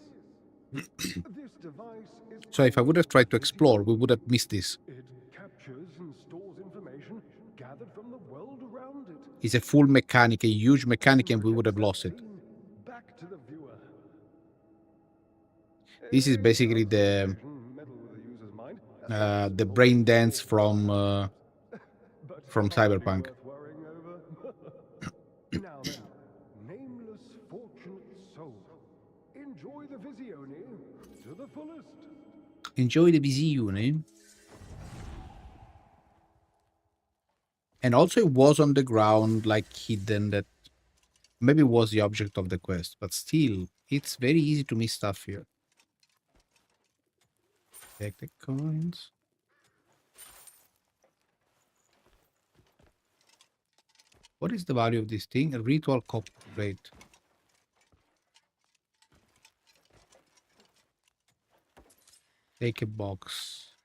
This device is... So if I would have tried to explore, we would have missed this. It captures and stores information gathered from the world around it. It's a full mechanic, a huge mechanic, and we would have lost it. Back to the viewer. This is basically the the brain dance from Cyberpunk. Worrying over. Now then, nameless fortunate soul, enjoy the visione to the fullest. Enjoy the visione. And also it was on the ground, like hidden, that maybe was the object of the quest, but still, it's very easy to miss stuff here. Take the coins. What is the value of this thing? A ritual copper plate. Take a box.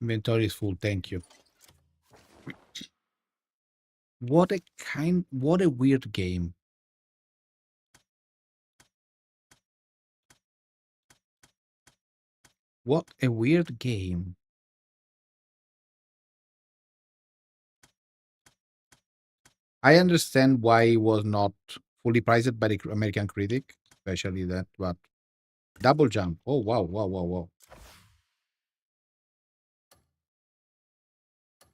Inventory is full, thank you. What a weird game. What a weird game. I understand why it was not fully prized by the American critic, especially that, but double jump. Oh, wow, wow, wow, wow.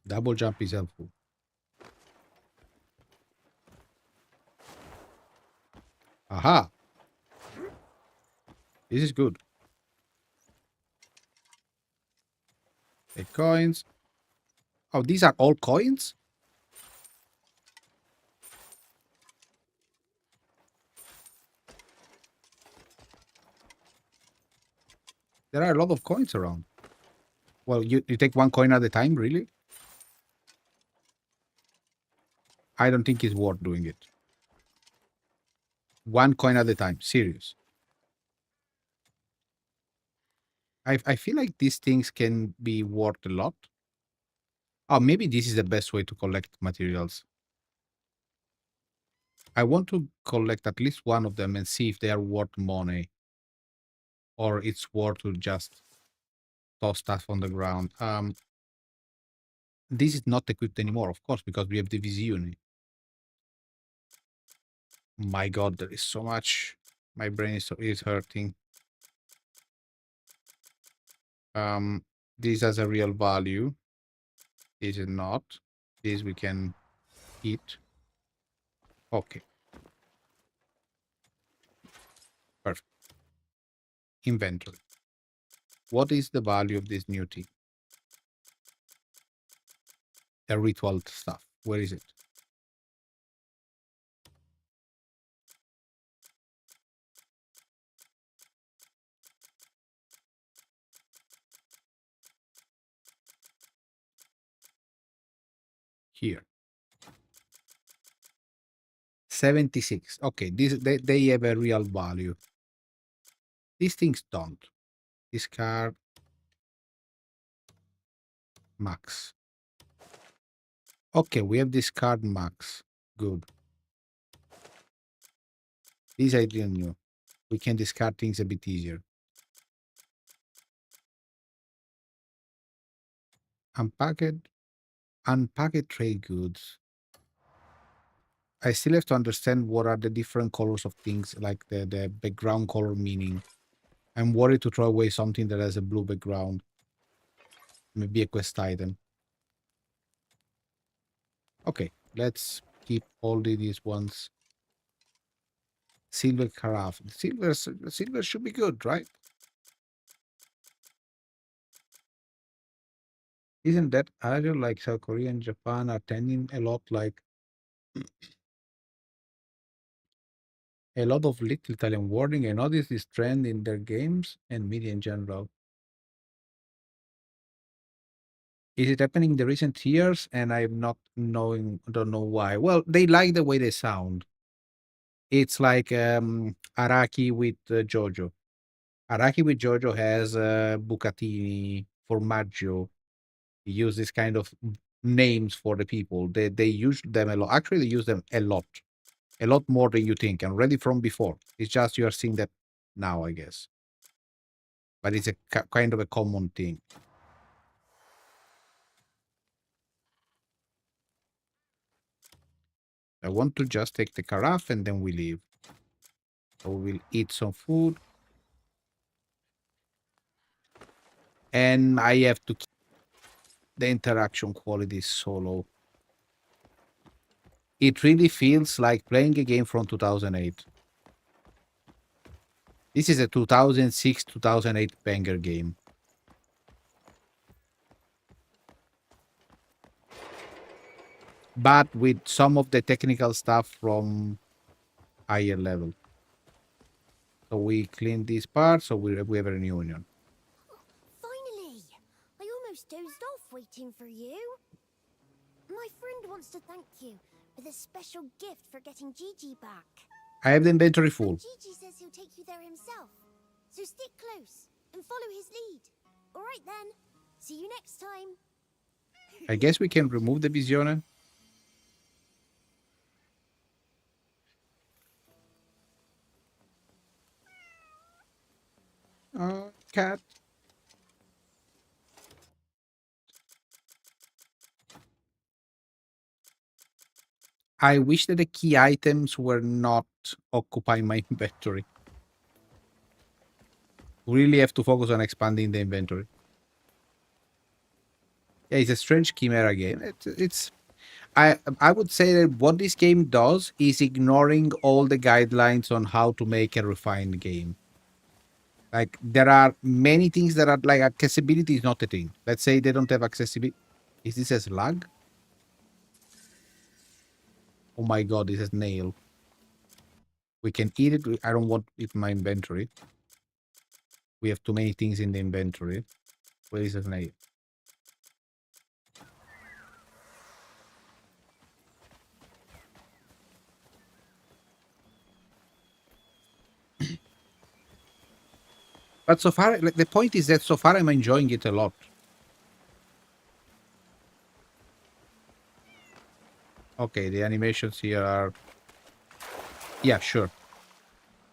Double jump is helpful. Aha. This is good. The coins. Oh, these are all coins? There are a lot of coins around. Well, you take one coin at a time, really? I don't think it's worth doing it. One coin at a time, serious. I feel like these things can be worth a lot. Oh, maybe this is the best way to collect materials. I want to collect at least one of them and see if they are worth money. Or it's worth to just toss stuff on the ground. This is not equipped anymore, of course, because we have the visione. My god, there is so much. My brain is hurting. This has a real value. This is not. This we can eat. Okay. Perfect. Inventory. What is the value of this new thing? The ritual stuff. Where is it? Here. 76. Okay, they have a real value. These things don't. Discard. Max. Okay, we have discard max. Good. This I didn't know. We can discard things a bit easier. Unpacked trade goods. I still have to understand what are the different colors of things, like the background color meaning. I'm worried to throw away something that has a blue background. Maybe a quest item. Okay, let's keep all these ones. Silver carafe. Silver should be good, right? Isn't that Asia, like South Korea and Japan, are tending a lot like a lot of little Italian wording? I noticed this trend in their games and media in general. Is it happening in the recent years? And I'm not don't know why. Well, they like the way they sound. It's like Araki with Jojo. Araki with Jojo has bucatini, formaggio. He use this kind of names for the people. They use them a lot. Actually, they use them a lot more than you think, and already from before. It's just you are seeing that now, I guess. But it's a kind of a common thing. I want to just take the carafe and then we leave. So we'll eat some food. And I have to keep the interaction quality so low. It really feels like playing a game from 2008. This is a 2006, 2008 banger game. But with some of the technical stuff from higher level. So we clean this part, so we have a reunion. Finally! I almost dozed off waiting for you. My friend wants to thank you with a special gift for getting Gigi back. I have the inventory full. Gigi says he'll take you there himself. So stick close and follow his lead. All right then. See you next time. I guess we can remove the Visione. Cat. I wish that the key items were not occupying my inventory. Really have to focus on expanding the inventory. Yeah, it's a strange Chimera game. I would say that what this game does is ignoring all the guidelines on how to make a refined game. Like, there are many things that are like accessibility is not a thing. Let's say they don't have accessibility. Is this a slug? Oh my god, this is nail. We can eat it. I don't want it in my inventory. We have too many things in the inventory. Where is the nail? But so far, like, the point is that so far I'm enjoying it a lot. Okay, the animations here are... Yeah, sure.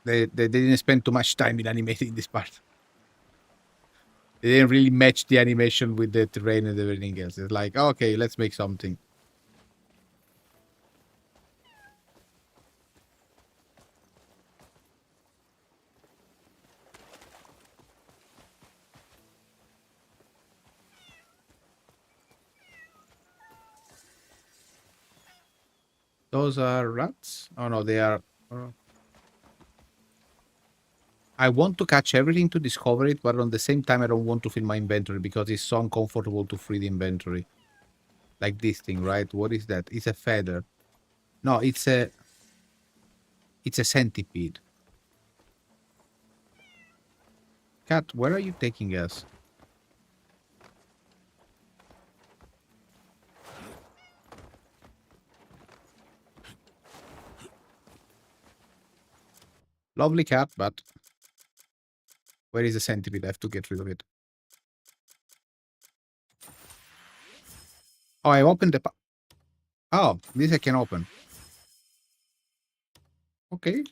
They didn't spend too much time in animating this part. They didn't really match the animation with the terrain and everything else. It's like, okay, let's make something. Those are rats? Oh no, they are... I want to catch everything to discover it, but on the same time I don't want to fill my inventory because it's so uncomfortable to free the inventory. Like this thing, right? What is that? It's a feather. No, it's a centipede. Cat, where are you taking us? Lovely cat, but where is the centipede? I have to get rid of it. Oh, I opened the... Oh, this I can open. Okay.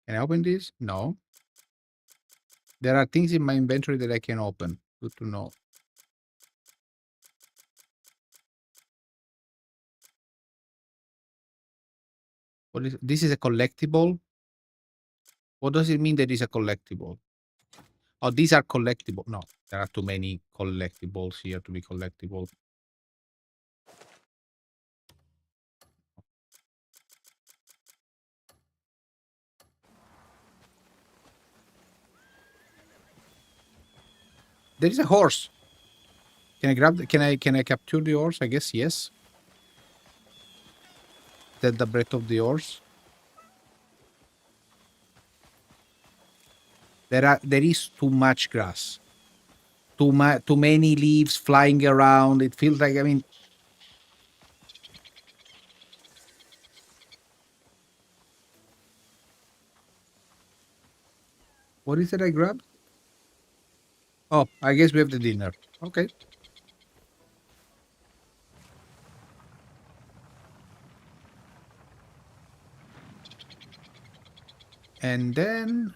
Can I open this? No. There are things in my inventory that I can open. Good to know. What is this? Is a collectible? What does it mean that is a collectible? Oh, these are collectible. No, there are too many collectibles here to be collectible. There is a horse. Can I grab? Can I capture the horse? I guess yes. That the breath of the horse. There is too much grass. Too many leaves flying around. It feels like, I mean, what is it I grabbed? Oh, I guess we have the dinner. Okay. And then...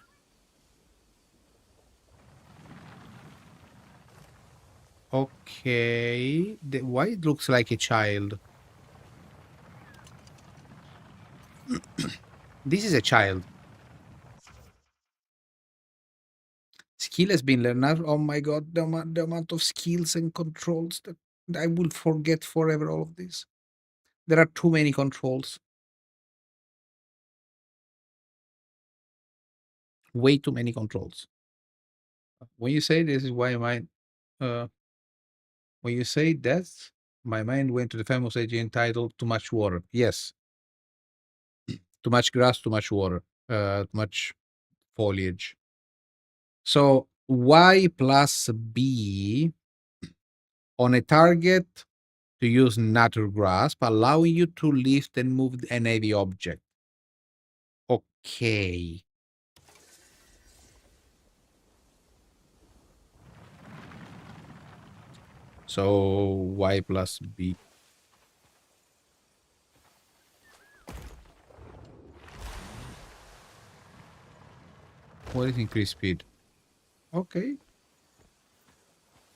Okay. Why it looks like a child? This is a child. skill has been learned. Now, oh my god, the amount of skills and controls that I will forget forever all of this. There are too many controls. Way too many controls. When you say this is why when you say that, my mind went to the famous AGN title, Too Much Water. Yes. Too much grass, too much water, too much foliage. So Y plus B on a target to use Nature Grasp, allowing you to lift and move an heavy object. Okay. So Y plus B. What is increased speed? Okay.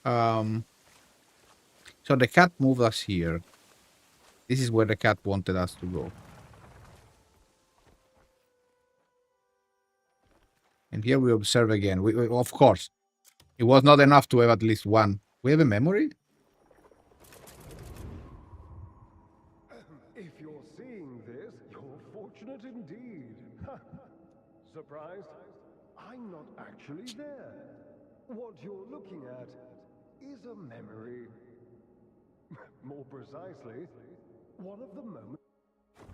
So the cat moved us here. This is where the cat wanted us to go. And here we observe again. We, of course, it was not enough to have at least one. We have a memory? If you're seeing this, you're fortunate indeed. Surprised? I'm not actually there. What you're looking at is a memory. More precisely, one of the moments.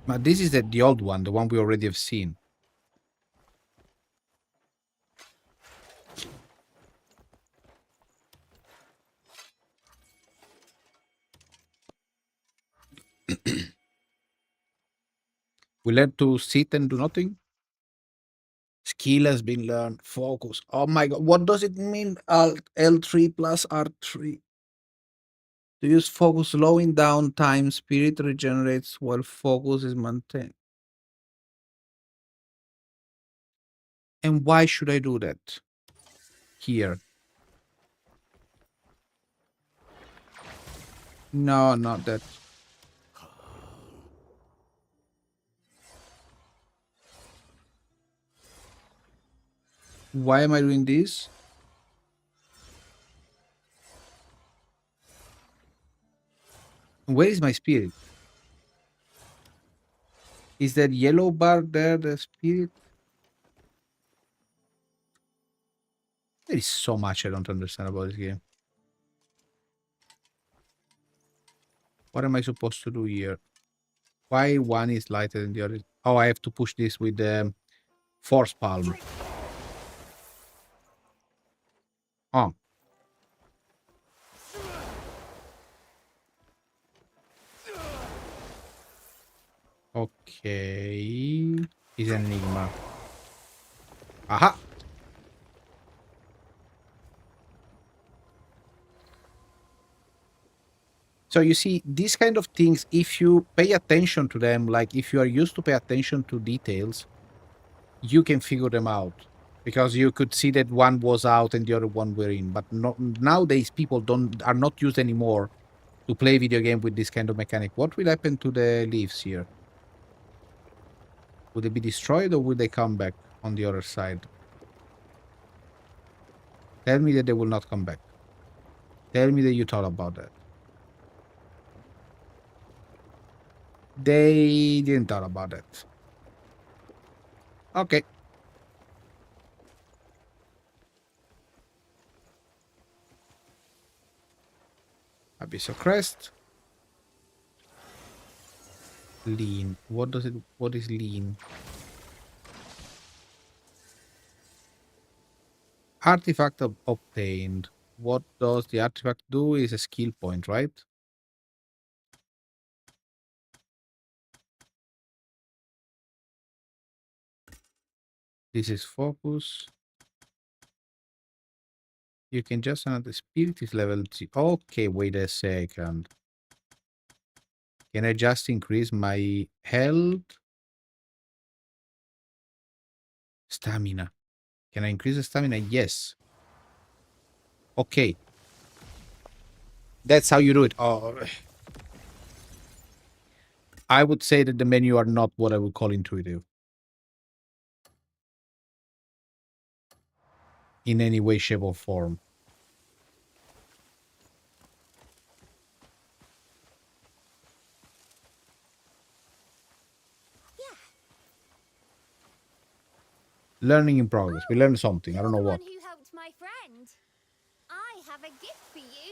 But this is the old one, the one we already have seen. We learn to sit and do nothing. Skill has been learned. Focus. Oh my god. What does it mean? Alt L3 plus R3. To use focus, slowing down time, spirit regenerates while focus is maintained. And why should I do that? Here. No, not that. Why am I doing this? Where is my spirit? Is that yellow bar there the spirit? There is so much I don't understand about this game. What am I supposed to do here? Why one is lighter than the other? Oh, I have to push this with the force palm. Oh. Okay. Is an enigma. Aha! So you see, these kind of things, if you pay attention to them, like if you are used to pay attention to details, you can figure them out. Because you could see that one was out and the other one were in. But nowadays, people are not used anymore to play video game with this kind of mechanic. What will happen to the leaves here? Will they be destroyed or will they come back on the other side? Tell me that they will not come back. Tell me that you thought about that. They didn't thought about that. Okay. Abyssal Crest. Lean. What is lean? Artifact obtained. What does the artifact do? Is a skill point, right? This is focus. You can just the spirit is level 3. Okay, wait a second. Can I just increase my health? Stamina. Can I increase the stamina? Yes. Okay. That's how you do it. Oh. I would say that the menu are not what I would call intuitive. in any way, shape, or form. Learning in progress. We learned something. I don't know what. Who helped my friend? I have a gift for you.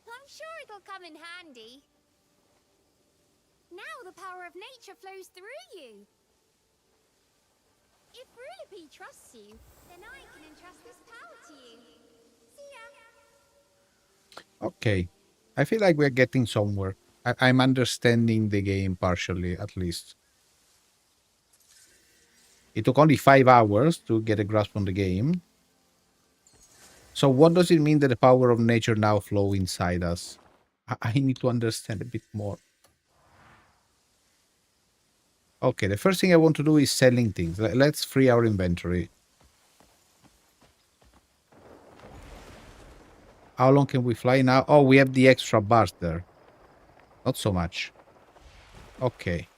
I'm sure it'll come in handy. Now the power of nature flows through you. If Rulipi trusts you, then I can entrust this power to you. See ya. Okay. I feel like we're getting somewhere. I'm understanding the game partially, at least. It took only 5 hours to get a grasp on the game. So what does it mean that the power of nature now flow inside us? I need to understand a bit more. Okay, the first thing I want to do is selling things. Let's free our inventory. How long can we fly now? Oh, we have the extra bars there. Not so much. Okay.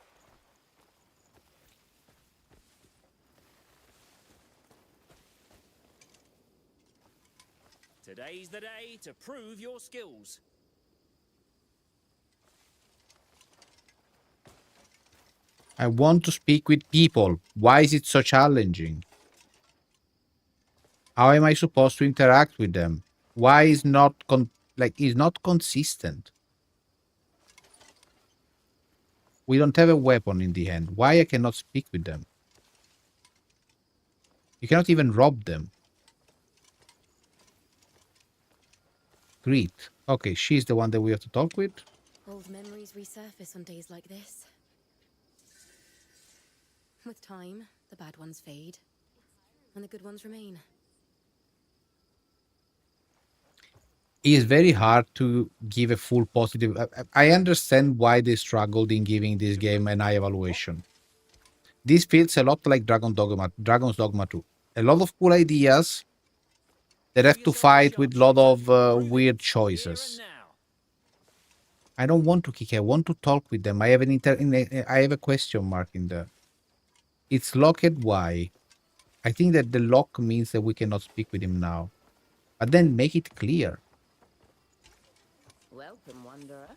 Today's the day to prove your skills. I want to speak with people. Why is it so challenging? How am I supposed to interact with them? Why is not is not consistent? We don't have a weapon in the hand. Why I cannot speak with them? You cannot even rob them. Greet. Okay, she's the one that we have to talk with. Old memories resurface on days like this. With time, the bad ones fade, and the good ones remain. It is very hard to give a full positive. I understand why they struggled in giving this game an high evaluation. This feels a lot like Dragon's Dogma 2. A lot of cool ideas that have to fight with a lot of weird choices. I don't want to kick. I want to talk with them. I have I have a question mark in there. It's locked. Why? I think that the lock means that we cannot speak with him now. But then make it clear. Welcome, wanderer.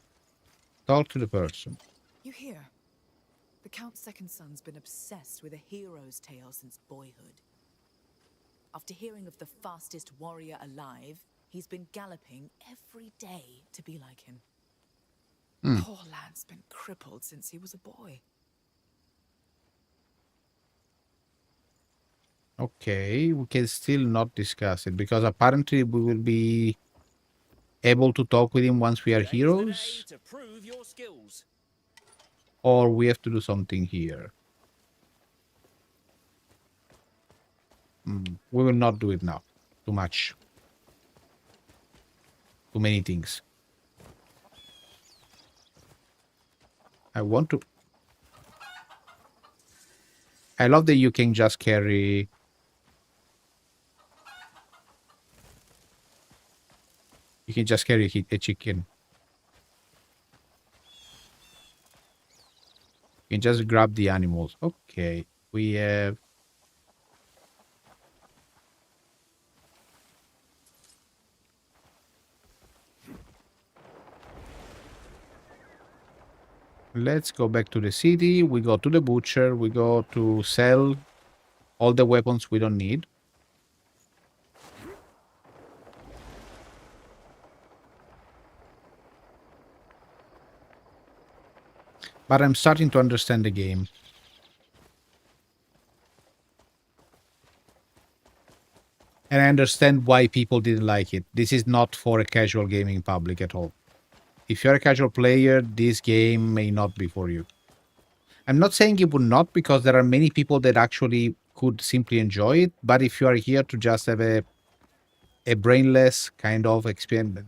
Talk to the person. You hear? The Count's second son's been obsessed with a hero's tale since boyhood. After hearing of the fastest warrior alive, he's been galloping every day to be like him. Poor lad's been crippled since he was a boy. Okay, we can still not discuss it because apparently we will be able to talk with him once we are heroes. To prove your skills. Or we have to do something here. We will not do it now. Too much. Too many things. I want to... I love that you can just carry... You can just carry a chicken. You can just grab the animals. Okay. We have... Let's go back to the city. We go to the butcher. We go to sell all the weapons we don't need. But I'm starting to understand the game. And I understand why people didn't like it. This is not for a casual gaming public at all. If you're a casual player, this game may not be for you. I'm not saying it would not, because there are many people that actually could simply enjoy it. But if you are here to just have a brainless kind of experience,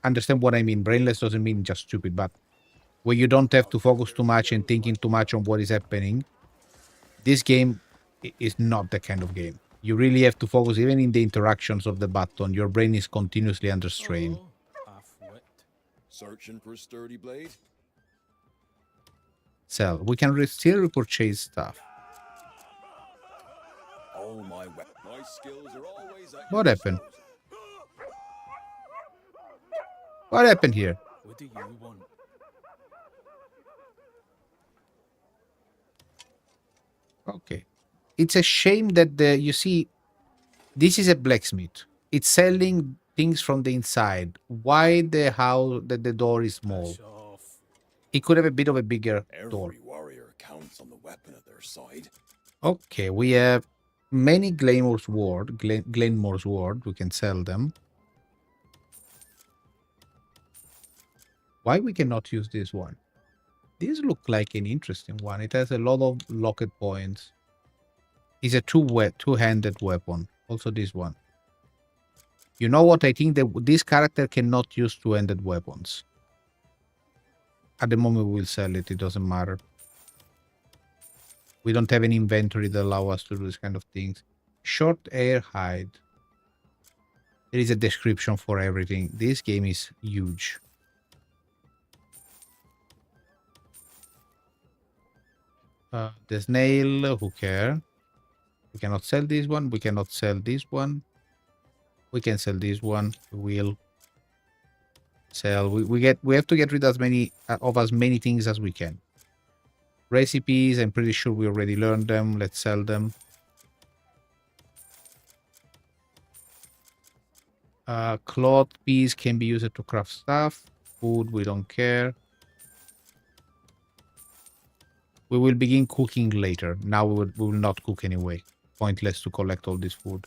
understand what I mean. Brainless doesn't mean just stupid, but where you don't have to focus too much and thinking too much on what is happening, this game is not that kind of game. You really have to focus, even in the interactions of the button. Your brain is continuously under strain. Searching for a sturdy blade? Sell. We can still repurchase stuff. All my skills are always at What your happened? What happened here? What do you want? Okay. It's a shame that you see, this is a blacksmith. It's selling things from the inside. Why the door is small? It could have a bit of a bigger door. Every warrior counts on the weapon at their side. Okay, we have many Glenmore's ward. We can sell them. Why we cannot use this one? This look like an interesting one. It has a lot of locket points. It's a two-handed weapon. Also this one. You know what? I think that this character cannot use two-handed weapons. At the moment we'll sell it. It doesn't matter. We don't have an inventory that allow us to do this kind of things. Short hair hide. There is a description for everything. This game is huge. The snail, who care? We cannot sell this one. We cannot sell this one. We can sell this one. We'll sell. We have to get rid of as many things as we can. Recipes, I'm pretty sure we already learned them. Let's sell them. Cloth piece can be used to craft stuff. Food, we don't care. We will begin cooking later. Now we will not cook anyway. Pointless to collect all this food.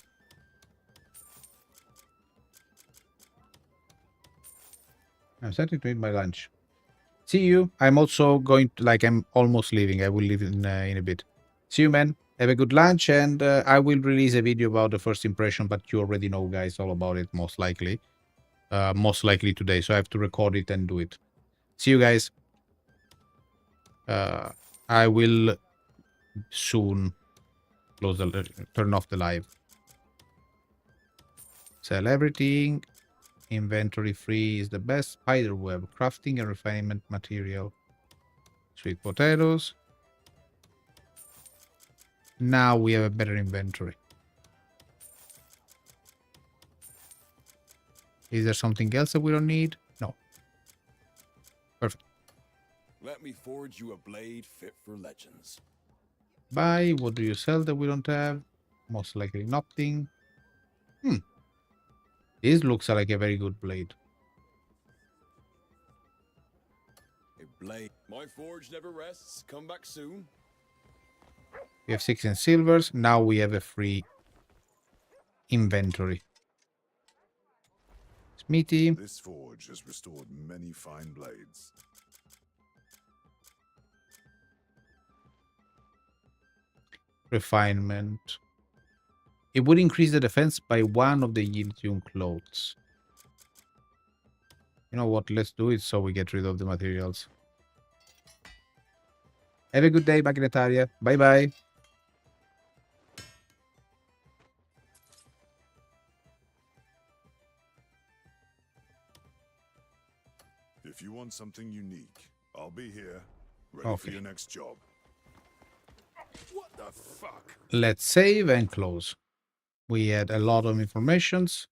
I'm starting to eat my lunch. See you. I'm also going to, I'm almost leaving. I will leave in a bit. See you, man. Have a good lunch, and I will release a video about the first impression, but you already know, guys, all about it, most likely. Most likely today, so I have to record it and do it. See you, guys. I will soon turn off the live. Sell everything. Inventory free is the best. Spider web, crafting and refinement material. Sweet potatoes. Now we have a better inventory. Is there something else that we don't need? No. Perfect. Let me forge you a blade fit for legends. Buy. What do you sell that we don't have? Most likely nothing. This looks like a very good blade. A blade. My forge never rests. Come back soon. We have 16 silvers. Now we have a free inventory. Smithy. This forge has restored many fine blades. Refinement. It would increase the defense by one of the Yildium clothes. You know what? Let's do it so we get rid of the materials. Have a good day, Magnetaria. Bye-bye. If you want something unique, I'll be here, ready for your next job. What the fuck? Let's save and close. We had a lot of informations.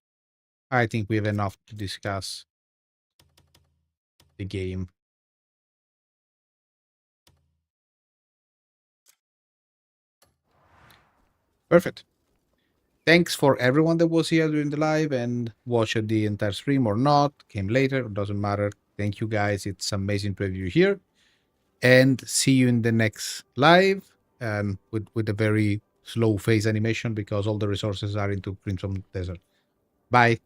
I think we have enough to discuss the game. Perfect. Thanks for everyone that was here during the live and watched the entire stream or not, came later, doesn't matter. Thank you guys. It's amazing to have you here. And see you in the next live, and with a very slow phase animation because all the resources are into Crimson Desert. Bye.